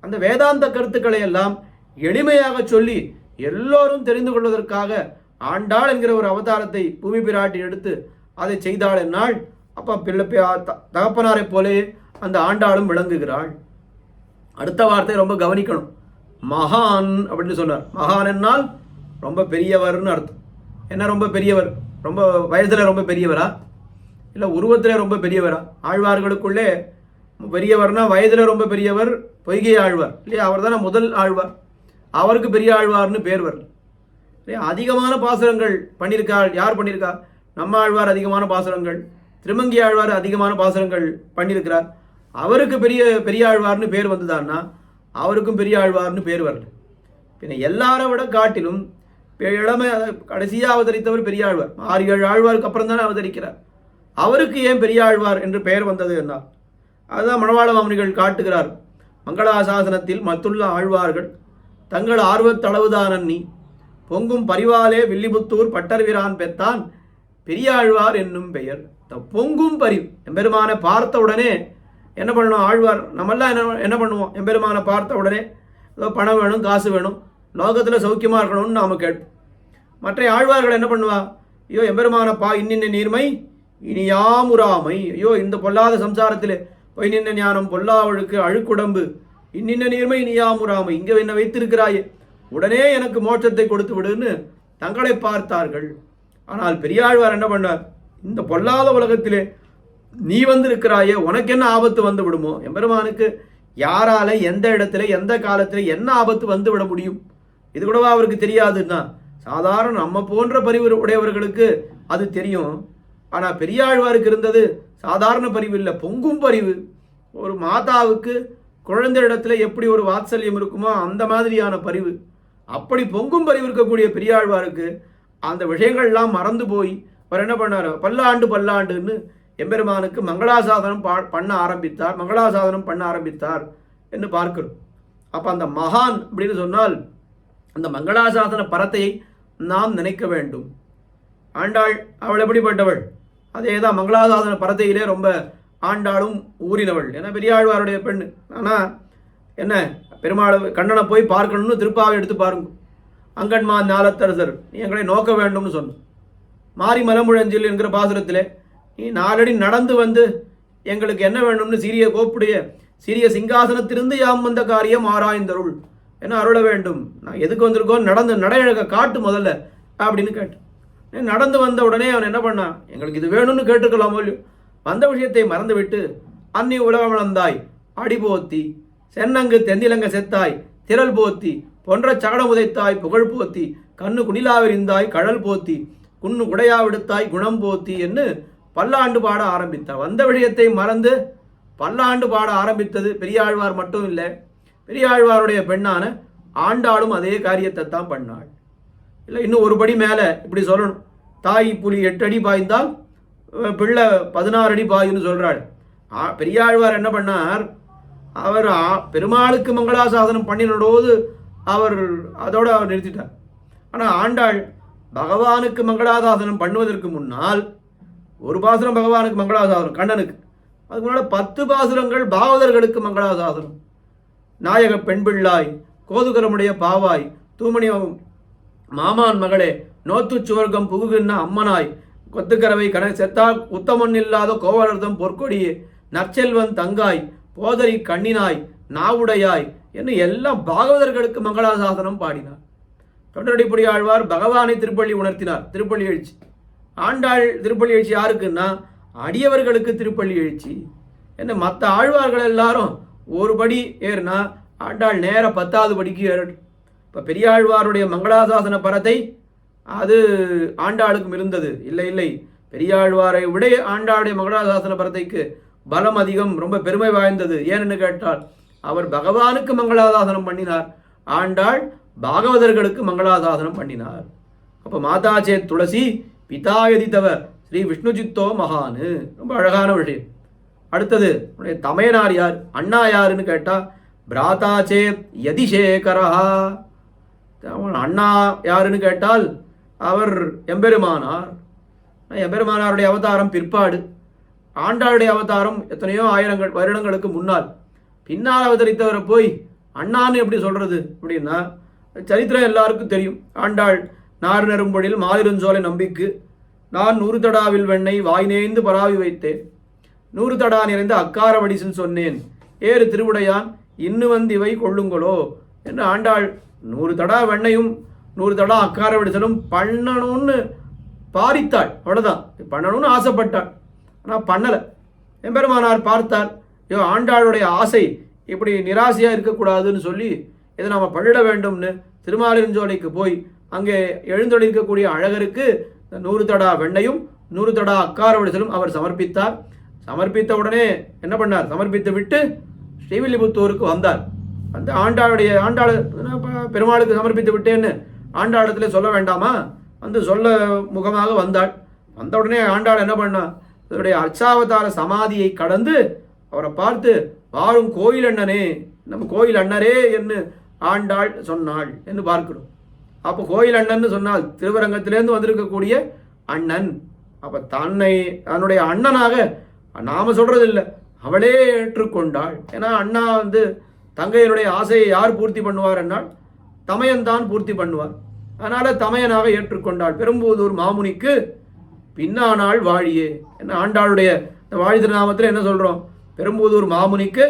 Speaker 1: அந்த வேதாந்த கருத்துக்களை எல்லாம் எளிமையாக சொல்லி எல்லோரும் தெரிந்து கொள்வதற்காக ஆண்டாள் என்கிற ஒரு அவதாரத்தை பூமி பிராட்டி எடுத்து அதை செய்தாள் என்னால் அப்போ தகப்பனாரை போலே அந்த ஆண்டாளும் விளங்குகிறாள். அடுத்த வார்த்தை ரொம்ப கவனிக்கணும். மகான் அப்படின்னு சொன்னார். மகான் என்னால் ரொம்ப பெரியவர்னு அர்த்தம். என்ன ரொம்ப பெரியவர்? ரொம்ப வயதில் ரொம்ப பெரியவரா, இல்லை உருவத்தில் ரொம்ப பெரியவரா? ஆழ்வார்களுக்குள்ளே பெரியவர்னா வயதில் ரொம்ப பெரியவர் பொய்கை ஆழ்வார் இல்லையா? அவர் தானே முதல் ஆழ்வார். அவருக்கு பெரிய ஆழ்வார்னு பேர் வரல. அதிகமான பாசுரங்கள் பண்ணியிருக்காள். யார் பண்ணியிருக்கா? நம்ம ஆழ்வார் அதிகமான பாசுரங்கள், திருமங்கி ஆழ்வார் அதிகமான பாசுரங்கள் பண்ணியிருக்கிறார். அவருக்கு பெரிய ஆழ்வார்னு பேர் வந்துதான்னா அவருக்கும் பெரிய ஆழ்வார்னு பேர் வரல. பின்ன எல்லாரை விட காட்டிலும் இளமை கடைசியாக அவதரித்தவர் பெரிய ஆழ்வார். 6-7 ஆழ்வாருக்கு அப்புறம் தானே அவதரிக்கிறார். அவருக்கு ஏன் பெரிய ஆழ்வார் என்று பெயர் வந்தது என்ன? அதுதான் மணவாள மாமுனிகள் காட்டுகிறார். மங்களாசாசனத்தில் மத்துள்ள ஆழ்வார்கள் தங்கள் ஆர்வத்தளவுதான் அன்னி பொங்கும் பரிவாலே வில்லிபுத்தூர் பட்டர்விரான் பெத்தான் பெரியாழ்வார் என்னும் பெயர். பொங்கும் பரிவு, எம்பெருமானை பார்த்த உடனே என்ன பண்ணணும்? ஆழ்வார் நம்மெல்லாம் என்ன பண்ணுவோம்? எம்பெருமானை பார்த்த உடனே ஏதோ பணம் வேணும், காசு வேணும், லோகத்தில் சௌக்கியமாக இருக்கணும்னு நாம் கேட்போம். மற்ற ஆழ்வார்கள் என்ன பண்ணுவா? ஐயோ எம்பெருமானப்பா இன்னின்ன நீர்மை இனியாமுறாமை. ஐயோ, இந்த பொல்லாத சம்சாரத்திலே போய் நின்ன ஞானம் பொல்லாவழுக்கு அழுக்குடம்பு இன்னின்ன நீர்மை இனியாமுறாமை, இங்கே என்ன வைத்திருக்கிறாயே, உடனே எனக்கு மோட்சத்தை கொடுத்து விடுன்னு தங்களை பார்த்தார்கள். ஆனால் பெரியாழ்வார் என்ன பண்ணார், இந்த பொல்லாத உலகத்திலே நீ வந்திருக்கிறாயே, உனக்கு என்ன ஆபத்து வந்து விடுமோ? எம்பெருமானுக்கு யாரால எந்த இடத்துல எந்த காலத்துல என்ன ஆபத்து வந்து விட முடியும், இது கூடவா அவருக்கு தெரியாதுன்னா? சாதாரண நம்ம போன்ற பரிவு உடையவர்களுக்கு அது தெரியும். ஆனால் பெரியாழ்வாருக்கு இருந்தது சாதாரண பரிவு இல்லை, பொங்கும் பரிவு. ஒரு மாதாவுக்கு குழந்தை இடத்துல எப்படி ஒரு வாத்சல்யம் இருக்குமோ அந்த மாதிரியான பரிவு. அப்படி பொங்கும் பரிவு இருக்கக்கூடிய பெரியாழ்வாருக்கு அந்த விஷயங்கள்லாம் மறந்து போய் அவர் என்ன பண்ணார், பல்லாண்டு பல்லாண்டுன்னு எம்பெருமானுக்கு மங்களாசாதனம் பண்ண ஆரம்பித்தார், மங்களாசாதனம் பண்ண ஆரம்பித்தார் என்று பார்க்கிறோம். அப்போ அந்த மகான் அப்படின்னு சொன்னால் அந்த மங்களாசாசன பரத்தையை நாம் நினைக்க வேண்டும். ஆண்டாள் அவள் எப்படிப்பட்டவள், அதே தான் மங்களாசாசன பரத்தையிலே ரொம்ப ஆண்டாளும் ஊறினவள். ஏன்னா பெரியாழ்வாருடைய பெண். ஆனால் என்ன, பெருமாள் கண்ணனை போய் பார்க்கணும்னு திருப்பாவை எடுத்து பாருங்க. அங்கன்மா ஞாலத்தரசர் நீ எங்களை நோக்க வேண்டும்னு சொன்னோம். மாரி மலமுழஞ்சில் என்கிற பாசுரத்திலே நீ 4 அடி நடந்து வந்து எங்களுக்கு என்ன வேண்டும்னு சீரிய கோப்புடைய சீரிய சிங்காசனத்திலிருந்து யாம் வந்த காரியம் ஆராய்ந்தருள் என்ன அருள வேண்டும், நான் எதுக்கு வந்திருக்கோம், நடந்து நடையழக காட்டு முதல்ல அப்படின்னு கேட்டேன். நடந்து வந்த உடனே அவன் என்ன பண்ணான், எங்களுக்கு இது வேணும்னு கேட்டுக்கலாமோ இல்லையோ, வந்த விஷயத்தை மறந்துவிட்டு அன்னி உலகமளந்தாய் அடிபோத்தி சென்னங்கு தெந்திலங்க செத்தாய் திரள் போத்தி பொன்ற சகடம் உதைத்தாய் புகழ் போத்தி கண்ணு குணிலாவிருந்தாய் கழல் போத்தி குன்னு குடையாவிடுத்தாய் குணம் போத்தி என்று பல்லாண்டு பாட ஆரம்பித்தார். வந்த விஷயத்தை மறந்து பல்லாண்டு பாட ஆரம்பித்தது பெரியாழ்வார் மட்டும் இல்லை, பெரியாழ்வாருடைய பெண்ணான ஆண்டாளும் அதே காரியத்தை தான் பண்ணாள். இல்லை இன்னும் ஒரு படி மேலே இப்படி சொல்லணும், தாய் புலி 8 அடி பாய்ந்தால் பிள்ளை 16 அடி பாயுன்னு சொல்கிறாள். பெரியாழ்வார் என்ன பண்ணார், அவர் பெருமாளுக்கு மங்களாசாசனம் பண்ணினோடு அதோடு அவர் நிறுத்திட்டார். ஆனால் ஆண்டாள் பகவானுக்கு மங்களாசாசனம் பண்ணுவதற்கு முன்னால் ஒரு பாசுரம் பகவானுக்கு மங்களாசாசனம் கண்ணனுக்கு, அதுக்கு முன்னால் 10 பாசுரங்கள் பாகவதர்களுக்கு மங்களாசாசனம். நாயக பெண்பிள்ளாய் கோதுகரமுடைய பாவாய் தூமணி மாமான் மகளே நோத்து சுவர்க்கம் புகுகின்ற அம்மனாய் கொத்துக்கரவை கண செத்தால் உத்தமன் இல்லாத கோவலர்தம் பொற்கொடியே நற்செல்வன் தங்காய் போதரி கண்ணினாய் நாவுடையாய் என்று எல்லாம் பாகவதர்களுக்கு மங்களாசாசனம் பாடினார். தொண்டரடிப்படி ஆழ்வார் பகவானை திருப்பள்ளி உணர்த்தினார், திருப்பள்ளி எழுச்சி. ஆண்டாள் திருப்பள்ளி எழுச்சி யாருக்குன்னா அடியவர்களுக்கு திருப்பள்ளி எழுச்சி. என்ன மற்ற ஆழ்வார்கள் எல்லாரும் ஒரு படி ஏறுனா ஆண்டாள் நேர 10வது படிக்கு ஏறட்டும். இப்போ பெரியாழ்வாருடைய மங்களாசாசன பரத்தை அது ஆண்டாளுக்கும் இருந்தது. இல்லை பெரியாழ்வாரை விட ஆண்டாளுடைய மங்களாசாசன பரத்தைக்கு பலம் அதிகம், ரொம்ப பெருமை வாய்ந்தது. ஏன்னு கேட்டால் அவர் பகவானுக்கு மங்களாசாசனம் பண்ணினார், ஆண்டாள் பாகவதர்களுக்கு மங்களாசாசனம் பண்ணினார். அப்போ மாதாச்சே துளசி பிதாயதித்தவர் ஸ்ரீ விஷ்ணுஜித்தோ மகானு, ரொம்ப அழகான விஷயம். அடுத்தது தமையனார் யார், அண்ணா யாருன்னு கேட்டால் பிராதாச்சே யதிசேகரா. அண்ணா யாருன்னு கேட்டால் அவர் எம்பெருமானார். எம்பெருமானாருடைய அவதாரம் பிற்பாடு, ஆண்டாளுடைய அவதாரம் எத்தனையோ ஆயிரங்கள் வருடங்களுக்கு முன்னால். பின்னால் அவதரித்தவரை போய் அண்ணான்னு எப்படி சொல்கிறது அப்படின்னா, சரித்திரம் எல்லாருக்கும் தெரியும். ஆண்டாள் நாறு நெரும்பொழில் மாதிருஞ்சோலை நம்பிக்கு நான் 100 தடாவில் வெண்ணெய் வாய் நேய்ந்து பராவி வைத்தேன் 100 தடா நிறைந்த அக்கார வடிசில் சொன்னேன் ஏறு திருவுடையான் இன்னு வந்து இவை கொள்ளுங்களோ என்று ஆண்டாள் 100 தடா வெண்ணையும் 100 தடா அக்கார வடிசலும் பண்ணணும்னு பாரித்தாள். அவ்வளோதான், பண்ணணும்னு ஆசைப்பட்டாள். ஆனால் பண்ணலை. எம்பெருமானார் பார்த்தார், ஐயோ ஆண்டாளுடைய ஆசை இப்படி நிராசையாக இருக்கக்கூடாதுன்னு சொல்லி இதை நாம் பழிட வேண்டும்னு திருமாலிருஞ்சோலைக்கு போய் அங்கே எழுந்தொழிக்கக்கூடிய அழகருக்கு 100 தடா வெண்ணையும் 100 தடா அக்கார வடிசலும் அவர் சமர்ப்பித்தார். சமர்ப்பித்த உடனே என்ன பண்ணார், சமர்ப்பித்து விட்டு ஸ்ரீவில்லிபுத்தூருக்கு வந்தார். அந்த ஆண்டாள் பெருமாளுக்கு சமர்ப்பித்து விட்டேன்னு ஆண்டாளத்தில் சொல்ல வேண்டாமா, வந்து சொல்ல முகமாக வந்தாள். வந்த உடனே ஆண்டாள் என்ன பண்ணா, இதனுடைய அர்ச்சாவதார சமாதியை கடந்து அவரை பார்த்து வாழும் கோயில் அண்ணனே, நம்ம கோயில் அண்ணரே என்று ஆண்டாள் சொன்னாள் என்று பார்க்கணும். அப்போ கோயில் அண்ணன் சொன்னால் திருவரங்கத்திலேருந்து வந்திருக்கக்கூடிய அண்ணன். அப்போ தன்னுடைய அண்ணனாக நாம சொல்றதில்லை, அவளே ஏற்றுக்கொண்டாள். ஏன்னா அண்ணா தங்கையனுடைய ஆசையை யார் பூர்த்தி பண்ணுவார் என்னால் தமையன்தான் பூர்த்தி பண்ணுவார். அதனால தமையனாக ஏற்றுக்கொண்டாள். பெரும்புதூர் மாமுனிக்கு பின்னானாள் வாழியே. என்ன ஆண்டாளுடைய இந்த வாழி திருநாமத்தில் என்ன சொல்கிறோம்? பெரும்புதூர் மாமுனிக்கு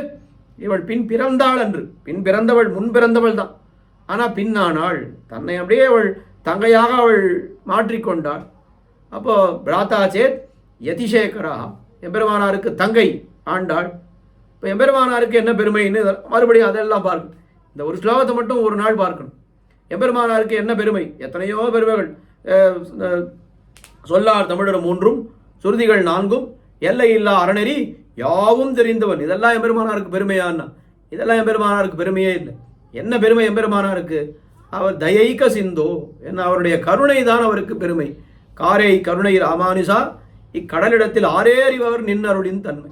Speaker 1: இவள் பின் பிறந்தாள் என்று. பின் பிறந்தவள் முன் பிறந்தவள் தான், ஆனால் பின்னானாள், தன்னை அப்படியே அவள் தங்கையாக அவள் மாற்றிக்கொண்டாள். அப்போது பிராத்தா சேத் யதிசேகரா, எம்பெருமானாருக்கு தங்கை ஆண்டாள். இப்போ எம்பெருமானாருக்கு என்ன பெருமைன்னு மறுபடியும் அதெல்லாம் பார்க்கணும். இந்த ஒரு ஸ்லோகத்தை மட்டும் ஒரு நாள் பார்க்கணும். எம்பெருமானாருக்கு என்ன பெருமை, எத்தனையோ பெருமைகள். சொல்லார் தமிழர் 3 சுருதிகள் 4 எல்லை இல்லா அறநெறி யாவும் தெரிந்தவன், இதெல்லாம் எம்பெருமானாருக்கு பெருமையான்னா? இதெல்லாம் எம்பெருமானாருக்கு பெருமையே இல்லை. என்ன பெருமை எம்பெருமானாருக்கு? அவர் தயைக்க சிந்தோ, என்ன அவருடைய கருணை தான் அவருக்கு பெருமை. காரை கருணை ராமானுசா இக்கடலிடத்தில் ஆரேறிவர் நின்னருளின் தன்மை.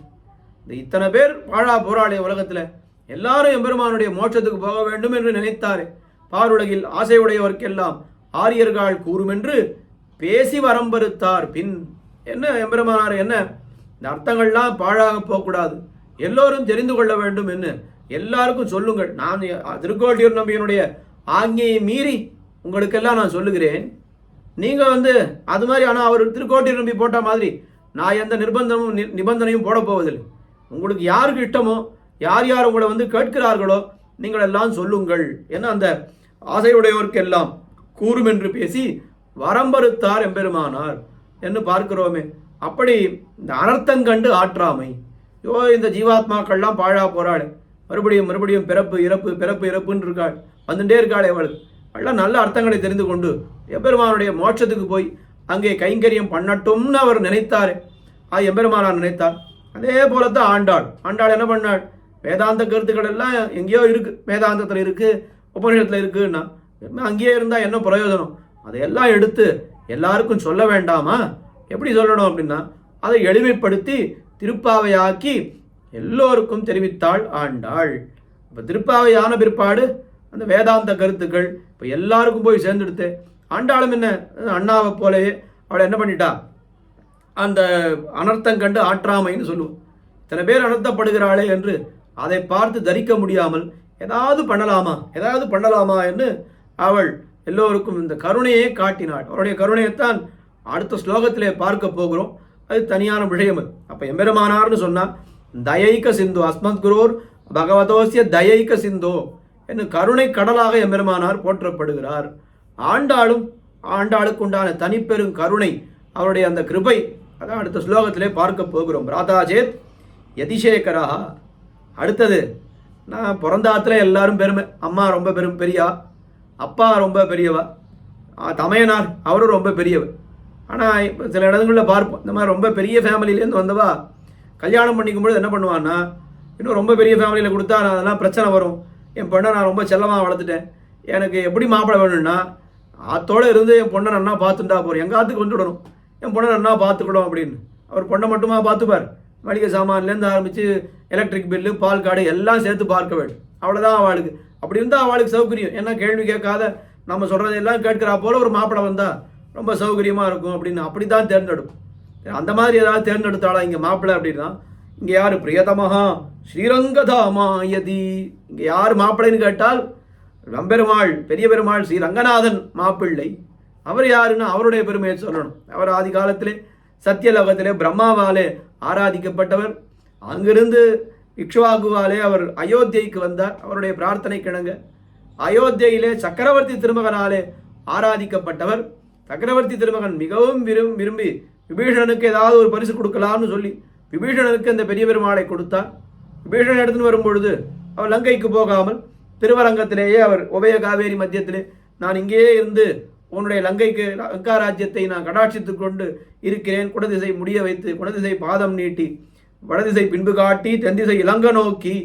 Speaker 1: இந்த இத்தனை பேர் வாழா போராளிய உலகத்தில் எல்லாரும் எம்பெருமானுடைய மோட்சத்துக்கு போக வேண்டும் என்று நினைத்தாரே, பாருலகில் ஆசையுடையவர்க்கெல்லாம் ஆரியர்கள் கூறுமென்று பேசி வரம்பறுத்தார் பின். என்ன எம்பெருமானார், என்ன இந்த அர்த்தங்கள்லாம் பாழாக போகக்கூடாது, எல்லோரும் தெரிந்து கொள்ள வேண்டும் என்று எல்லாருக்கும் சொல்லுங்கள். நான் திருக்கோட்டியூர் நம்பியினுடைய ஆజ్ఞையை மீறி உங்களுக்கெல்லாம் நான் சொல்லுகிறேன். நீங்கள் அது மாதிரி, ஆனால் அவர் திருக்கோட்டியூர் நம்பி போட்ட மாதிரி நான் எந்த நிபந்தனையும் போட போவதில்லை. உங்களுக்கு யாருக்கு இஷ்டமோ, யார் யார் உங்களை கேட்கிறார்களோ நீங்கள் எல்லாம் சொல்லுங்கள். ஏன்னா அந்த ஆசையுடையவர்க்கெல்லாம் கூறும் என்று பேசி வரம்பறுத்தார் எம்பெருமானார் என்று பார்க்கிறோமே. அப்படி இந்த அனர்த்தங்கண்டு ஆற்றாமை, இந்த ஜீவாத்மாக்கள்லாம் பாழா போறாள், மறுபடியும் மறுபடியும் பிறப்பு இறப்பு பிறப்பு இறப்புன்னு இருக்காள், வந்துட்டே இருக்காள். அவளுக்கு எல்லாம் நல்ல அர்த்தங்களை தெரிந்து கொண்டு எம்பெருமானுடைய மோட்சத்துக்கு போய் அங்கே கைங்கரியம் பண்ணட்டும்னு அவர் நினைத்தார். எம்பெருமானார் நினைத்தார். அதே போலத்தான் ஆண்டாள். ஆண்டாள் என்ன பண்ணாள்? வேதாந்த கருத்துக்கள் எல்லாம் எங்கேயோ இருக்குது, வேதாந்தத்தில் இருக்குது, உபநிஷத்தில் இருக்குன்னா அங்கேயே இருந்தால் என்ன பிரயோஜனம்? அதையெல்லாம் எடுத்து எல்லாருக்கும் சொல்ல வேண்டாமா? எப்படி சொல்லணும் அப்படின்னா அதை எளிமைப்படுத்தி திருப்பாவையாக்கி எல்லோருக்கும் தெரிவித்தாள் ஆண்டாள். இப்போ திருப்பாவையான பிற்பாடு அந்த வேதாந்த கருத்துக்கள் இப்போ எல்லாருக்கும் போய் சேர்ந்துடுத்து. ஆண்டாளும் என்ன அண்ணாவை போலவே அவளை என்ன பண்ணிட்டா, அந்த அனர்த்தம் கண்டு ஆற்றாமைன்னு சொல்லுவோம். இத்தனை பேர் அனர்த்தப்படுகிறாளே என்று அதை பார்த்து தரிக்க முடியாமல் ஏதாவது பண்ணலாமா என்று அவள் எல்லோருக்கும் இந்த கருணையை காட்டினாள். அவருடைய கருணையைத்தான் அடுத்த ஸ்லோகத்திலே பார்க்க போகிறோம். அது தனியான விஷயம். அப்போ எம்பெருமானார்னு சொன்னால் தயைக்க சிந்தோ, அஸ்மத் குரோர் பகவதோசிய தயைக்க சிந்தோ என்று கருணை கடலாக எம்பெருமானார் போற்றப்படுகிறார். ஆண்டாளுக்கு உண்டான தனிப்பெரும் கருணை, அவருடைய அந்த கிருபை, அதான் அடுத்த ஸ்லோகத்திலே பார்க்க போகிறோம். பிராதாச்சேத் யதிசேகரா. அடுத்தது, நான் பிறந்தாத்துல எல்லாரும் பெருமை. அம்மா ரொம்ப பெரியா, அப்பா ரொம்ப பெரியவா, தமையனார் அவரும் ரொம்ப பெரியவர். ஆனால் இப்போ சில இடங்களில் பார்ப்போம், இந்த மாதிரி ரொம்ப பெரிய ஃபேமிலியிலேருந்து வந்தவா கல்யாணம் பண்ணிக்கும்போது என்ன பண்ணுவான்னா, இன்னும் ரொம்ப பெரிய ஃபேமிலியில் கொடுத்தா அதெல்லாம் பிரச்சனை வரும். என் பொண்ணை நான் ரொம்ப செல்லமாக வளர்த்துட்டேன், எனக்கு எப்படி மாப்பிள்ளை வேணும்னா ஆத்தோடு இருந்து என் பொண்ணை நன்னா பார்த்துட்டா போகிறோம், எங்காத்துக்கு கொண்டு விடணும், என் பொண்ணை நன்னா பார்த்துக்கிடும் அப்படின்னு. அவர் பொண்ணை மட்டுமா பார்த்துப்பார், மளிகை சாமான்லேருந்து ஆரம்பித்து எலக்ட்ரிக் பில்லு, பால் கார்டு எல்லாம் சேர்த்து பார்க்க வேண்டும். அவ்வளோதான் அவளுக்கு. அப்படி இருந்தால் அவளுக்கு சௌகரியம். ஏன்னா கேள்வி கேட்காத நம்ம சொல்கிறதெல்லாம் கேட்குறா போல் ஒரு மாப்பிள்ளை வந்தால் ரொம்ப சௌகரியமாக இருக்கும் அப்படின்னு அப்படி தான் தேர்ந்தெடுக்கும். அந்த மாதிரி ஏதாவது தேர்ந்தெடுத்தாளா இங்கே மாப்பிள்ளை அப்படின்னா? இங்கே யார் பிரியதமஹா ஸ்ரீரங்கதாமாயதி, இங்கே யார் மாப்பிள்ளைன்னு கேட்டால் நம்பெருமாள், பெரிய பெருமாள் ஸ்ரீ ரங்கநாதன் மாப்பிள்ளை. அவர் யாருன்னா அவருடைய பெருமையை சொல்லணும். அவர் ஆதி காலத்திலே சத்தியலோகத்திலே பிரம்மாவாலே ஆராதிக்கப்பட்டவர். அங்கிருந்து இக்ஷ்வாகுவாலே அவர் அயோத்தியைக்கு வந்தார். அவருடைய பிரார்த்தனை கிணங்க அயோத்தியிலே சக்கரவர்த்தி திருமகனாலே ஆராதிக்கப்பட்டவர். சக்கரவர்த்தி திருமகன் மிகவும் விரும்பி விபீஷணனுக்கு ஏதாவது ஒரு பரிசு கொடுக்கலாம்னு சொல்லி விபீஷணனுக்கு அந்த பெரிய பெருமாளை கொடுத்தார். விபீஷணன் எடுத்துன்னு வரும்பொழுது அவர் லங்கைக்கு போகாமல் திருவரங்கத்திலேயே அவர் உபய காவேரி மத்தியத்திலே, நான் இங்கேயே இருந்து உன்னுடைய லங்கா ராஜ்யத்தை நான் கடாட்சித்து கொண்டு இருக்கிறேன், குடதிசை முடிய வைத்து குடதிசை பாதம் நீட்டி வடதிசை பின்பு காட்டி தென்திசை இலங்க நோக்கி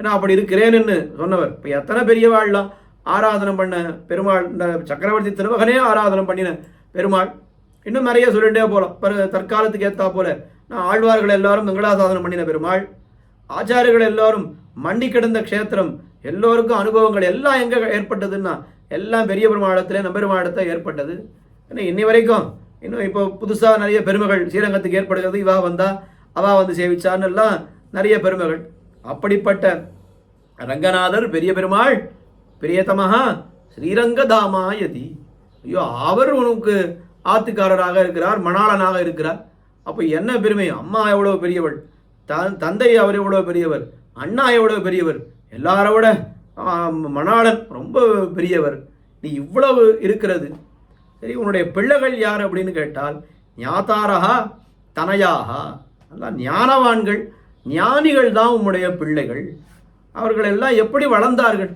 Speaker 1: நான் அப்படி இருக்கிறேன்னு சொன்னவர். இப்போ எத்தனை பெரியவாள்லாம் ஆராதனம் பண்ண பெருமாள், இந்த சக்கரவர்த்தி திருமகனே ஆராதனம் பண்ணின பெருமாள். இன்னும் நிறைய சொல்லிட்டே போகலாம். தற்காலத்துக்கு ஏற்றா போல நான் ஆழ்வார்கள் எல்லாரும் மங்களாசாதனம் பண்ணின பெருமாள், ஆச்சாரியர்கள் எல்லாரும் மண்டி கிடந்த க்ஷேத்திரம், எல்லோருக்கும் அனுபவங்கள் எல்லாம் எங்கே ஏற்பட்டதுன்னா எல்லாம் பெரிய பெருமாளத்தில் நம்பெருமாளத்தை ஏற்பட்டது. ஏன்னா இன்னி வரைக்கும் இன்னும் இப்போ புதுசாக நிறைய பெருமைகள் ஸ்ரீரங்கத்துக்கு ஏற்படுகிறது. இவா வந்தா அவா சேவிச்சான்னு எல்லாம் நிறைய பெருமைகள். அப்படிப்பட்ட ரங்கநாதர் பெரிய பெருமாள் பிரியதமஹா ஸ்ரீரங்கதாமாயதி. ஐயோ, அவர் உனக்கு ஆத்துக்காரராக இருக்கிறார், மணாளனாக இருக்கிறார். அப்போ என்ன பெருமை! அம்மா எவ்வளோ பெரியவள், தந்தை அவர் எவ்வளோ பெரியவர், அண்ணா எவ்வளோ பெரியவர், எல்லாரை விட மணாளன் ரொம்ப பெரியவர். நீ இவ்வளவு இருக்கிறது. சரி, உன்னுடைய பிள்ளைகள் யார் அப்படின்னு கேட்டால் ஞாதாரகா தனயாகா, நல்லா ஞானவான்கள், ஞானிகள் தான் உம்முடைய பிள்ளைகள். அவர்கள் எல்லாம் எப்படி வளர்ந்தார்கள்,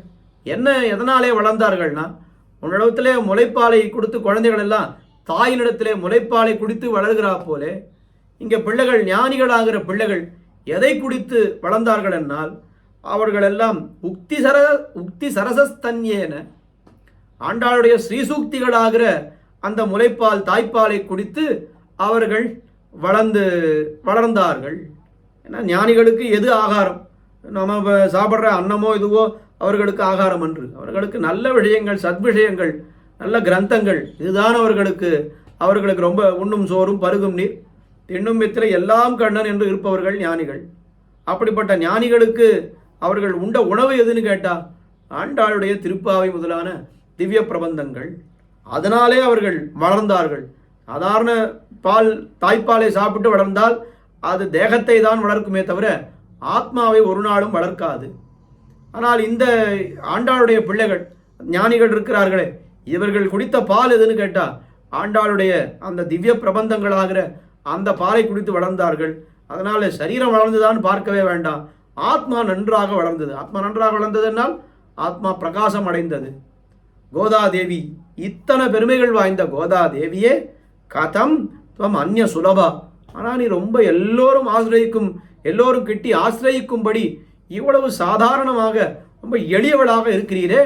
Speaker 1: என்ன எதனாலே வளர்ந்தார்கள்னா, உன்னிடத்திலே முளைப்பாலை கொடுத்து குழந்தைகள் எல்லாம் தாயினிடத்திலே முளைப்பாலை குடித்து வளர்கிறா போலே இங்கே பிள்ளைகள் ஞானிகளாகிற பிள்ளைகள் எதை குடித்து வளர்ந்தார்கள் என்னால் அவர்களெல்லாம் உக்தி சரசஸ்தன்யேன ஆண்டாளுடைய ஸ்ரீசூக்திகளாகிற அந்த முளைப்பால் தாய்ப்பாலை குடித்து அவர்கள் வளர்ந்தார்கள். ஏன்னா ஞானிகளுக்கு எது ஆகாரம், நம்ம சாப்பிட்ற அன்னமோ இதுவோ அவர்களுக்கு ஆகாரம் அன்று. அவர்களுக்கு நல்ல விஷயங்கள், சத்விஷயங்கள், நல்ல கிரந்தங்கள், இதுதான் அவர்களுக்கு ரொம்ப உண்ணும் சோறும் பருகும் நீர் தின்னும் மித்திரை எல்லாம் கண்ணன் என்று இருப்பவர்கள் ஞானிகள். அப்படிப்பட்ட ஞானிகளுக்கு அவர்கள் உண்ட உணவு எதுன்னு கேட்டால் ஆண்டாளுடைய திருப்பாவை முதலான திவ்ய பிரபந்தங்கள். அதனாலே அவர்கள் வளர்ந்தார்கள். சாதாரண தாய்ப்பாலை சாப்பிட்டு வளர்ந்தால் அது தேகத்தை தான் வளர்க்குமே தவிர ஆத்மாவை ஒரு நாளும் வளர்க்காது. ஆனால் இந்த ஆண்டாளுடைய பிள்ளைகள் ஞானிகள் இருக்கிறார்களே, இவர்கள் குடித்த பால் எதுன்னு கேட்டால் ஆண்டாளுடைய அந்த திவ்ய பிரபந்தங்களாகிற அந்த பாலை குடித்து வளர்ந்தார்கள். அதனால் சரீரம் வளர்ந்துதான் பார்க்கவே வேண்டாம், ஆத்மா நன்றாக வளர்ந்தது. ஆத்மா நன்றாக வளர்ந்ததுனால் ஆத்மா பிரகாசம் அடைந்தது. கோதாதேவி, இத்தனை பெருமைகள் வாய்ந்த கோதாதேவியே கதம் துவம் அந்நிய சுலபா, ஆனால் நீ ரொம்ப எல்லோரும் கிட்டி ஆசிரயிக்கும்படி இவ்வளவு சாதாரணமாக ரொம்ப எளியவளாக இருக்கிறீரே,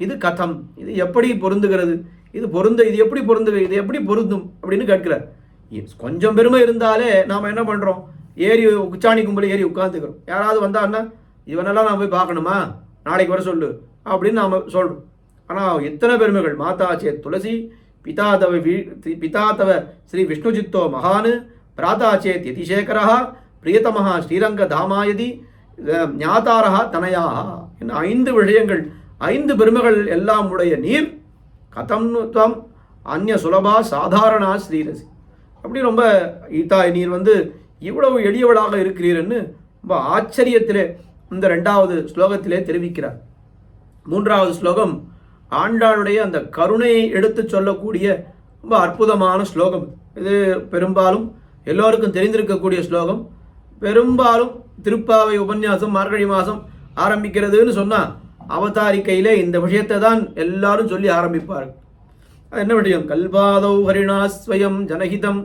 Speaker 1: இது கதம், இது எப்படி பொருந்துகிறது, இது எப்படி பொருந்தும் அப்படின்னு கேட்கிறார். கொஞ்சம் பெருமை இருந்தாலே நாம் என்ன பண்ணுறோம், உச்சாணி கும்பல் ஏறி உட்காந்துக்கிறோம். யாராவது வந்தான்னா இவனெல்லாம் நான் போய் பார்க்கணுமா, நாளைக்கு வர சொல்லு அப்படின்னு நாம் சொல்கிறோம். ஆனால் எத்தனை பெருமைகள்! மாதா சேத் துளசி, பிதா தவ ஸ்ரீ விஷ்ணுஜித்தோ மகான், பிராதா சேத் யதிசேகரா, பிரியதமஹா ஸ்ரீரங்க தாமாயதி, ஞாதாரா தனயாகா, என்ன 5 விஷயங்கள், 5 பெருமைகள் எல்லாம் உடைய நீர் கதம் துவம் அந்நிய சுலபா சாதாரணா ஸ்ரீரசி. அப்படி ரொம்ப நீர் இவ்வளவு எளியவளாக இருக்கிறீர்னு ரொம்ப ஆச்சரியத்திலே இந்த 2வது ஸ்லோகத்திலே தெரிவிக்கிறார். 3வது ஸ்லோகம் ஆண்டாளுடைய அந்த கருணையை எடுத்து சொல்லக்கூடிய ரொம்ப அற்புதமான ஸ்லோகம். இது பெரும்பாலும் எல்லோருக்கும் தெரிந்திருக்கக்கூடிய ஸ்லோகம். பெரும்பாலும் திருப்பாவை உபன்யாசம் மார்கழி மாதம் ஆரம்பிக்கிறதுன்னு சொன்னால் அவதாரிக்கையிலே இந்த விஷயத்தை தான் எல்லாரும் சொல்லி ஆரம்பிப்பார்கள். அது என்ன விஷயம்? கல்பாதௌ ஹரிணாஸ்வயம் ஜனஹிதம்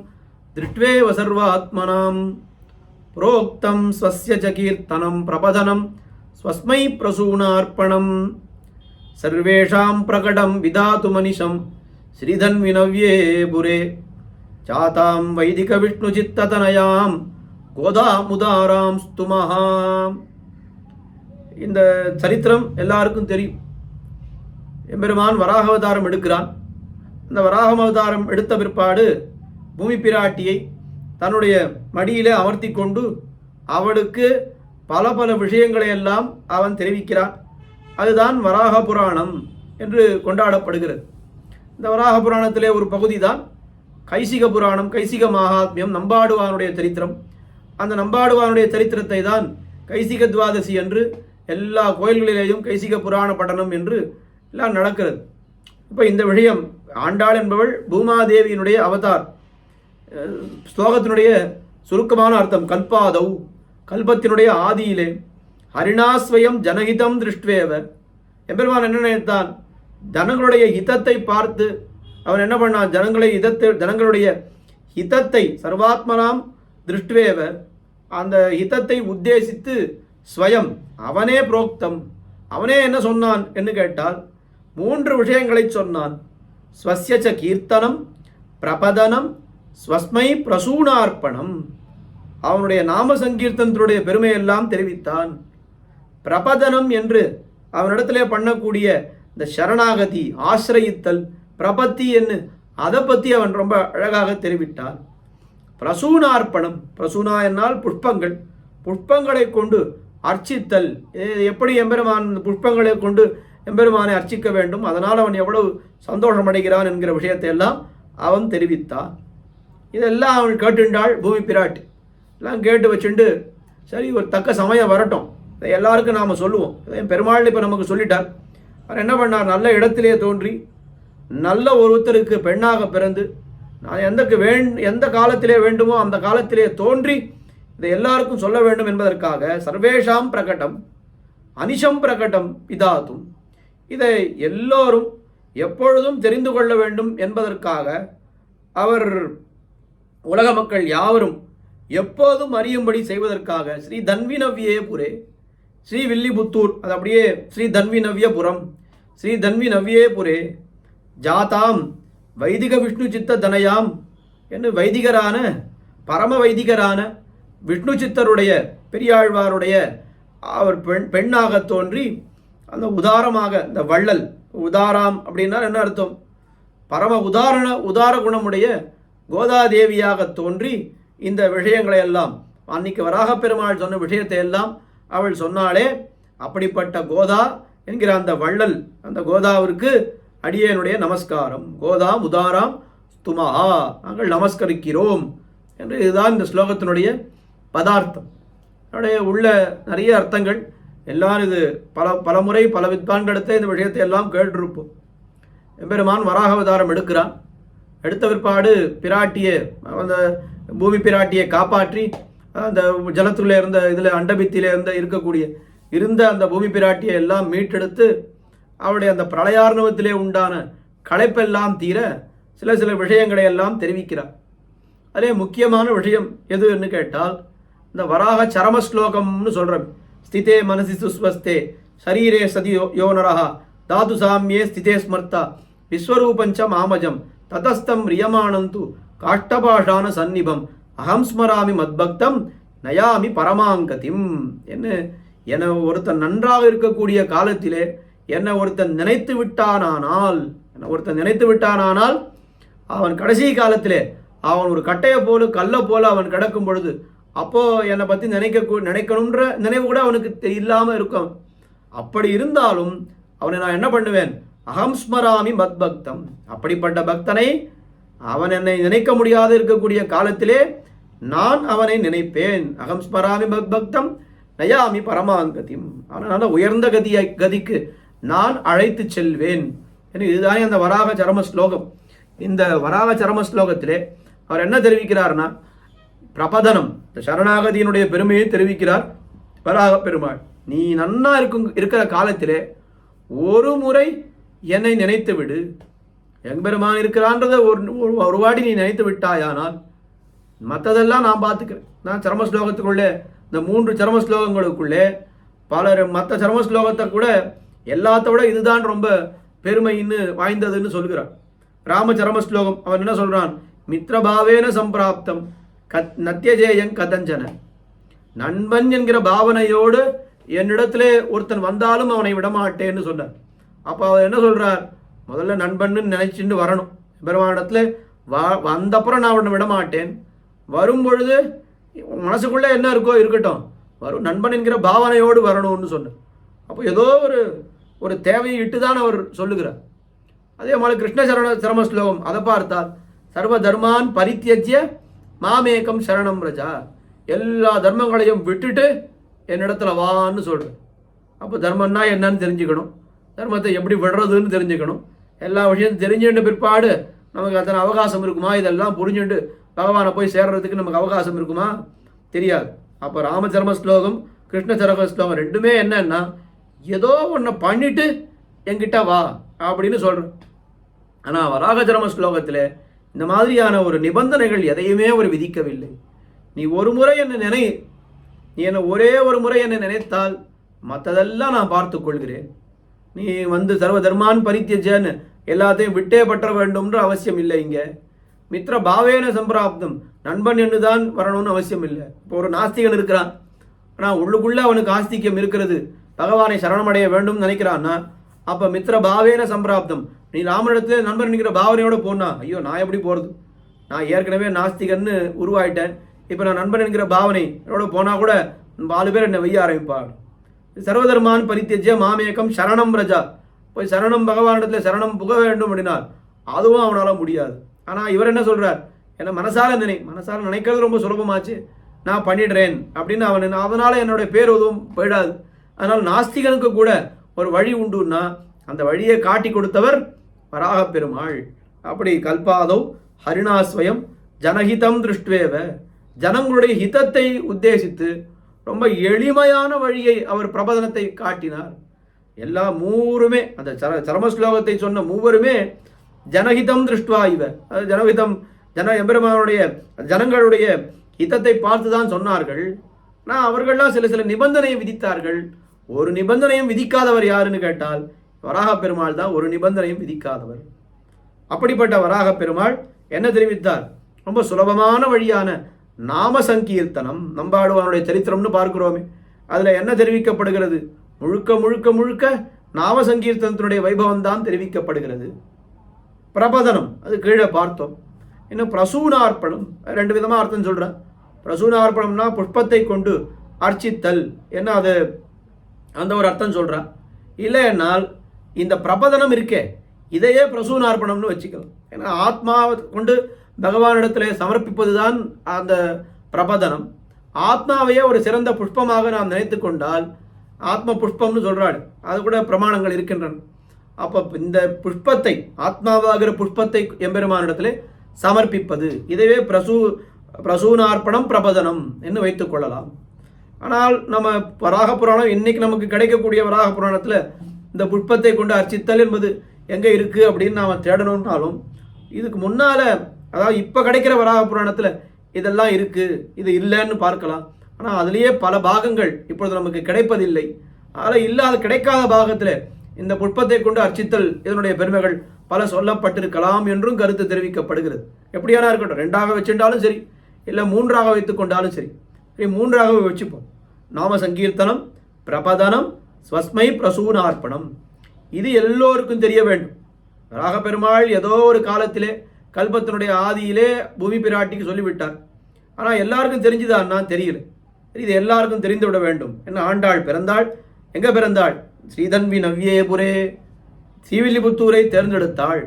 Speaker 1: திருட்வேவ சர்வாத்மனாம் புரோக்தம் ஸ்வஸ்ய ச கீர்த்தனம் பிரபதனம் ஸ்வஸ்மை பிரசூனார்ப்பணம் சர்வேஷாம் பிரகடம் விதாது மனிஷம் ஸ்ரீதன்வினவ்யே புரே சாதாம் வைதிக விஷ்ணு சித்ததனயாம் கோதாமுதாராம் ஸ்துமஹாம். இந்த சரித்திரம் எல்லாருக்கும் தெரியும். எம்பெருமான் வராக அவதாரம் எடுக்கிறான். இந்த வராக அவதாரம் எடுத்த பிற்பாடு பூமி பிராட்டியை தன்னுடைய மடியிலே அமர்த்தி கொண்டு அவளுக்கு பல விஷயங்களை எல்லாம் அவன் தெரிவிக்கிறான். அதுதான் வராக புராணம் என்று கொண்டாடப்படுகிறது. இந்த வராக புராணத்திலே ஒரு பகுதி தான் கைசிக புராணம், கைசிக மகாத்மியம், நம்பாடுவானுடைய சரித்திரம். அந்த நம்பாடுவானுடைய சரித்திரத்தை தான் கைசிக துவாதசி என்று எல்லா கோயில்களிலேயும் கைசிக புராண பட்டனம் என்று எல்லாம் நடக்கிறது. இப்போ இந்த விஷயம், ஆண்டாள் என்பவள் பூமாதேவியினுடைய அவதார். ஸ்லோகத்தினுடைய சுருக்கமான அர்த்தம் கல்பாதௌ, கல்பத்தினுடைய ஆதியிலே, ஹரிணாஸ்வயம் ஜனஹிதம் திருஷ்டுவேவ, எம்பெருமான் என்ன நினைத்தான், ஜனங்களுடைய ஹிதத்தை பார்த்து அவன் என்ன பண்ணான், ஜனங்களுடைய ஹிதத்தை சர்வாத்மனாம் திருஷ்டுவேவ, அந்த ஹிதத்தை உத்தேசித்து ஸ்வயம் அவனே புரோக்தம், அவனே என்ன சொன்னான் என்று கேட்டால் 3 விஷயங்களை சொன்னான். ஸ்வஸ்ய கீர்த்தனம் பிரபதனம் ஸ்வஸ்மை பிரசூனார்ப்பணம், அவனுடைய நாம சங்கீர்த்தனத்தினுடைய பெருமையெல்லாம் தெரிவித்தான். பிரபதனம் என்று அவனிடத்திலே பண்ணக்கூடிய இந்த சரணாகதி, ஆசிரயித்தல், பிரபத்தி என்று அதை பற்றி அவன் ரொம்ப அழகாக தெரிவித்தான். பிரசூனார்ப்பணம், பிரசூனா என்னால் புஷ்பங்களை கொண்டு அர்ச்சித்தல், எப்படி எம்பெருமான் புஷ்பங்களை கொண்டு எம்பெருமானை அர்ச்சிக்க வேண்டும், அதனால் அவன் எவ்வளவு சந்தோஷம் அடைகிறான் என்கிற விஷயத்தை எல்லாம் அவன் தெரிவித்தான். இதெல்லாம் அவள் கேட்டுண்டாள் பூமி பிராட்டி. எல்லாம் கேட்டு வச்சுண்டு சரி ஒரு தக்க சமயம் வரட்டும், இதை எல்லாருக்கும் நாம் சொல்லுவோம். என் பெருமாள் இப்போ நமக்கு சொல்லிட்டார். அவர் என்ன பண்ணார், நல்ல இடத்திலே தோன்றி நல்ல ஒருத்தருக்கு பெண்ணாக பிறந்து நான் எந்த காலத்திலே வேண்டுமோ அந்த காலத்திலே தோன்றி இதை எல்லாருக்கும் சொல்ல வேண்டும் என்பதற்காக சர்வேஷாம் பிரகடம் அனிஷம் பிரகடம் பிதாத்தும், இதை எல்லோரும் எப்பொழுதும் தெரிந்து கொள்ள வேண்டும் என்பதற்காக அவர் உலக மக்கள் யாவரும் எப்போதும் அறியும்படி செய்வதற்காக ஸ்ரீ தன்விநவ்யே புரே, ஸ்ரீ வில்லிபுத்தூர், அது அப்படியே ஸ்ரீ தன்விநவ்யபுரம், ஸ்ரீ தன்விநவ்யே புரே ஜாதாம் வைதிக விஷ்ணு சித்த தனயாம் என்று வைதிகரான பரம வைதிகரான விஷ்ணு சித்தருடைய பெரியாழ்வாருடைய அவர் பெண்ணாக தோன்றி அந்த உதாரமாக இந்த வள்ளல் உதாராம் அப்படின்னா என்ன அர்த்தம், பரம உதார குணமுடைய கோதாதேவியாக தோன்றி இந்த விஷயங்களை எல்லாம் அன்னைக்கு வராக பெருமாள் சொன்ன விஷயத்தை எல்லாம் அவள் சொன்னாலே. அப்படிப்பட்ட கோதா என்கிற அந்த வள்ளல் அந்த கோதாவிற்கு அடியேனுடைய நமஸ்காரம். கோதாம் உதாராம் ஸ்துமஹா, நாங்கள் நமஸ்கரிக்கிறோம் என்று இதுதான் இந்த ஸ்லோகத்தினுடைய பதார்த்தம். அதனுடைய உள்ள நிறைய அர்த்தங்கள் எல்லாரும் இது பல முறை பல வித்வான்களிடத்தை இந்த விஷயத்தை எல்லாம் கேட்டிருப்போம். எம்பெருமான் வராக அவதாரம் எடுக்கிறான். எடுத்த பிற்பாடு பிராட்டியை அந்த பூமி பிராட்டியை காப்பாற்றி அந்த ஜலத்துள்ளே இருந்த இதில் அண்டபித்திலே இருந்த அந்த பூமி பிராட்டியை எல்லாம் மீட்டெடுத்து அவருடைய அந்த பிரளயார்ணவத்திலே உண்டான களைப்பெல்லாம் தீர சில விஷயங்களை எல்லாம் தெரிவிக்கிறார். அதே முக்கியமான விஷயம் எதுன்னு கேட்டால் இந்த வராக சரம ஸ்லோகம்னு சொல்கிறோம். ஸ்திதே மனசி சுஸ்வஸ்தே சரீரே சதி யோனரஹா தாது சாமியே ஸ்திதே ஸ்மர்த்தா விஸ்வரூபஞ்ச மாமஜம் ததஸ்தம் ரியமானந்து காஷ்டபாஷான சந்நிபம் அகம் ஸ்மராமி மத்பக்தம் நயாமி பரமாங்கதிம். என்னை ஒருத்தன் நன்றாக இருக்கக்கூடிய காலத்திலே என்னை ஒருத்தன் நினைத்து விட்டானானால் அவன் கடைசி காலத்திலே அவன் ஒரு கட்டையை போல கல்லை போல அவன் கிடக்கும் பொழுது அப்போது என்னை பற்றி நினைக்கணுன்ற நினைவு கூட அவனுக்கு இல்லாமல் இருக்கும். அப்படி இருந்தாலும் அவனை நான் என்ன பண்ணுவேன், அகம் ஸ்மராமி மத்பக்தம், அப்படிப்பட்ட பக்தனை அவன் என்னை நினைக்க முடியாது இருக்கக்கூடிய காலத்திலே நான் அவனை நினைப்பேன். அகம் ஸ்மராமி மத்பக்தம் நயாமி பரமாங்கதிம், அவனால் உயர்ந்த கதிக்கு நான் அழைத்து செல்வேன். இதுதானே அந்த வராக சரம ஸ்லோகம். இந்த வராக சரம ஸ்லோகத்திலே அவர் என்ன தெரிவிக்கிறார்னா பிரபதனம், இந்த சரணாகதியினுடைய பெருமையை தெரிவிக்கிறார் வராக பெருமாள். நீ நன்னா இருக்கிற காலத்திலே ஒரு முறை என்னை நினைத்து விடு, எம்பெருமான் இருக்கிறான்றதை ஒரு வாடி நீ நினைத்து விட்டாயானால் மற்றதெல்லாம் நான் பார்த்துக்கிறேன். நான் சரம ஸ்லோகத்துக்குள்ளே இந்த 3 சரம ஸ்லோகங்களுக்குள்ளே பலர் மற்ற சரம ஸ்லோகத்தை கூட எல்லாத்த விட இதுதான் ரொம்ப பெருமைன்னு வாய்ந்ததுன்னு சொல்கிறான். ராமச்சரம ஸ்லோகம் அவன் என்ன சொல்கிறான், மித்ரபாவேன சம்பிராப்தம் நத்தியஜேயங் கதஞ்சன, நண்பன் என்கிற பாவனையோடு என்னிடத்திலே ஒருத்தன் வந்தாலும் அவனை விடமாட்டேன்னு சொன்னார். அப்போ அவர் என்ன சொல்கிறார், முதல்ல நண்பன்னு நினைச்சுட்டு வரணும் பெருமானிடத்துல, வந்தப்புறம் நான் அவனை விடமாட்டேன், வரும் பொழுது மனசுக்குள்ளே என்ன இருக்கோ இருக்கட்டும், வரும் நண்பன் என்கிற பாவனையோடு வரணும்னு சொன்னார். அப்போ ஏதோ ஒரு தேவையை இட்டு தான் அவர் சொல்லுகிறார். அதே மாதிரி கிருஷ்ண சரம ஸ்லோகம் அதை பார்த்தால் சர்வ தர்மான் பரித்தியஜ்ய மாமேகம் சரணம் ரஜா, எல்லா தர்மங்களையும் விட்டுட்டு என்னிடத்துல வான்னு சொல்கிறேன். அப்போ தர்மம்னா என்னன்னு தெரிஞ்சுக்கணும், தர்மத்தை எப்படி விடுறதுன்னு தெரிஞ்சுக்கணும். எல்லா விஷயத்தையும் தெரிஞ்சுட்டு பிற்பாடு நமக்கு அத்தனை அவகாசம் இருக்குமா, இதெல்லாம் புரிஞ்சுட்டு பகவானை போய் சேர்றதுக்கு நமக்கு அவகாசம் இருக்குமா, தெரியாது. அப்போ ராமச்சரம ஸ்லோகம் கிருஷ்ண சரம ஸ்லோகம் ரெண்டுமே என்னன்னா ஏதோ ஒன்றை பண்ணிட்டு என்கிட்ட வா அப்படின்னு சொல்கிறேன். ஆனால் வராகச்சரம ஸ்லோகத்தில் இந்த மாதிரியான ஒரு நிபந்தனைகள் எதையுமே அவர் விதிக்கவில்லை. நீ ஒரு முறை என்னை நீ என்னை ஒரே ஒரு முறை என்னை நினைத்தால் மற்றதெல்லாம் நான் பார்த்து கொள்கிறேன். நீ சர்வ தர்மான் பரித்தியஜன்னு எல்லாத்தையும் விட்டே பற்ற வேண்டும்ன்ற அவசியம் இல்லை. இங்கே மித்ர பாவேன சம்பிராப்தம், நண்பன் என்று தான் வரணும்னு அவசியம் இல்லை. இப்போ ஒரு நாஸ்திகன் இருக்கிறான், ஆனால் உள்ளுக்குள்ளே அவனுக்கு ஆஸ்திகம் இருக்கிறது, பகவானை சரணமடைய வேண்டும் நினைக்கிறான்னா அப்போ மித்ர பாவேன சம்பிராப்தம், நீ ராமனிடத்துல நண்பன் நினைக்கிற பாவனையோடு போனா, ஐயோ நான் எப்படி போகிறது, நான் ஏற்கனவே நாஸ்திகன்னு உருவாயிட்டேன், இப்போ நான் நண்பன் என்கிற பாவனை என்னோட போனால் கூட 4 பேர் என்னை வெய்ய ஆரம்பிப்பாள். சர்வதர்மான் பரித்தியஜ்ய மாமேகம் சரணம் ரஜா, போய் சரணம் பகவானிடத்தில் சரணம் புக வேண்டும் அப்படின்னா அதுவும் அவனால் முடியாது. ஆனால் இவர் என்ன சொல்கிறார், என்ன மனசால நினைக்கிறது ரொம்ப சுலபமாச்சு, நான் பண்ணிடுறேன் அப்படின்னு அதனால் என்னுடைய பேர் எதுவும் போயிடாது. அதனால் நாஸ்திகனுக்கு கூட ஒரு வழி உண்டுன்னா அந்த வழியை காட்டி கொடுத்தவர் வராக பெருமாள். அப்படி கல்பாதோ ஹரிணாஸ்வயம் ஜனஹிதம் திருஷ்டுவேவ, ஜனங்களுடைய ஹிதத்தை உத்தேசித்து ரொம்ப எளிமையான வழியை அவர் பிரபதனத்தை காட்டினார். எல்லா மூவருமே அந்த சரமஸ்லோகத்தை சொன்ன மூவருமே ஜனஹிதம் திருஷ்டுவா இவ, ஜனஹிதம் எம்பெருமானுடைய ஜனங்களுடைய ஹிதத்தை பார்த்து தான் சொன்னார்கள். ஆனால் அவர்கள்லாம் சில நிபந்தனையை விதித்தார்கள். ஒரு நிபந்தனையும் விதிக்காதவர் யாருன்னு கேட்டால் வராக பெருமாள் தான் ஒரு நிபந்தனையும் விதிக்காதவர். அப்படிப்பட்ட வராக பெருமாள் என்ன தெரிவித்தார், ரொம்ப சுலபமான வழியான நாம சங்கீர்த்தனம். நம்பாடுவானுடைய சரித்திரம்னு பார்க்கிறோமே, அதில் என்ன தெரிவிக்கப்படுகிறது, முழுக்க முழுக்க முழுக்க நாம சங்கீர்த்தனத்தினுடைய வைபவம் தான் தெரிவிக்கப்படுகிறது. பிரபதனம் அது கீழே பார்த்தோம். இன்னும் பிரசூனார்ப்பணம் ரெண்டு விதமாக அர்த்தம் சொல்கிறேன். பிரசூனார்ப்பணம்னா புஷ்பத்தை கொண்டு அர்ச்சித்தல் என்ன, அது அந்த ஒரு அர்த்தம் சொல்கிறான். இல்லைன்னால் இந்த பிரபதனம் இருக்கே இதையே பிரசூனார்ப்பணம்னு வச்சுக்கலாம். ஏன்னா ஆத்மாவை கொண்டு பகவானிடத்தில் சமர்ப்பிப்பது தான் அந்த பிரபதனம். ஆத்மாவையே ஒரு சிறந்த புஷ்பமாக நாம் நினைத்து கொண்டால் ஆத்ம புஷ்பம்னு சொல்கிறாள், அது கூட பிரமாணங்கள் இருக்கின்றன. அப்போ இந்த புஷ்பத்தை ஆத்மாவாகிற புஷ்பத்தை எம்பெருமானிடத்தில் சமர்ப்பிப்பது இதுவே பிரசூனார்ப்பணம் பிரபதனம் என்று வைத்துக் கொள்ளலாம். ஆனால் நம்ம வராக புராணம் இன்னைக்கு நமக்கு கிடைக்கக்கூடிய வராக புராணத்தில் இந்த புஷ்பத்தை கொண்டு அர்ச்சித்தல் என்பது எங்கே இருக்குது அப்படின்னு நாம் தேடணும்னாலும் இதுக்கு முன்னால், அதாவது இப்போ கிடைக்கிற வராக புராணத்தில் இதெல்லாம் இருக்குது, இது இல்லைன்னு பார்க்கலாம். ஆனால் அதுலேயே பல பாகங்கள் இப்பொழுது நமக்கு கிடைப்பதில்லை. அதில் கிடைக்காத பாகத்தில் இந்த புஷ்பத்தை கொண்டு அர்ச்சித்தல் இதனுடைய பெருமைகள் பல சொல்லப்பட்டிருக்கலாம் என்றும் கருத்து தெரிவிக்கப்படுகிறது. எப்படியானா இருக்கட்டும், ரெண்டாக வச்சுட்டாலும் சரி, இல்லை மூன்றாக வைத்து கொண்டாலும் சரி, மூன்றாகவே வச்சுப்போம். நாம சங்கீர்த்தனம், பிரபதனம், ஸ்வஸ்மை பிரசூனார்ப்பணம், இது எல்லோருக்கும் தெரிய வேண்டும். வராக பெருமாள் ஏதோ ஒரு காலத்திலே கல்பத்தினுடைய ஆதியிலே பூமி பிராட்டிக்கு சொல்லிவிட்டார். ஆனால் எல்லாருக்கும் தெரிஞ்சுதான்னா தெரியல. இது எல்லாருக்கும் தெரிந்து விட வேண்டும். என்ன, ஆண்டாள் பிறந்தாள், எங்கே பிறந்தாள், ஸ்ரீதன்வி நவ்யேபுரே, ஸ்ரீவில்லிபுத்தூரை தேர்ந்தெடுத்தாள்.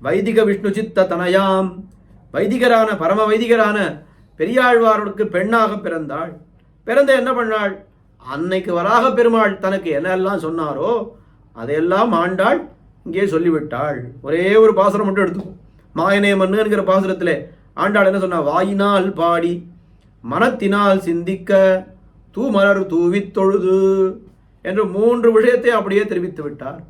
Speaker 1: வைதிக விஷ்ணு சித்த தனயாம், வைதிகரான பரம வைதிகரான பெரியாழ்வாருக்கு பெண்ணாக பிறந்தாள். பிறந்த என்ன பண்ணாள், அன்னைக்கு வராக பெருமாள் தனக்கு என்னெல்லாம் சொன்னாரோ அதையெல்லாம் ஆண்டாள் இங்கே சொல்லிவிட்டாள். ஒரே ஒரு பாசுரம் மட்டும் எடுத்துக்கும். மாயனே மண்ணுங்கிற பாசுரத்தில் ஆண்டாள் என்ன சொன்னா, வாயினால் பாடி மனத்தினால் சிந்திக்க தூமலர் தூவி தொழுது என்று 3 விஷயத்தை அப்படியே தெரிவித்து விட்டார்.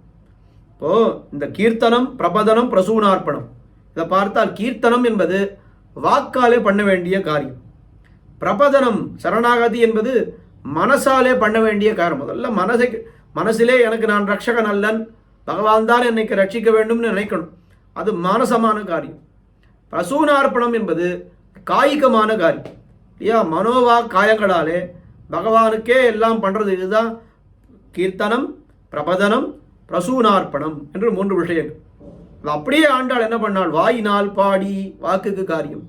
Speaker 1: இப்போ இந்த கீர்த்தனம், பிரபதனம், பிரசூனார்ப்பணம் இதை பார்த்தால் கீர்த்தனம் என்பது வாக்காலே பண்ண வேண்டிய காரியம். பிரபதனம் சரணாகதி என்பது மனசாலே பண்ண வேண்டிய காரியம். முதல்ல மனசிலே எனக்கு நான் ரட்சகன் அல்லன், பகவான் தான் என்னைக்கு ரட்சிக்க வேண்டும்னு நினைக்கணும். அது மானசமான காரியம். பிரசூனார்ப்பணம் என்பது காய்கமான காரியம் இல்லையா, மனோவா காயங்களாலே பகவானுக்கே எல்லாம் பண்ணுறது. இதுதான் கீர்த்தனம், பிரபதனம், பிரசூனார்ப்பணம் என்று 3 விஷயங்கள். அப்படியே ஆண்டாள் என்ன பண்ணாள், வாயினால் பாடி, வாக்குக்கு காரியம்,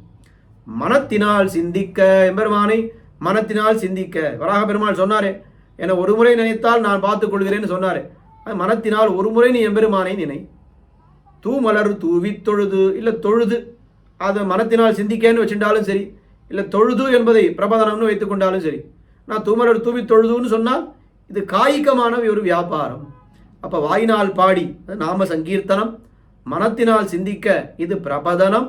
Speaker 1: மனத்தினால் சிந்திக்க, எம்பெருமானை மனத்தினால் சிந்திக்க. வராக பெருமாள் சொன்னாரே, என்னை ஒரு முறை நினைத்தால் நான் பார்த்துக் கொள்கிறேன்னு சொன்னாரே, மனத்தினால் ஒரு முறை நீ எம்பெருமானை நினை. தூமலர் தூவி தொழுது, இல்லை தொழுது, அதை மனத்தினால் சிந்திக்கன்னு வச்சுட்டாலும் சரி, இல்லை தொழுது என்பதை பிரபதனம்னு வைத்துக் கொண்டாலும் சரி. நான் தூமலர் தூவி தொழுதுன்னு சொன்னால் இது காய்கமான ஒரு வியாபாரம். அப்போ வாயினால் பாடி நாம சங்கீர்த்தனம், மனத்தினால் சிந்திக்க இது பிரபதனம்,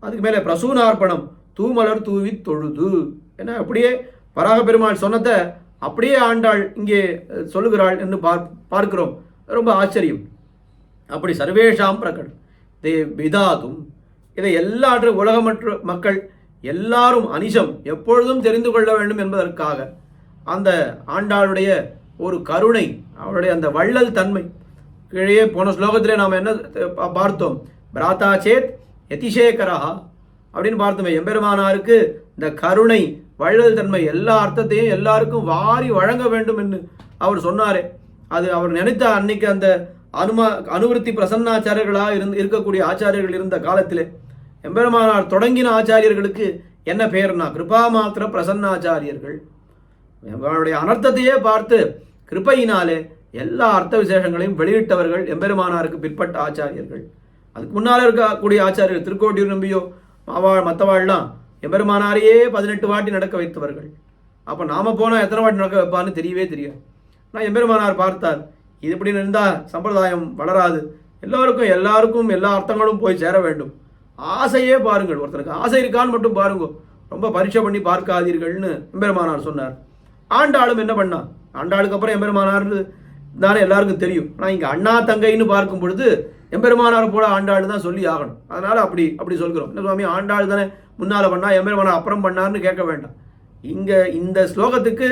Speaker 1: அதுக்கு மேலே பிரசூனார்ப்பணம், தூமலர் தூவி தொழுது. ஏன்னா அப்படியே வராக பெருமாள் சொன்னதை அப்படியே ஆண்டாள் இங்கே சொல்லுகிறாள் என்று பார்க்கிறோம். ரொம்ப ஆச்சரியம். அப்படி சர்வேஷாம் பிரகட் தே விதாதும், இதை எல்லாற்றும் உலகமற்ற மக்கள் எல்லாரும் அனிஷம் எப்பொழுதும் தெரிந்து கொள்ள வேண்டும் என்பதற்காக அந்த ஆண்டாளுடைய ஒரு கருணை, அவருடைய அந்த வள்ளல் தன்மை. கீழே போன ஸ்லோகத்திலே நாம் என்ன பார்த்தோம், பிராத்தா சேத் யதிஷேகரஹா அப்படின்னு பார்த்தோமே. எம்பெருமானாருக்கு இந்த கருணை, வள்ளல் தன்மை எல்லா அர்த்தத்தையும் எல்லாருக்கும் வாரி வழங்க வேண்டும் என்று அவர் சொன்னாரே. அது அவர் நினைத்த அன்னைக்கு அந்த அனுவருத்தி பிரசன்னாச்சாரியர்களாக இருக்கக்கூடிய ஆச்சாரியர்கள் இருந்த காலத்திலே எம்பெருமானார் தொடங்கின ஆச்சாரியர்களுக்கு என்ன பெயர்னா கிருபா மாத்திர பிரசன்னாச்சாரியர்கள். அவருடைய அனர்த்தத்தையே பார்த்து கிருபையினாலே எல்லா அர்த்த விசேஷங்களையும் வெளியிட்டவர்கள் எம்பெருமானாருக்கு பிற்பட்ட ஆச்சாரியர்கள். அதுக்கு முன்னால் இருக்கக்கூடிய ஆச்சாரியர் திருக்கோட்டியூர் நம்பியோ மற்றவாள்லாம் எம்பெருமானாரையே 18 வாட்டி நடக்க வைத்தவர்கள். அப்போ நாம் போனால் எத்தனை வாட்டி நடக்க வைப்பான்னு தெரியவே தெரியாது. ஆனால் எம்பெருமானார் பார்த்தார், இது இப்படி இருந்தால் சம்பிரதாயம் வளராது, எல்லாருக்கும் எல்லா அர்த்தங்களும் போய் சேர வேண்டும். ஆசையே பாருங்கள், ஒருத்தருக்கு ஆசை இருக்கான்னு மட்டும் பாருங்க, ரொம்ப பரீட்சை பண்ணி பார்க்காதீர்கள்னு எம்பெருமானார் சொன்னார். ஆண்டாளும் என்ன பண்ணா, ஆண்டாளுக்கு அப்புறம் எம்பெருமானார் தானே எல்லாருக்கும் தெரியும். ஆனால் இங்கே அண்ணா தங்கைன்னு பார்க்கும் பொழுது எம்பெருமானார் போல ஆண்டாள் தான் சொல்லி ஆகணும். அதனால் அப்படி சொல்கிறோம். என்ன சுவாமி, ஆண்டாள் தானே முன்னால் பண்ணா, எம்பெருமானார் அப்புறம் பண்ணார்னு கேட்க வேண்டாம். இங்கே இந்த ஸ்லோகத்துக்கு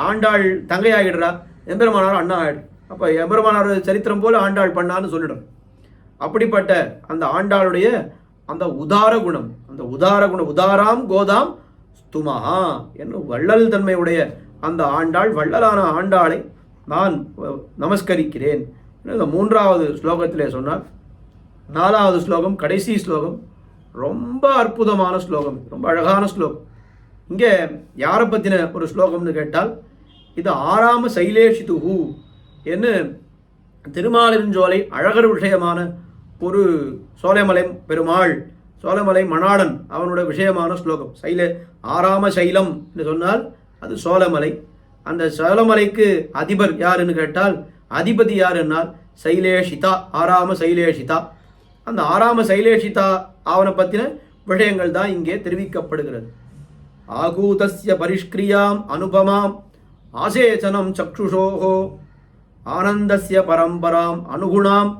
Speaker 1: ஆண்டாள் தங்கை ஆகிடுறா, எம்பெருமானார் அண்ணா ஆகிடு. அப்போ எம்பெருமானார் சரித்திரம் போல ஆண்டாள் பண்ணான்னு சொல்லிடும். அப்படிப்பட்ட அந்த ஆண்டாளுடைய அந்த உதார குணம், உதாராம் கோதாம் ஸ்துமஹா என்னும் வள்ளல் தன்மையுடைய அந்த ஆண்டாள், வள்ளலான ஆண்டாளை நான் நமஸ்கரிக்கிறேன். இந்த 3வது ஸ்லோகத்திலே சொன்னார். 4வது ஸ்லோகம், கடைசி ஸ்லோகம், ரொம்ப அற்புதமான ஸ்லோகம், ரொம்ப அழகான ஸ்லோகம். இங்கே யாரை பற்றின ஒரு ஸ்லோகம்னு கேட்டால், இது ஆறாம சைலேஷிதுஹு என்று திருமாலிருஞ்சோலை அழகர் விஷயமான ஒரு சோலைமலை பெருமாள், சோலைமலை மணாளன் அவனுடைய விஷயமான ஸ்லோகம். ஆறாம சைலம் என்று சொன்னால் அது சோலைமலை. அந்த சோலைமலைக்கு அதிபர் யாருன்னு கேட்டால், அதிபதி யாருன்னால் சைலேஷிதா, ஆறாம சைலேஷிதா. அந்த ஆறாம சைலேஷிதா அவனை பற்றின விஷயங்கள் தான் இங்கே தெரிவிக்கப்படுகிறது. ஆகூதஸ்ய பரிஷ்கிரியாம் அனுபமாம் ஆசேச்சனம் சக்ஷுஷோஹோ ஆனந்தஸ்ய பரம்பராம் அனுகுணாம்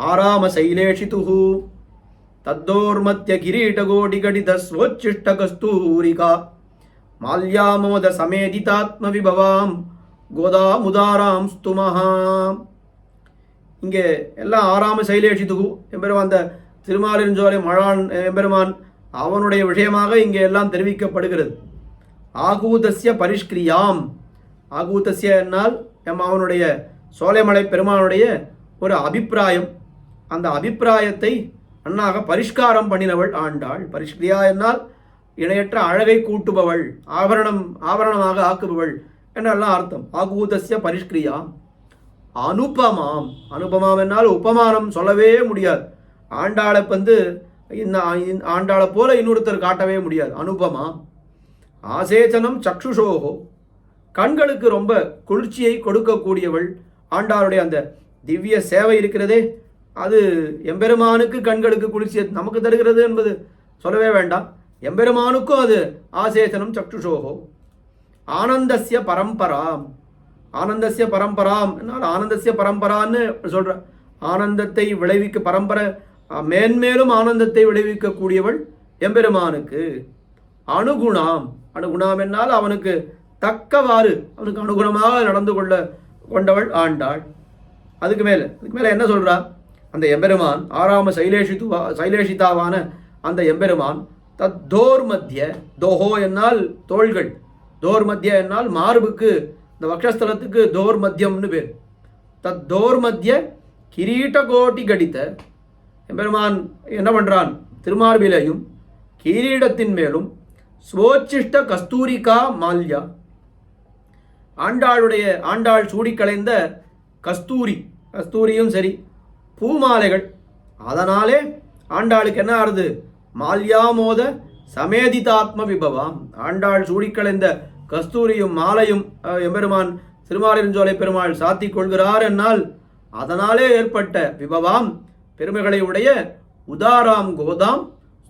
Speaker 1: ஆராம சைலேஷிதுஹு தத்தோர்மத்ய கிரீடகோடிகடித ஸ்வோச்சிஷ்டகஸ்தூரிகா மால்யாமோத சமேதிதாத்ம விபவாம் கோதாமுதாராம் ஸ்துமஹாம். இங்கே எல்லாம் ஆறாம சைலேஷிதுஹு எம்பெருமான், அந்த திருமாலிருஞ்சோலை மழான் எம்பெருமான் அவனுடைய விஷயமாக இங்கே எல்லாம் தெரிவிக்கப்படுகிறது. ஆகூதஸ்ய பரிஷ்கிரியாம், ஆகூதஸ்ய என்னால் அவனுடைய சோலைமலை பெருமானுடைய ஒரு அபிப்பிராயம், அந்த அபிப்பிராயத்தை நன்னாக பரிஷ்காரம் பண்ணினவள் ஆண்டாள். பரிஷ்கிரியா என்னால் இணையற்ற அழகை கூட்டுபவள், ஆபரணமாக ஆக்குபவள் என்றெல்லாம் அர்த்தம். ஆகூதஸ்ய பரிஷ்கிரியா அனுபமாம், அனுபமாம் என்னால் உபமானம் சொல்லவே முடியாது. ஆண்டாளை ஆண்டாளை போல இன்னொருத்தர் காட்டவே முடியாது. அனுபமா ஆசேச்சனம் சக்ஷுஷோகோ, கண்களுக்கு ரொம்ப குளிர்ச்சியை கொடுக்கக்கூடியவள் ஆண்டாளுடைய அந்த திவ்ய சேவை இருக்கிறதே, அது எம்பெருமானுக்கு கண்களுக்கு குளிர்ச்சியை நமக்கு தருகிறது என்பது சொல்லவே வேண்டாம். எம்பெருமானுக்கும் அது ஆசேச்சனம் சக்ஷுஷோகோ. ஆனந்தஸ்ய பரம்பராம், ஆனந்தஸ்ய பரம்பராம் என்னால் ஆனந்தஸ்ய பரம்பரான்னு சொல்ற, ஆனந்தத்தை விளைவிக்க பரம்பரை மேன்மேலும் ஆனந்தத்தை விளைவிக்கக்கூடியவள் எம்பெருமானுக்கு. அனுகுணாம், அனுகுணாம் என்னால் அவனுக்கு தக்கவாறு, அவனுக்கு அனுகுணமாக நடந்து கொண்டவள் ஆண்டாள். அதுக்கு மேலே என்ன சொல்றா, அந்த எம்பெருமான் ஆறாம சைலேஷிதாவான அந்த எம்பெருமான் தத்தோர் மத்திய, தோஹோ என்னால் தோள்கள், தோர் மத்திய என்னால் மார்புக்கு, இந்த வக்ஷஸ்தலத்துக்கு தோர் மத்தியம்னு பேர். தத்தோர் மத்திய கிரீட்ட கோட்டி கடித்த எம்பெருமான் என்ன பண்ணுறான், திருமார்பிலையும் கிரீடத்தின் மேலும் ஸ்வோச்சிஷ்ட கஸ்தூரிகா மால்யா, ஆண்டாள் சூடிக்கலைந்த கஸ்தூரியும் சரி பூமாலைகள், அதனாலே ஆண்டாளுக்கு என்ன ஆறுது, மால்யாமோத சமேதிதாத்ம விபவாம். ஆண்டாள் சூடிக்கலைந்த கஸ்தூரியும் மாலையும் எம்பெருமான் திருமாலிருஞ்சோலை பெருமாள் சாத்தி கொள்கிறார் என்னால் அதனாலே ஏற்பட்ட விபவாம் பெருமைகளை உடைய உதாராம் கோதாம்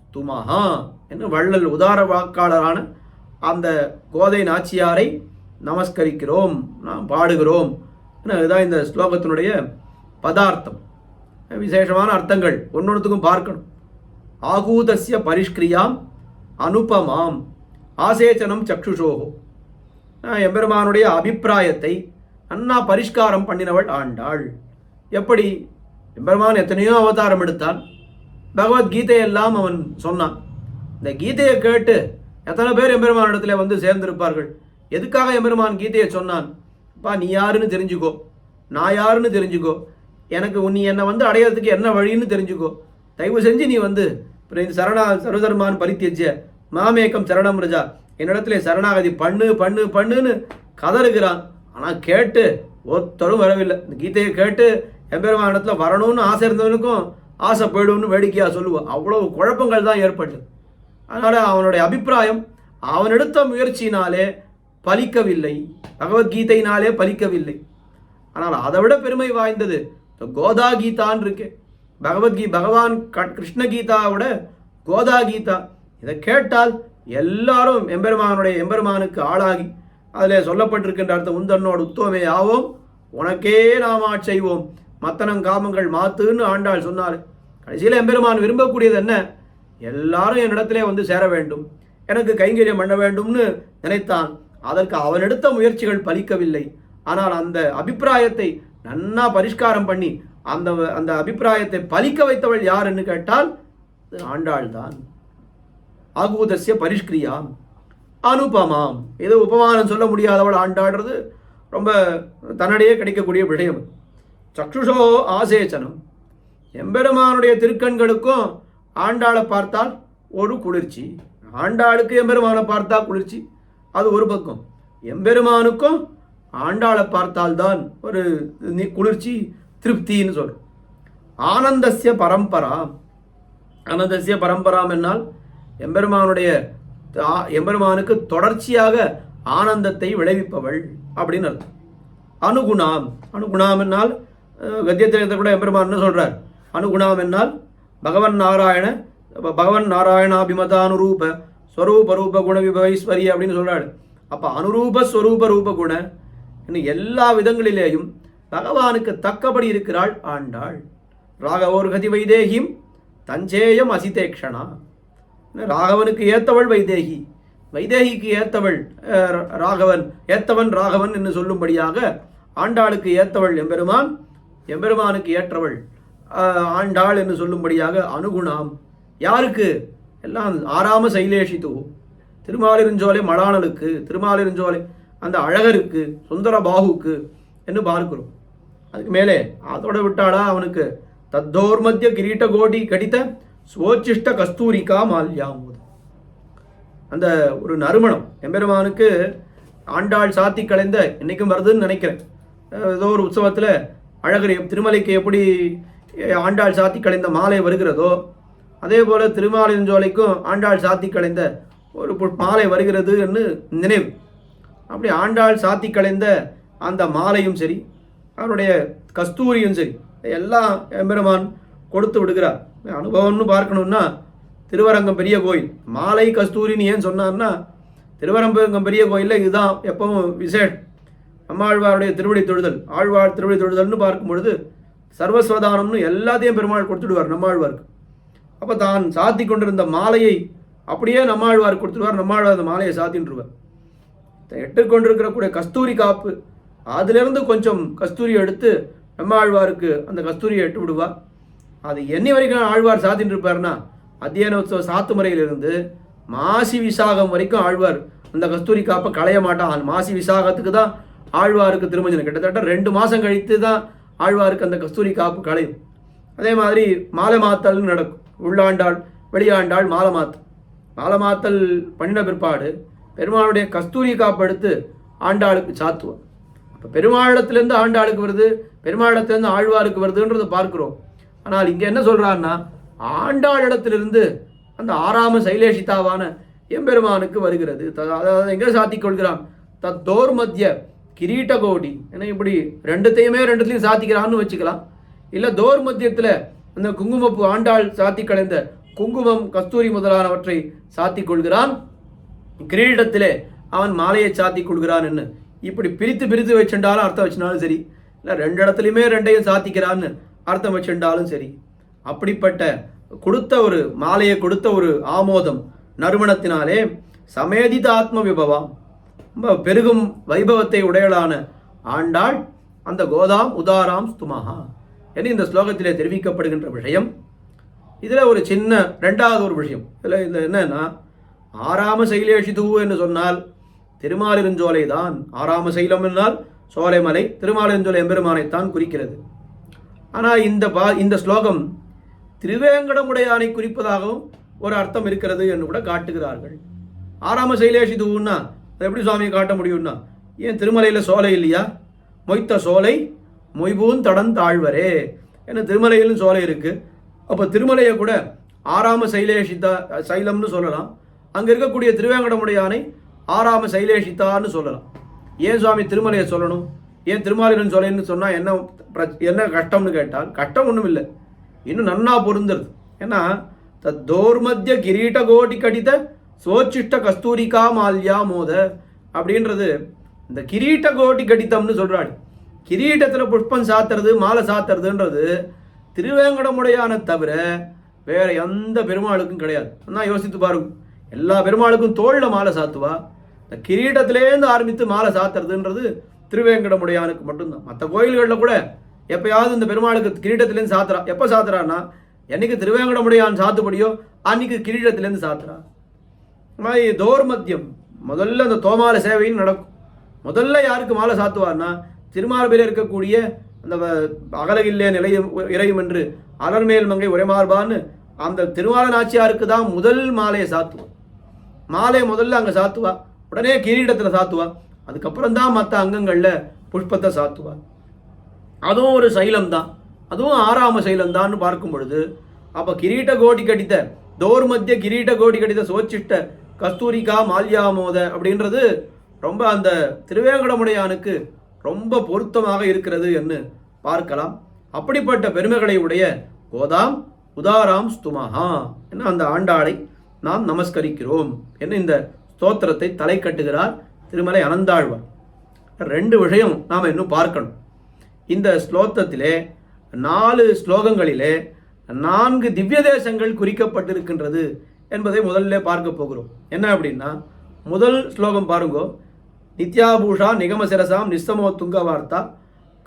Speaker 1: ஸ்துமஹா என்று வள்ளல் உதார வாக்காளரான அந்த கோதை நாச்சியாரை நமஸ்கரிக்கிறோம், நாம் பாடுகிறோம். இதுதான் இந்த ஸ்லோகத்தினுடைய பதார்த்தம். விசேஷமான அர்த்தங்கள் ஒன்னொன்றுத்துக்கும் பார்க்கணும். ஆகூதஸ்ய பரிஷ்கிரியாம் அனுபமாம் ஆசேச்சனம் சக்ஷுஷோகோ, எம்பெருமானுடைய அபிப்பிராயத்தை நன்னா பரிஷ்காரம் பண்ணினவள் ஆண்டாள். எப்படி எம்பெருமான் எத்தனையோ அவதாரம் எடுத்தான், பகவத்கீதையெல்லாம் அவன் சொன்னான். இந்த கீதையை கேட்டு எத்தனை பேர் எம்பெருமானிடத்தில் வந்து சேர்ந்திருப்பார்கள். எதுக்காக எம்பெருமான் கீதையை சொன்னான், நீ யாருன்னு தெரிஞ்சுக்கோ, நான் யாருன்னு தெரிஞ்சுக்கோ, எனக்கு நீ என்னை வந்து அடையிறதுக்கு என்ன வழின்னு தெரிஞ்சுக்கோ, தயவு செஞ்சு நீ வந்து சர்வதர்மான் பரித்தியஜ்ய மாமேக்கம் சரணம் ரஜா, என்னிடத்துல சரணாகதி பண்ணுன்னு கதறுகிறான். ஆனால் கேட்டு ஒருத்தரும் வரவில்லை. இந்த கீதையை கேட்டு எம்பெருமான் இடத்துல வரணும்னு ஆசை இருந்தவனுக்கும் ஆசை போயிடும்னு வேடிக்கையாக சொல்லுவாள். அவ்வளவு குழப்பங்கள் தான் ஏற்பட்டது. அதனால் அவனுடைய அபிப்பிராயம் அவன் எடுத்த முயற்சியினாலே பலிக்கவில்லை, பகவத்கீதையினாலே பலிக்கவில்லை. ஆனால் அதை விட பெருமை வாய்ந்தது கோதா கீதான் இருக்கு. பகவான் கிருஷ்ணகீதாவோட கோதா கீதா, இதை கேட்டால் எல்லாரும் எம்பெருமானுக்கு ஆளாகி அதில் சொல்லப்பட்டிருக்கின்ற அர்த்தம் உந்தன்னோடு உத்தோமே ஆவோம், உனக்கே நாம் செய்வோம், மத்தனம் காமங்கள் மாத்துன்னு ஆண்டாள் சொன்னார். கடைசியில் எம்பெருமான் விரும்பக்கூடியது என்ன? எல்லாரும் என்னிடத்திலே வந்து சேர வேண்டும், எனக்கு கைங்கரியம் பண்ண வேண்டும்னு நினைத்தான். அதற்கு அவன் எடுத்த முயற்சிகள் பலிக்கவில்லை. ஆனால் அந்த அபிப்பிராயத்தை நன்னா பரிஷ்காரம் பண்ணி அந்த அந்த அபிப்பிராயத்தை பலிக்க வைத்தவள் யார் என்று கேட்டால் ஆண்டாள் தான். ஆகூதஸ்ய பரிஷ்கிரியாம் அனுபமாம். ஏதோ உபமானம் சொல்ல முடியாதவள் ஆண்டாடுறது ரொம்ப தன்னிடையே கிடைக்கக்கூடிய விஷயம். சக்ஷுஷோ ஆசேச்சனம், எம்பெருமானுடைய திருக்கண்களுக்கும் ஆண்டாளை பார்த்தால் ஒரு குளிர்ச்சி. ஆண்டாளுக்கு எம்பெருமானை பார்த்தா குளிர்ச்சி, அது ஒரு பக்கம். எம்பெருமானுக்கும் ஆண்டாளை பார்த்தால்தான் ஒரு குளிர்ச்சி, திருப்தின்னு சொல்கிறோம். ஆனந்தஸ்ய பரம்பராம், ஆனந்தஸ்ய பரம்பராம் என்னால் எம்பெருமானுக்கு தொடர்ச்சியாக ஆனந்தத்தை விளைவிப்பவள் அப்படின்னு அர்த்தம். அனுகுணாம், அனுகுணாம் என்னால் கத்தியத்திரத்தை கூட எம்பெருமான் சொல்கிறார். அனுகுணாம் என்னால் பகவன் நாராயணாபிமதானுரூப ஸ்வரூப ரூப குண விபவைஸ்வரி அப்படின்னு சொல்கிறாள். அப்போ அனுரூப ஸ்வரூப ரூப குண இன்னும் எல்லா விதங்களிலேயும் பகவானுக்கு தக்கபடி இருக்கிறாள் ஆண்டாள். ராகவோர் கதி வைதேகிம் தஞ்சேயம் அசிதேக்ஷணா, ராகவனுக்கு ஏத்தவள் வைதேகி, வைதேகிக்கு ஏத்தவள் ராகவன், ஏத்தவன் ராகவன் என்று சொல்லும்படியாக ஆண்டாளுக்கு ஏத்தவள் எம்பெருமான், எம்பெருமானுக்கு ஏற்றவள் ஆண்டாள் என்று சொல்லும்படியாக அனுகுணாம். யாருக்கு? எல்லாம் ஆராம சைலேஷித்து, திருமாலிருஞ்சோலை மடானலுக்கு, திருமாலிருஞ்சோலை அந்த அழகருக்கு, சுந்தர பாகுக்கு என்று பார்க்கிறோம். அதுக்கு மேலே அதோட விட்டாளா அவனுக்கு தத்தோர்மத்திய கிரீட்ட கோடி கடித்த ஸ்வோச்சிஷ்ட கஸ்தூரிகா மால்யாமூது, அந்த ஒரு நறுமணம் எம்பெருமானுக்கு ஆண்டாள் சாத்தி கலைந்த இன்னைக்கும் வருதுன்னு நினைக்கிறேன். ஏதோ ஒரு உற்சவத்தில் அழகர் திருமலைக்கு எப்படி ஆண்டாள் சாத்தி கலைந்த மாலை வருகிறதோ அதே போல் திருமாலிருஞ்சோலைக்கும் ஆண்டாள் சாத்தி கலைந்த ஒரு மாலை வருகிறது என்று நினைவு. அப்படி ஆண்டாள் சாத்தி கலைந்த அந்த மாலையும் சரி, அவருடைய கஸ்தூரியும் சரி, எல்லாம் எம்பெருமான் கொடுத்து விடுகிறார். அனுபவம்னு பார்க்கணுன்னா திருவரங்கம் பெரிய கோயில் மாலை கஸ்தூரின்னு ஏன் சொன்னார்னா, திருவரங்கம் பெரிய கோயிலில் இதுதான் எப்பவும் விசேஷம். நம்மாழ்வாருடைய திருவடி தொழுதல், ஆழ்வார் திருவடி தொழுதல்னு பார்க்கும் பொழுது சர்வஸ்வதானம்னு எல்லாத்தையும் பெருமாள் கொடுத்துடுவார் நம்மாழ்வாருக்கு. அப்போ தான் சாத்தி கொண்டிருந்த மாலையை அப்படியே நம்மாழ்வார் கொடுத்துடுவார். நம்மாழ்வார் அந்த மாலையை சாத்தின்றுவார். எட்டுக்கொண்டிருக்கிற கஸ்தூரி காப்பு, அதிலிருந்து கொஞ்சம் கஸ்தூரி எடுத்து நம்மாழ்வாருக்கு அந்த கஸ்தூரியை எட்டு விடுவார். அது என்னை வரைக்கும் ஆழ்வார் சாத்தின்னு இருப்பார்னா, அத்தியன உற்சவ சாத்து முறையிலிருந்து மாசி விசாகம் வரைக்கும் ஆழ்வார் அந்த கஸ்தூரி காப்பை களைய மாட்டான். மாசி விசாகத்துக்கு தான் ஆழ்வாருக்கு திருமஞ்சனம், கிட்டத்தட்ட 2 மாதம் கழித்து தான் ஆழ்வாருக்கு அந்த கஸ்தூரி காப்பு களையும். அதே மாதிரி மாலை மாத்தல்னு நடக்கும். உள்ளாண்டாள் வெளியாண்டாள் மாலை மாத்தல் பண்ணின பிற்பாடு பெருமாளுடைய கஸ்தூரி காப்பு எடுத்து ஆண்டாளுக்கு சாத்துவோம். அப்போ பெருமாளிடத்துலேருந்து ஆண்டாளுக்கு வருது, பெருமாளிடத்துலேருந்து ஆழ்வாருக்கு வருதுன்றதை பார்க்குறோம். ஆனால் இங்கே என்ன சொல்கிறான்னா, ஆண்டாளிடத்திலிருந்து அந்த ஆறாம சைலேஷிதாவான எம்பெருமானுக்கு வருகிறது. அதாவது எங்கே சாத்தி கொள்கிறான்? தத்தோர் மத்திய கிரீட்ட கோடி, ஏன்னா இப்படி ரெண்டுத்தையும் சாத்திக்கிறான்னு வச்சுக்கலாம். இல்லை தோர் மத்தியத்தில் அந்த குங்குமப்பு ஆண்டாள் சாத்தி கலைந்த குங்குமம் கஸ்தூரி முதலானவற்றை சாத்தி கொள்கிறான், கிரீடத்திலே அவன் மாலையை சாத்தி கொள்கிறான் என்று இப்படி பிரித்து வச்சுட்டாலும் அர்த்தம் வச்சுனாலும் சரி, இல்லை 2 இடத்துலையுமே 2ஐயும் சாத்திக்கிறான்னு அர்த்தம் வச்சுட்டாலும் சரி, அப்படிப்பட்ட கொடுத்த ஒரு மாலையை கொடுத்த ஒரு ஆமோதம் நறுமணத்தினாலே சமேதித ஆத்ம விபவம், ரொம்ப பெருகும் வைபவத்தை உடையலான ஆண்டாள் அந்த கோதாம் உதாராம் ஸ்துமஹா என்று இந்த ஸ்லோகத்திலே தெரிவிக்கப்படுகின்ற விஷயம். இதில் ஒரு சின்ன 2வது ஒரு விஷயம் இதில் என்னன்னா, ஆறாம சைலேஷிது என்று சொன்னால் திருமாலிருஞ்சோலை தான். ஆறாம சைலம் என்றால் சோலைமலை, திருமாலிருஞ்சோலை எம்பெருமானைத்தான் குறிக்கிறது. ஆனால் இந்த ஸ்லோகம் திருவேங்கடமுடையானை குறிப்பதாகவும் ஒரு அர்த்தம் இருக்கிறது என்று கூட காட்டுகிறார்கள். ஆறாம சைலேஷிதுன்னா அதை எப்படி சுவாமியை காட்ட முடியும்னா, ஏன் திருமலையில் சோலை இல்லையா? மொய்த்த சோலை மொய்பூன் தடன் தாழ்வரே என்ன, திருமலையிலும் சோலை இருக்குது, அப்போ திருமலையை கூட ஆறாம சைலேஷிதா சைலம்னு சொல்லலாம். அங்கே இருக்கக்கூடிய திருவேங்கடமுடையானை ஆறாம சைலேஷிதான்னு சொல்லலாம். ஏன் சுவாமி திருமலையை சொல்லணும், ஏன் திருமாலிரன் சொல்லைன்னு சொன்னால் என்ன கஷ்டம்னு கேட்டால், கஷ்டம் ஒன்றும் இல்லை, இன்னும் நன்னா பொருந்துறது. ஏன்னா தோர்மத்திய கிரீட கோடி கடித சோச்சிஷ்ட கஸ்தூரிகா மால்யா மோத அப்படின்றது இந்த கிரீட்ட கோடி கடிதம்னு சொல்கிறாள். கிரீட்டத்தில் புஷ்பம் சாத்துறது மாலை சாத்துறதுன்றது திருவேங்கடமுடையான தவிர வேற எந்த பெருமாளுக்கும் கிடையாது. நான் யோசித்து பாருங்க, எல்லா பெருமாளுக்கும் தோளில் மாலை சாத்துவா, இந்த கிரீட்டத்திலேருந்து ஆரம்பித்து மாலை சாத்துறதுன்றது திருவேங்கடமுடையானுக்கு மட்டும்தான். மற்ற கோயில்களில் கூட எப்பயாவது இந்த பெருமாளுக்கு கிரீட்டத்திலேருந்து சாத்துறா. எப்போ சாத்துறான்னா, என்னைக்கு திருவேங்கடமுடையான் சாத்துப்படியோ அன்னைக்கு கிரீட்டத்திலேருந்து சாத்துறா. மாதிரி தோர்மத்தியம் முதல்ல அந்த தோமால சேவையும் நடக்கும். முதல்ல யாருக்கு மாலை சாத்துவார்னா, திருமார்பில் இருக்கக்கூடிய அந்த அகலகில்லே நிலையம் இறையும் என்று அலர்மேல் மங்கை உரைமார்பான்னு அந்த திருமால நாச்சியாருக்கு தான் முதல் மாலையை சாத்துவா. மாலையை முதல்ல அங்கே சாத்துவா, உடனே கிரீடத்தில் சாத்துவா, அதுக்கப்புறம் தான் மற்ற அங்கங்களில் புஷ்பத்தை சாத்துவா. அதுவும் ஒரு சைலம் தான், அதுவும் ஆறாம சைலம் தான் பார்க்கும் பொழுது, அப்போ கிரீட்ட கோடி கடித்த தோர்மத்திய கிரீட்ட கோடி கடித்த சோச்சிஷ்ட கஸ்தூரிகா மால்யாமோத அப்படின்றது ரொம்ப அந்த திருவேங்கடமுடையானுக்கு ரொம்ப பொருத்தமாக இருக்கிறது என்று பார்க்கலாம். அப்படிப்பட்ட பெருமைகளை உடைய கோதாம் உதாராம் ஸ்துமஹா என்ன அந்த ஆண்டாளை நாம் நமஸ்கரிக்கிறோம் என்று இந்த ஸ்தோத்திரத்தை தலை கட்டுகிறார் திருமலை அனந்தாழ்வார். 2 விஷயம் நாம் இன்னும் பார்க்கணும். இந்த ஸ்லோகத்திலே 4 ஸ்லோகங்களிலே 4 திவ்ய தேசங்கள் குறிக்கப்பட்டிருக்கின்றது என்பதை முதல்ல பார்க்க போகிறோம். என்ன அப்படின்னா, முதல் ஸ்லோகம் பாருங்கோ, நித்யாபூஷா நிகமசிரசாம் நிஸ்ஸமோ துங்க வார்த்தா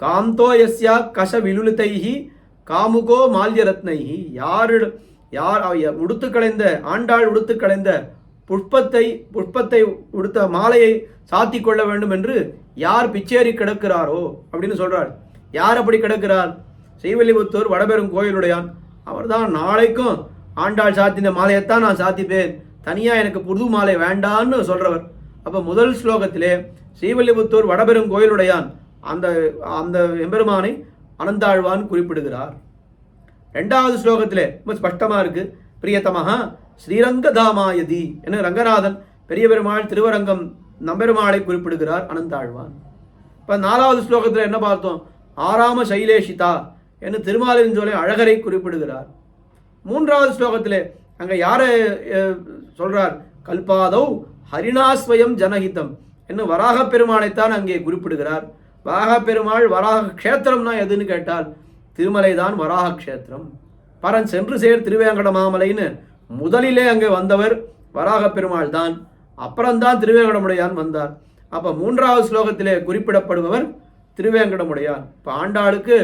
Speaker 1: காந்தோ யஸ்யா கஷ விலுலிதைஹி காமுகோ மால்யரத்னைஹி. யார் உடுத்து களைந்த ஆண்டாள் உடுத்து களைந்த புஷ்பத்தை உடுத்த மாலையை சாத்தி கொள்ள வேண்டும் என்று யார் பிச்சேறி கிடக்கிறாரோ அப்படின்னு சொல்றாள். யார் அப்படி கிடக்கிறார்? ஸ்ரீவில்லிபுத்தூர் வடபெரும் கோயிலுடையான். அவர் தான் நாளைக்கும் ஆண்டாள் சாத்தின மாலையைத்தான் நான் சாத்திப்பேன், தனியாக எனக்கு புது மாலை வேண்டான்னு சொல்றவர். அப்போ முதல் ஸ்லோகத்திலே ஸ்ரீவில்லிபுத்தூர் வடபெரும் கோயிலுடையான் அந்த அந்த எம்பெருமானை அனந்தாழ்வான் குறிப்பிடுகிறார். 2வது ஸ்லோகத்திலே ரொம்ப ஸ்பஷ்டமாக இருக்கு, பிரியத்தமஹா ஸ்ரீரங்கதாமாயதி என ரங்கநாதன் பெரிய பெருமாள் திருவரங்கம் நம்பெருமாளை குறிப்பிடுகிறார் அனந்தாழ்வான். இப்போ 4வது ஸ்லோகத்தில் என்ன பார்த்தோம், ஆறாம சைலேஷிதா என்று திருமாலிருஞ்சோலை அழகரை குறிப்பிடுகிறார். 3வது ஸ்லோகத்திலே அங்கே யாரை சொல்றார், கல்பாதவ் ஹரிணாஸ்வயம் ஜனஹிதம் என்று வராக பெருமாளைத்தான் அங்கே குறிப்பிடுகிறார். வராக பெருமாள் வராக க்ஷேத்திரம்னா எதுன்னு கேட்டால் திருமலை தான் வராக க்ஷேத்திரம். பரன் சென்று சேர் திருவேங்கட மாமலைன்னு முதலிலே அங்கே வந்தவர் வராக பெருமாள் தான், அப்புறம்தான் திருவேங்கடமுடையான் வந்தார். அப்போ 3வது ஸ்லோகத்திலே குறிப்பிடப்படுபவர் திருவேங்கடமுடையான். இப்போ ஆண்டாளுக்கு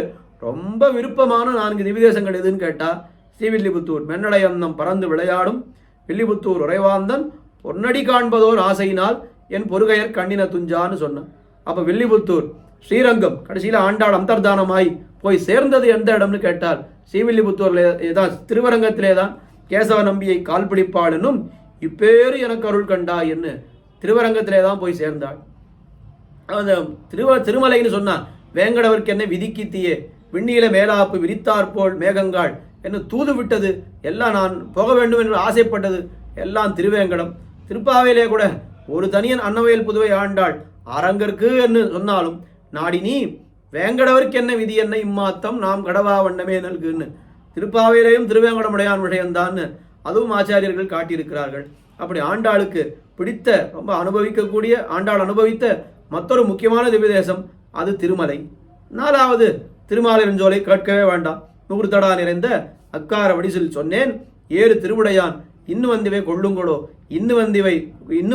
Speaker 1: ரொம்ப விருப்பமான 4 திவ்யதேசங்கள் எதுன்னு கேட்டால், ஸ்ரீவில்லிபுத்தூர் மென்னடையன்னம் பறந்து விளையாடும் வில்லிபுத்தூர் உறைவாந்தன் பொன்னடி காண்பதோர் ஆசையினால் என் பொறுகையர் கண்ணின துஞ்சான்னு சொன்னான். அப்போ வில்லிபுத்தூர் ஸ்ரீரங்கம் கடைசியில் ஆண்டாள் அந்தர்தானமாய் போய் சேர்ந்தது எந்த இடம்னு கேட்டால் ஸ்ரீவில்லிபுத்தூர்ல தான், திருவரங்கத்திலே தான் கேசவ நம்பியை கால் பிடிப்பாளுன்னும் இப்பேறு எனக்கு அருள் கண்டா என்று திருவரங்கத்திலே தான் போய் சேர்ந்தாள். அந்த திருமலைன்னு சொன்னான், வேங்கடவர்க்கு என்ன விதிக்கித்தியே விண்ணியில மேலாப்பு விரித்தாற்போல் மேகங்காள் என்று தூது விட்டது எல்லாம், நான் போக வேண்டும் என்று ஆசைப்பட்டது எல்லாம் திருவேங்கடம். திருப்பாவையிலே கூட ஒரு தனியன் அன்னவயல் புதுவை ஆண்டாள் அரங்கற்கு என்று சொன்னாலும் நாடினி வேங்கடவர்க்கு என்ன விதி என்ன இம்மாத்தம் நாம் கடவா வண்ணமே நல்குன்னு திருப்பாவையிலேயும் திருவேங்கடமுடையான் விஷயம்தான்னு அதுவும் ஆச்சாரியர்கள் காட்டியிருக்கிறார்கள். அப்படி ஆண்டாளுக்கு பிடித்த ரொம்ப அனுபவிக்கக்கூடிய ஆண்டாள் அனுபவித்த மற்றொரு முக்கியமான திவ்யதேசம் அது திருமலை. 4வது திருமாலிருஞ்சோலை கேட்கவே வேண்டாம், 100 தடா நிறைந்த அக்கார வடிசில் சொன்னேன் 7 திருவுடையான் இன்னு வந்திவை கொள்ளுங்களோ இன்னு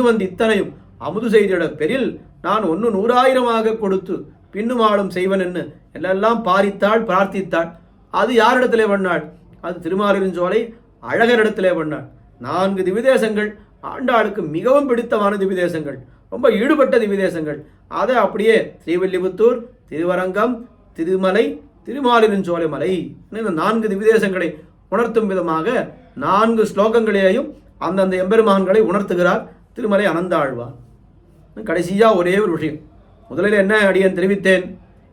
Speaker 1: வந்து இத்தனையும் அமுது செய்திட பெரில் நான் 100,000 கொடுத்து பின்னுமாளும் செய்வன் என்று எல்லாம் பாரித்தாள் பிரார்த்தித்தாள். அது யாரிடத்திலே பண்ணாள்? அது திருமாலிருஞ்சோலை அழகரிடத்திலே பண்ணாள். 4 திவ்யதேசங்கள் ஆண்டாளுக்கு மிகவும் பிடித்தமான திவ்யதேசங்கள், ரொம்ப ஈடுபட்ட திவ்யதேசங்கள். அதை அப்படியே ஸ்ரீவில்லிபுத்தூர், திருவரங்கம், திருமலை, திருமாலிருஞ்சோலை மலை இந்த 4 திவ்யதேசங்களை உணர்த்தும் விதமாக 4 ஸ்லோகங்களிலேயும் அந்தந்த எம்பெருமான்களை உணர்த்துகிறார் திருமலை அனந்தாழ்வார். கடைசியாக ஒரே ஒரு விஷயம், முதலில் என்ன அடியன் தெரிவித்தேன்,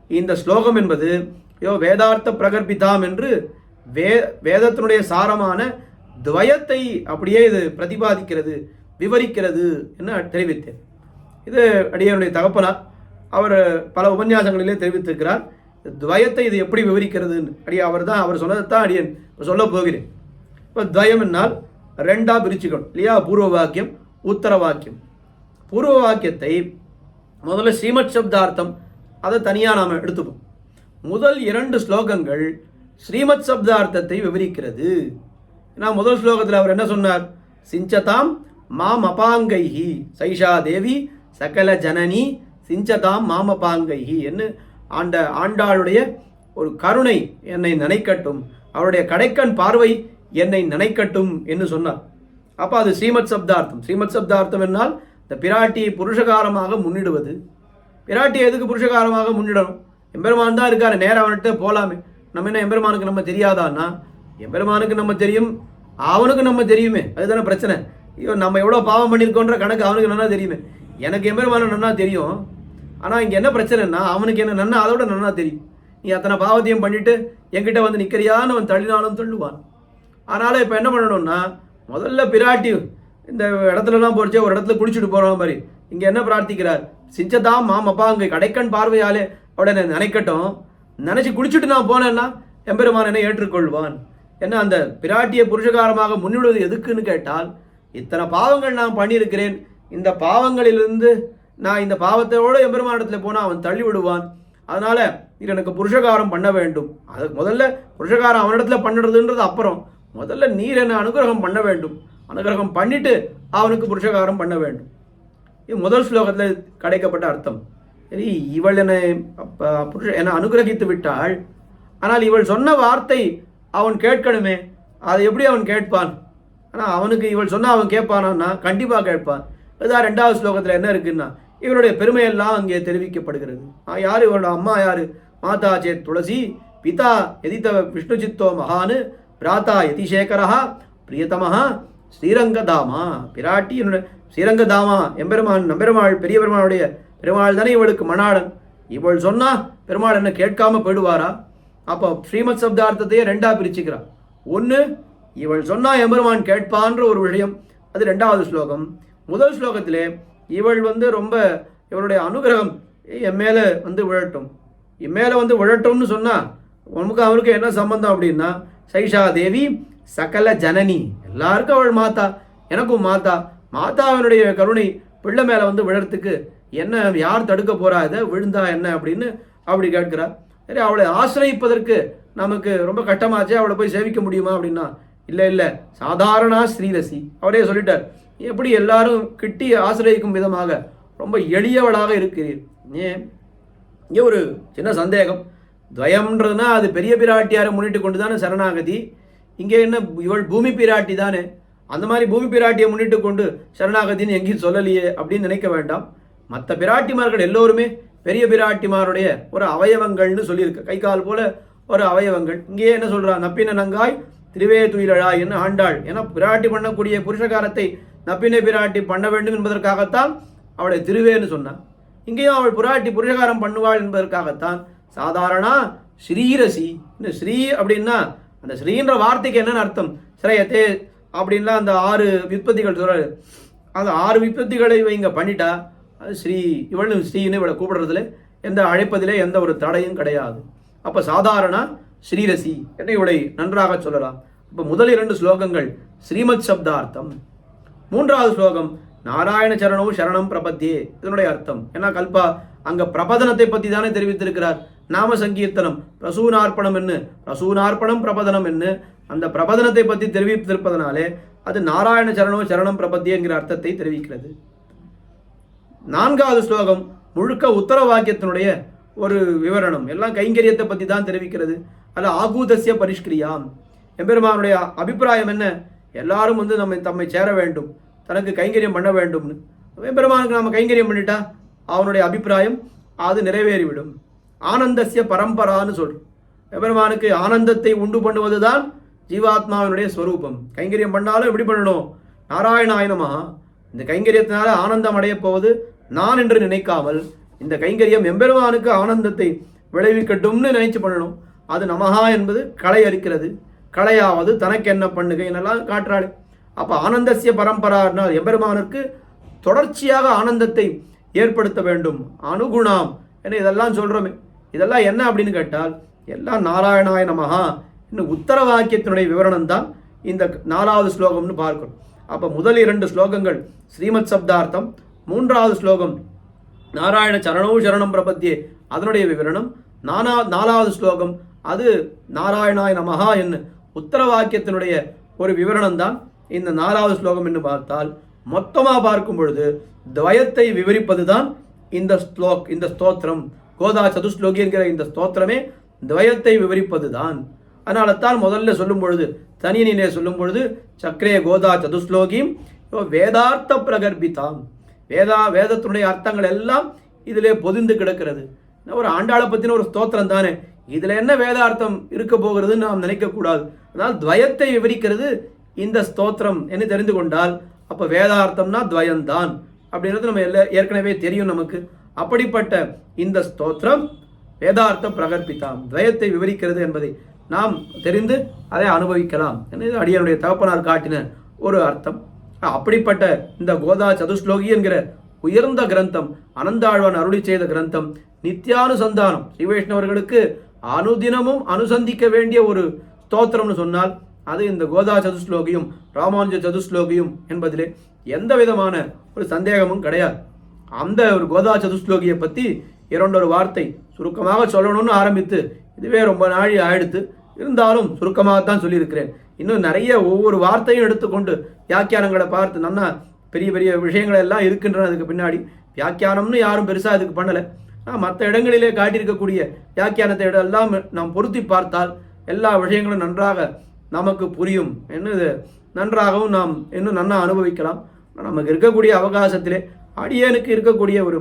Speaker 1: இந்த ஸ்லோகம் என்பது வேதார்த்த பிரகற்பிதாம் என்று வேதத்தினுடைய சாரமான துவயத்தை அப்படியே இது பிரதிபாதிக்கிறது, விவரிக்கிறது என்று தெரிவித்தேன். இது அடியனுடைய தகப்பனார் அவர் பல உபன்யாசங்களிலே தெரிவித்திருக்கிறார். துவயத்தை இது எப்படி விவரிக்கிறதுன்னு அவர் சொன்னதைத்தான் அடியன் சொல்ல போகிறேன். இப்போ துவயம் என்னால் ரெண்டாக பிரிச்சுக்கணும் இல்லையா? பூர்வ வாக்கியம், உத்தர வாக்கியம். பூர்வ வாக்கியத்தை முதல்ல ஸ்ரீமத் சப்தார்த்தம் அதை தனியாக நாம் எடுத்துப்போம். முதல் 2 ஸ்லோகங்கள் ஸ்ரீமத் சப்தார்த்தத்தை விவரிக்கிறது. நான் முதல் ஸ்லோகத்தில் அவர் என்ன சொன்னார்? சிஞ்சதாம் மாம் அபாங்கைஹி சைஷா தேவி சகல ஜனனி சிஞ்சதாம் மாம் அபாங்கைஹி என்று ஆண்டாளுடைய ஒரு கருணை என்னை நினைக்கட்டும், அவருடைய கடைக்கண் பார்வை என்னை நினைக்கட்டும் என்று சொன்னார். அப்போ அது ஸ்ரீமத் சப்தார்த்தம். ஸ்ரீமத் சப்தார்த்தம் என்னால் இந்த பிராட்டியை புருஷகாரமாக முன்னிடுவது. பிராட்டி எதுக்கு புருஷகாரமாக முன்னிடணும்? எம்பெருமான் தான் இருக்காரு, நேரம் அவன்கிட்ட போகலாமே. நம்ம என்ன எம்பெருமானுக்கு நம்ம தெரியாதான்னா? எம்பெருமானுக்கு நம்ம தெரியும், அவனுக்கு நம்ம தெரியுமே. அதுதானே பிரச்சனை. நம்ம எவ்வளோ பாவம் பண்ணியிருக்கோன்ற கணக்கு அவனுக்கு நன்னா தெரியுமே. எனக்கு எம்பெருமானு நன்னா தெரியும். ஆனால் இங்கே என்ன பிரச்சனைன்னா, அவனுக்கு என்ன நன்னா அதோட நன்னா தெரியும். நீ அத்தனை பாவத்தையும் பண்ணிட்டு என்கிட்ட வந்து நிற்கிறியான்னு அவன் தள்ளினாலும் தள்ளுவான். அதனால் இப்போ என்ன பண்ணணும்னா, முதல்ல பிராட்டி இந்த இடத்துலலாம் போச்சு, ஒரு இடத்துல குளிச்சுட்டு போகிற மாதிரி இங்கே என்ன பிரார்த்திக்கிறார்? சிஞ்சதாம் மாம் அப்பாங்க கடைக்கண் பார்வையாலே உடனே நினைக்கட்டும், நினச்சி குளிச்சுட்டு நான் போனேன்னா எம்பெருமான் என்னை ஏற்றுக்கொள்வான். என்ன அந்த பிராட்டியை புருஷகாரமாக முன்னிடுவது எதுக்குன்னு கேட்டால், இத்தனை பாவங்கள் நான் பண்ணியிருக்கிறேன், இந்த பாவங்களிலிருந்து நான் இந்த பாவத்தோடு எம்பெருமானிடத்துல போனால் அவன் தள்ளி விடுவான். அதனால் இது எனக்கு புருஷகாரம் பண்ண வேண்டும். அதுக்கு முதல்ல புருஷகாரம் அவனிடத்துல பண்ணுறதுன்றது அப்புறம், முதல்ல நீர் என்ன அனுகிரகம் பண்ண வேண்டும். அனுகிரகம் பண்ணிட்டு அவனுக்கு புருஷகாரம் பண்ண வேண்டும். இது முதல் ஸ்லோகத்தில் கிடைக்கப்பட்ட அர்த்தம். சரி, இவள் என்னை அனுகிரகித்து விட்டாள், ஆனால் இவள் சொன்ன வார்த்தை அவன் கேட்கணுமே, அதை எப்படி அவன் கேட்பான்? ஆனால் அவனுக்கு இவள் சொன்னால் அவன் கேட்பானான்னா கண்டிப்பாக கேட்பான். அதுதான் 2வது ஸ்லோகத்தில் என்ன இருக்குன்னா, இவருடைய பெருமையெல்லாம் அங்கே தெரிவிக்கப்படுகிறது. யார் இவரோட அம்மா? யார்? மாதா சேத் துளசி, பிதா எதித்த விஷ்ணு சித்தோ மகானு, பிராத்தா யதிசேகரா, பிரியதமஹா ஸ்ரீரங்கதாமா. பிராட்டி என்னுடைய ஸ்ரீரங்கதாமா எம்பெருமான், நம்பெருமாள், பெரிய பெருமாளுடைய பெருமாள் தானே இவளுக்கு மணாளன். இவள் சொன்னா பெருமாள் என்ன கேட்காம போயிடுவாரா? அப்போ ஸ்ரீமத் சப்தார்த்தத்தையே 2ஆக பிரிச்சுக்கிறான். ஒன்று, இவள் சொன்னா எம்பெருமான் கேட்பான்ற ஒரு விஷயம், அது 2வது ஸ்லோகம். முதல் ஸ்லோகத்திலே இவள் ரொம்ப இவளுடைய அனுகிரகம் என் மேலே விழட்டும், என் மேலே விழட்டும்னு சொன்னால் உனக்கு அவருக்கு என்ன சம்பந்தம் அப்படின்னா, சைஷா தேவி சகல ஜனனி, எல்லாருக்கும் அவள் மாதா, எனக்கும் மாதா. மாதாவினுடைய கருணை பிள்ளை மேலே விழறதுக்கு என்ன யார் தடுக்க போறா? இதை விழுந்தா என்ன அப்படின்னு அப்படி கேட்கிறார். சரி, அவளை ஆசிரயிப்பதற்கு நமக்கு ரொம்ப கஷ்டமாச்சே, அவளை போய் சேவிக்க முடியுமா அப்படின்னா, இல்லை சாதாரணா ஸ்ரீரசி. அவரே சொல்லிட்டார், எப்படி எல்லாரும் கிட்டி ஆசிரயிக்கும் விதமாக ரொம்ப எளியவளாக இருக்கிறீர். ஏன் இங்கே ஒரு சின்ன சந்தேகம். துவயம்ன்றதுனா அது பெரிய பிராட்டியாரை முன்னிட்டு கொண்டு தானே சரணாகதி. இங்கே என்ன இவள் பூமி பிராட்டி தானே, அந்த மாதிரி பூமி பிராட்டியை முன்னிட்டு கொண்டு சரணாகதின்னு எங்கேயும் சொல்லலையே அப்படின்னு நினைக்க வேண்டாம். மற்ற பிராட்டிமார்கள் எல்லோருமே பெரிய பிராட்டிமாருடைய ஒரு அவயவங்கள்னு சொல்லியிருக்கு, கை கால் போல ஒரு அவயவங்கள். இங்கேயே என்ன சொல்றா? நப்பின நங்காய் திருவே துயிலழா என்ன ஆண்டாள். ஏன்னா பிராட்டி பண்ணக்கூடிய புருஷகாரத்தை நப்பினை பிராட்டி பண்ண வேண்டும் என்பதற்காகத்தான் அவளை திருவேன்னு சொன்னான். இங்கேயும் அவள் பிராட்டி புருஷகாரம் பண்ணுவாள் என்பதற்காகத்தான். சாதாரணா ஸ்ரீரசி. இந்த ஸ்ரீ அப்படின்னா அந்த ஸ்ரீன்ற வார்த்தைக்கு என்னென்னு அர்த்தம்? ஸ்ரேயத்தே அப்படின்லாம் அந்த 6 விற்பத்திகள் சொல்றாரு. அந்த 6 விற்பத்திகளை இங்கே பண்ணிட்டா அது ஸ்ரீ. இவள் ஸ்ரீன்னு இவளை கூப்பிடுறதுல எந்த அழைப்பதிலே எந்த ஒரு தடையும் கிடையாது. அப்போ சாதாரண ஸ்ரீரசி என்று இவளை நன்றாக சொல்லலாம். இப்போ முதல் 2 ஸ்லோகங்கள் ஸ்ரீமத் சப்தார்த்தம். 3வது ஸ்லோகம் நாராயண சரணோ சரணம் பிரபத்தியே, இதனுடைய அர்த்தம். ஏன்னா கல்பா அங்கே பிரபதனத்தை பற்றி தானே தெரிவித்திருக்கிறார். நாம சங்கீர்த்தனம் பிரசூனார்ப்பணம் என்ன, பிரசூனார்ப்பணம் பிரபதனம் என்ன, அந்த பிரபதனத்தை பற்றி தெரிவித்திருப்பதனாலே அது நாராயண சரணோ சரணம் பிரபத்தியே என்கிற அர்த்தத்தை தெரிவிக்கிறது. 4வது ஸ்லோகம் முழுக்க உத்தர வாக்கியத்தினுடைய ஒரு விவரணம், எல்லாம் கைங்கரியத்தை பற்றி தான் தெரிவிக்கிறது. அதில் ஆகூதசிய பரிஷ்கிரியாம், எம்பெருமானுடைய அபிப்பிராயம் என்ன? எல்லாரும் தம்மை சேர வேண்டும், தனக்கு கைங்கரியம் பண்ண வேண்டும்னு. எம்பெருமானுக்கு நாம் கைங்கரியம் பண்ணிட்டா அவனுடைய அபிப்பிராயம் அது நிறைவேறிவிடும். ஆனந்தசிய பரம்பரான்னு சொல்கிறோம். எம்பெருமானுக்கு ஆனந்தத்தை உண்டு பண்ணுவது தான் ஜீவாத்மாவினுடைய ஸ்வரூபம். கைங்கரியம் பண்ணாலும் எப்படி பண்ணணும்? நாராயணாய நமஹ. இந்த கைங்கரியத்தினால ஆனந்தம் அடைய போவது நான் என்று நினைக்காமல் இந்த கைங்கரியம் எம்பெருமானுக்கு ஆனந்தத்தை விளைவிக்கட்டும்னு நினைச்சு பண்ணணும். அது நமஹா என்பது களை அரிக்கிறது. களையாவது தனக்கு என்ன பண்ணுகைன்னெல்லாம் காட்டுறாள். அப்போ ஆனந்தசிய பரம்பரானால் எம்பெருமானுக்கு தொடர்ச்சியாக ஆனந்தத்தை ஏற்படுத்த வேண்டும். அனுகுணாம் என்ன இதெல்லாம் சொல்கிறோமே, இதெல்லாம் என்ன அப்படின்னு கேட்டால் எல்லாம் நாராயணாய நமஹா இன்னும் உத்தர வாக்கியத்தினுடைய விவரணம் தான் இந்த 4வது ஸ்லோகம்னு பார்க்கணும். அப்போ முதல் 2 ஸ்லோகங்கள் ஸ்ரீமத் சப்தார்த்தம், 3வது ஸ்லோகம் நாராயண சரணோ சரணம் பிரபத்தியே அதனுடைய விவரணம், 4வது ஸ்லோகம் அது நாராயணாய நமஹா என்ன உத்தர வாக்கியத்தினுடைய ஒரு விவரணம் தான் இந்த 4வது ஸ்லோகம் என்று பார்த்தால் மொத்தமாக பார்க்கும் பொழுது துவயத்தை விவரிப்பது தான் இந்த ஸ்தோத்திரம். கோதா சதுஸ்லோகி என்கிற இந்த ஸ்தோத்திரமே துவயத்தை விவரிப்பது தான். அதனால தான் முதல்ல சொல்லும் பொழுது தனியனிலே சொல்லும் பொழுது சக்கரே கோதா சதுஸ்லோகியும் வேதார்த்த பிரகர்பிதாம், வேதத்தினுடைய அர்த்தங்கள் எல்லாம் இதிலே பொதிந்து கிடக்கிறது. ஒரு ஆண்டாளை பற்றின ஒரு ஸ்தோத்திரம் தானே, இதில் என்ன வேதார்த்தம் இருக்க போகிறதுன்னு நாம் நினைக்கக்கூடாது. அதனால் துவயத்தை விவரிக்கிறது இந்த ஸ்தோத்திரம் என்று தெரிந்து கொண்டால் அப்போ வேதார்த்தம்னா துவயம்தான் அப்படின்றது நம்ம ஏற்கனவே தெரியும் நமக்கு. அப்படிப்பட்ட இந்த ஸ்தோத்திரம் வேதார்த்த பிரகர்பிதாம் துவயத்தை விவரிக்கிறது என்பதை நாம் தெரிந்து அதை அனுபவிக்கலாம் என்று அடியனுடைய தகப்பனார் காட்டின ஒரு அர்த்தம். அப்படிப்பட்ட இந்த கோதா சதுஸ்லோகி என்கிற உயர்ந்த கிரந்தம், அனந்தாழ்வான் அருளி செய்த கிரந்தம், நித்தியானுசந்தானம் ஸ்ரீ வைஷ்ணவர்களுக்கு அனுதினமும் அனுசந்திக்க வேண்டிய ஒரு ஸ்தோத்திரம்னு சொன்னால் அது இந்த கோதா சதுஸ்லோகியும் ராமானுஜ சதுஸ்லோகியும் என்பதிலே எந்த விதமான ஒரு சந்தேகமும் கிடையாது. அந்த ஒரு கோதா சதுஸ்லோகியை பற்றி 2 வார்த்தை சுருக்கமாக சொல்லணும்னு ஆரம்பித்து இதுவே ரொம்ப நாழி ஆயிடுத்து. இருந்தாலும் சுருக்கமாகத்தான் சொல்லியிருக்கிறேன். இன்னும் நிறைய ஒவ்வொரு வார்த்தையும் எடுத்துக்கொண்டு வியாக்கியானங்களை பார்த்து நல்லா பெரிய பெரிய விஷயங்கள் எல்லாம் இருக்கின்றன. அதுக்கு பின்னாடி வியாக்கியானம்னு யாரும் பெருசாக அதுக்கு பண்ணலை. மற்ற இடங்களிலே காட்டியிருக்கக்கூடிய வியாக்கியானத்தை எல்லாம் நாம் பொருத்தி பார்த்தால் எல்லா விஷயங்களும் நன்றாக நமக்கு புரியும். என்னது நன்றாகவும் நாம் இன்னும் நன்னா அனுபவிக்கலாம். நமக்கு இருக்கக்கூடிய அவகாசத்திலே அடியனுக்கு இருக்கக்கூடிய ஒரு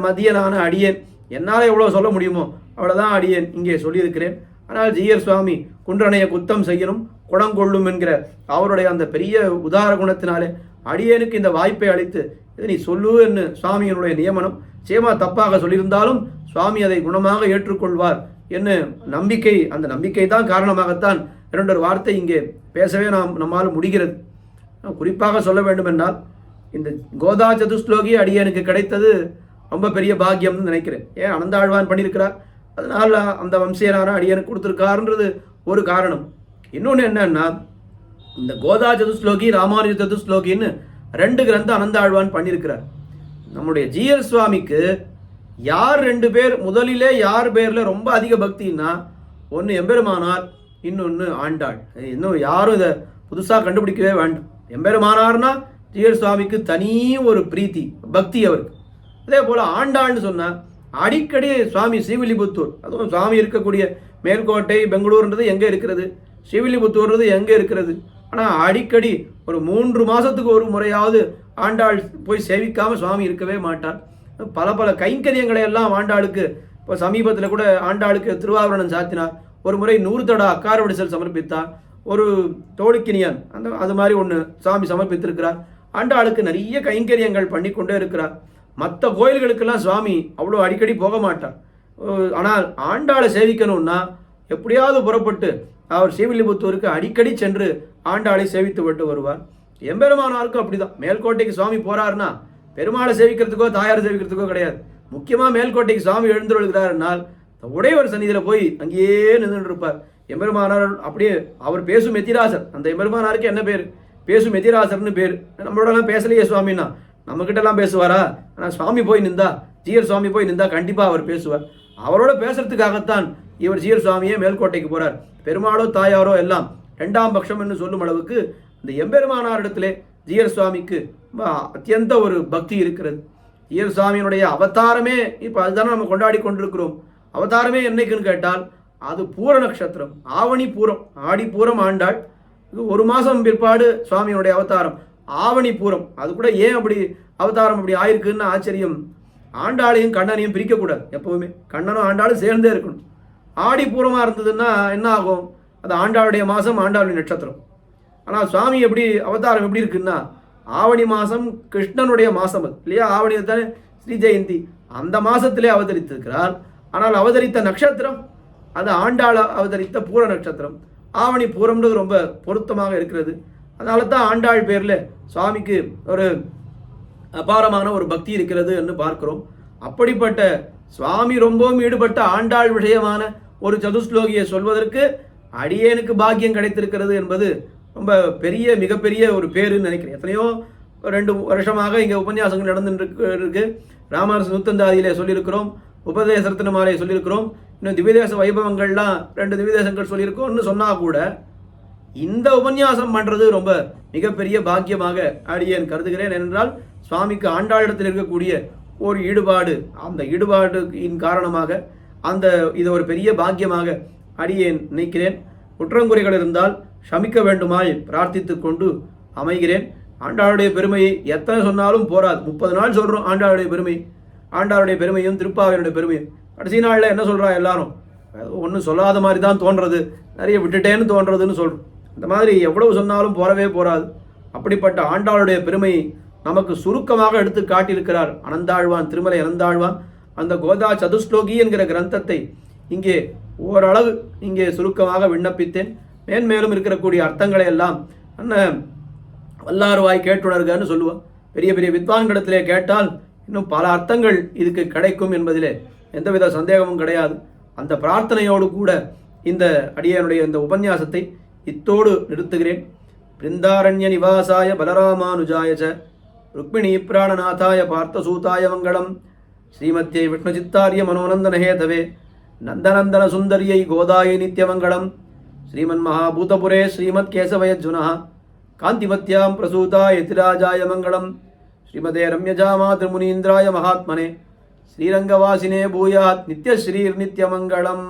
Speaker 1: மதியனான அடியேன் என்னால் எவ்வளோ சொல்ல முடியுமோ அவ்வளோதான் அடியேன் இங்கே சொல்லியிருக்கிறேன். ஆனால் ஜீயர் சுவாமி குன்றனைய குத்தம் செய்யணும் குடங்கொள்ளும் என்கிற அவருடைய அந்த பெரிய உதார குணத்தினாலே அடியேனுக்கு இந்த வாய்ப்பை அளித்து இதை நீ சொல்லுன்னு சுவாமியினுடைய நியமனம். சேமா தப்பாக சொல்லியிருந்தாலும் சுவாமி அதை குணமாக ஏற்றுக்கொள்வார் என்ன நம்பிக்கை, அந்த நம்பிக்கை தான் காரணமாகத்தான் 2 வார்த்தை இங்கே பேசவே நம்மால் முடிகிறது. குறிப்பாக சொல்ல வேண்டும் என்றால் இந்த கோதா சதுஸ்லோகி அடியனுக்கு கிடைத்தது ரொம்ப பெரிய பாக்கியம்னு நினைக்கிறேன். ஏன் அனந்தாழ்வான் பண்ணியிருக்கிறார், அதனால் அந்த வம்சியனான அடியனுக்கு கொடுத்துருக்காருன்றது ஒரு காரணம். இன்னொன்று என்னன்னா இந்த கோதா சதுஸ்லோகி ராமானுஜ சதுஸ்லோகின்னு 2 கிரந்தம் அனந்தாழ்வான் பண்ணியிருக்கிறார். நம்முடைய ஜீயர் சுவாமிக்கு யார் 2 பேர் முதலிலே யார் பேரில் ரொம்ப அதிக பக்தின்னா ஒன்று எம்பெருமானார், இன்னொன்று ஆண்டாள். இன்னும் யாரும் இதை புதுசாக கண்டுபிடிக்கவே வேண்டாம். எம்பெருமானார்னா ஜீயர் சுவாமிக்கு தனி ஒரு பிரீத்தி பக்தி அவருக்கு. அதே போல் ஆண்டாள்னு சொன்னால் அடிக்கடி சுவாமி ஸ்ரீவில்லிபுத்தூர், அதுவும் சுவாமி இருக்கக்கூடிய மேல்கோட்டை பெங்களூர்ன்றது எங்கே இருக்கிறது, ஸ்ரீவில்லிபுத்தூர்ன்றது எங்கே இருக்கிறது. ஆனால் அடிக்கடி ஒரு 3 மாதத்துக்கு ஒரு முறையாவது ஆண்டாள் போய் சேவிக்காமல் சுவாமி இருக்கவே மாட்டார். பல கைங்கரியங்களை எல்லாம் ஆண்டாளுக்கு இப்போ சமீபத்தில் கூட ஆண்டாளுக்கு திருவாபரணம் சாத்தினார். ஒரு முறை 100 தடா அக்கார வடிசல் சமர்ப்பித்தார். ஒரு தோழிக்கினியான் அது மாதிரி ஒன்று சுவாமி சமர்ப்பித்திருக்கிறார். ஆண்டாளுக்கு நிறைய கைங்கரியங்கள் பண்ணி கொண்டே இருக்கிறார். மற்ற கோயில்களுக்கெல்லாம் சுவாமி அவ்வளோ அடிக்கடி போக மாட்டார். ஆனால் ஆண்டாளை சேவிக்கணும்னா எப்படியாவது புறப்பட்டு அவர் ஸ்ரீவில்லிபுத்தூருக்கு அடிக்கடி சென்று ஆண்டாளை சேவித்து விட்டு வருவார். எம்பெருமானாருக்கும் அப்படிதான். மேல்கோட்டைக்கு சுவாமி போறாருன்னா பெருமாளை சேவிக்கிறதுக்கோ தாயாரை சேவிக்கிறதுக்கோ கிடையாது. முக்கியமாக மேல்கோட்டைக்கு சுவாமி எழுந்துள்ளாருனால் உடையவர் சன்னிதியில் போய் அங்கேயே நின்றுட்டு இருப்பார். எம்பெருமானார் அப்படியே அவர் பேசும் எத்திராசர். அந்த எம்பெருமானாருக்கு என்ன பேர், பேசும் எத்திராசர்னு பேர். நம்மளோடலாம் பேசலையே சுவாமின்னா, நம்மக்கிட்டலாம் பேசுவாரா? ஆனால் சுவாமி போய் நின்றா, ஜீயர் சுவாமி போய் நின்றா கண்டிப்பாக அவர் பேசுவார். அவரோட பேசுறதுக்காகத்தான் இவர் ஜீயர் சுவாமியே மேல்கோட்டைக்கு போகிறார். பெருமாளோ தாயாரோ எல்லாம் 2ஆம் பட்சம் என்று சொல்லும் அளவுக்கு இந்த எம்பெருமானாரிடத்திலே ஜீயர் சுவாமிக்கு அத்தியந்த ஒரு பக்தி இருக்கிறது. ஜீயர் சுவாமியினுடைய அவதாரமே இப்போ அதுதானே நம்ம கொண்டாடி கொண்டிருக்கிறோம். அவதாரமே என்னைக்குன்னு கேட்டால் அது பூர நட்சத்திரம், ஆவணி பூரம், ஆடி பூரம் ஆண்டாள். இது 1 மாதம் பிற்பாடு சுவாமியினுடைய அவதாரம் ஆவணி பூரம். அது கூட ஏன் அப்படி அவதாரம் அப்படி ஆயிருக்குன்னு ஆச்சரியம். ஆண்டாளையும் கண்ணனையும் பிரிக்கக்கூடாது. எப்போவுமே கண்ணனும் ஆண்டாளும் சேர்ந்தே இருக்கணும். ஆடி பூரமாக இருந்ததுன்னா என்ன ஆகும், அது ஆண்டாளுடைய மாதம், ஆண்டாளுடைய நட்சத்திரம். ஆனால் சுவாமி எப்படி அவதாரம் எப்படி இருக்குன்னா ஆவணி மாதம் கிருஷ்ணனுடைய மாதம் அது இல்லையா, ஆவணி தானே ஸ்ரீ ஜெயந்தி, அந்த மாதத்திலே அவதரித்திருக்கிறார். ஆனால் அவதரித்த நட்சத்திரம் அது ஆண்டாள் அவதரித்த பூர நட்சத்திரம். ஆவணி பூரம்ன்றது ரொம்ப பொருத்தமாக இருக்கிறது. அதனால தான் ஆண்டாள் பேரில் சுவாமிக்கு ஒரு அபாரமான ஒரு பக்தி இருக்கிறது என்று பார்க்கிறோம். அப்படிப்பட்ட சுவாமி ரொம்பவும் ஈடுபட்ட ஆண்டாள் விஷயமான ஒரு சதுஸ்லோகியை சொல்வதற்கு அடியேனுக்கு பாக்கியம் கிடைத்திருக்கிறது என்பது ரொம்ப பெரிய மிகப்பெரிய ஒரு பேருன்னு நினைக்கிறேன். எத்தனையோ 2 வருஷமாக இங்கே உபன்யாசங்கள் நடந்துருக்கு. ராமானுஜ நூத்தந்தாதியிலே சொல்லியிருக்கிறோம், உபதேச ரத்னமாலையை சொல்லியிருக்கிறோம், இன்னும் திவ்யதேச வைபவங்கள்லாம் 2 திவ்யதேசங்கள் சொல்லியிருக்கோம்னு சொன்னால் கூட இந்த உபன்யாசம் பண்ணுறது ரொம்ப மிகப்பெரிய பாக்கியமாக அடியேன் கருதுகிறேன். ஏனென்றால் சுவாமிக்கு ஆண்டாளிடத்தில் இருக்கக்கூடிய ஒரு ஈடுபாடு, அந்த ஈடுபாட்டின் காரணமாக இது ஒரு பெரிய பாக்கியமாக அடியேன் நினைக்கிறேன். குற்றங்குறைகள் இருந்தால் ஷமிக்க வேண்டுமாய் பிரார்த்தித்து கொண்டு அமைகிறேன். ஆண்டாளுடைய பெருமையை எத்தனை சொன்னாலும் போராது. 30 நாள் சொல்கிறோம் ஆண்டாளுடைய பெருமை, ஆண்டாளுடைய பெருமையும் திருப்பாவையுடைய பெருமையும். கடைசி நாளில் என்ன சொல்கிறா எல்லாரும், ஒன்றும் சொல்லாத மாதிரி தான் தோன்றது, நிறைய விட்டுட்டேன்னு தோன்றதுன்னு சொல்கிறோம். இந்த மாதிரி எவ்வளவு சொன்னாலும் போறவே போராது. அப்படிப்பட்ட ஆண்டாளுடைய பெருமையை நமக்கு சுருக்கமாக எடுத்து காட்டியிருக்கிறார் அனந்தாழ்வான், திருமலை அனந்தாழ்வான். அந்த கோதா சதுஸ்லோகி என்கிற கிரந்தத்தை இங்கே ஓரளவு இங்கே சுருக்கமாக விண்ணப்பித்தேன். மேன்மேலும் இருக்கக்கூடிய அர்த்தங்களை எல்லாம் வல்லாறுவாய் கேட்டுணர்கன்னு சொல்லுவான். பெரிய பெரிய வித்வான்களிடத்திலே கேட்டால் இன்னும் பல அர்த்தங்கள் இதுக்கு கிடைக்கும் என்பதிலே எந்தவித சந்தேகமும் கிடையாது. அந்த பிரார்த்தனையோடு கூட இந்த அடியனுடைய இந்த உபன்யாசத்தை இத்தோடு நிறுத்துகிறேன். பிருந்தாரண்ய நிவாசாய பலராமானுஜாய ருக்மிணி பிராணநாதாய பார்த்தசூதாய மங்களம். ஸ்ரீமத்யை விஷ்ணுசித்தாரிய மனோநந்தன ஹேதவே நந்தநந்தன சுந்தரியை கோதாயை நித்யமங்களம். ஸ்ரீமன் மகாபூதபுரே ஸ்ரீமத் கேசவயஜுனா காந்திமத்யாம் பிரசூதாய யதிராஜாய மங்களம். ஸ்ரீமதே ரம்யஜா மாதமுனீந்திராய மகாத்மனே ஸ்ரீரங்கவாசினே பூயாத் நித்யஸ்ரீர் நித்யமங்களம்.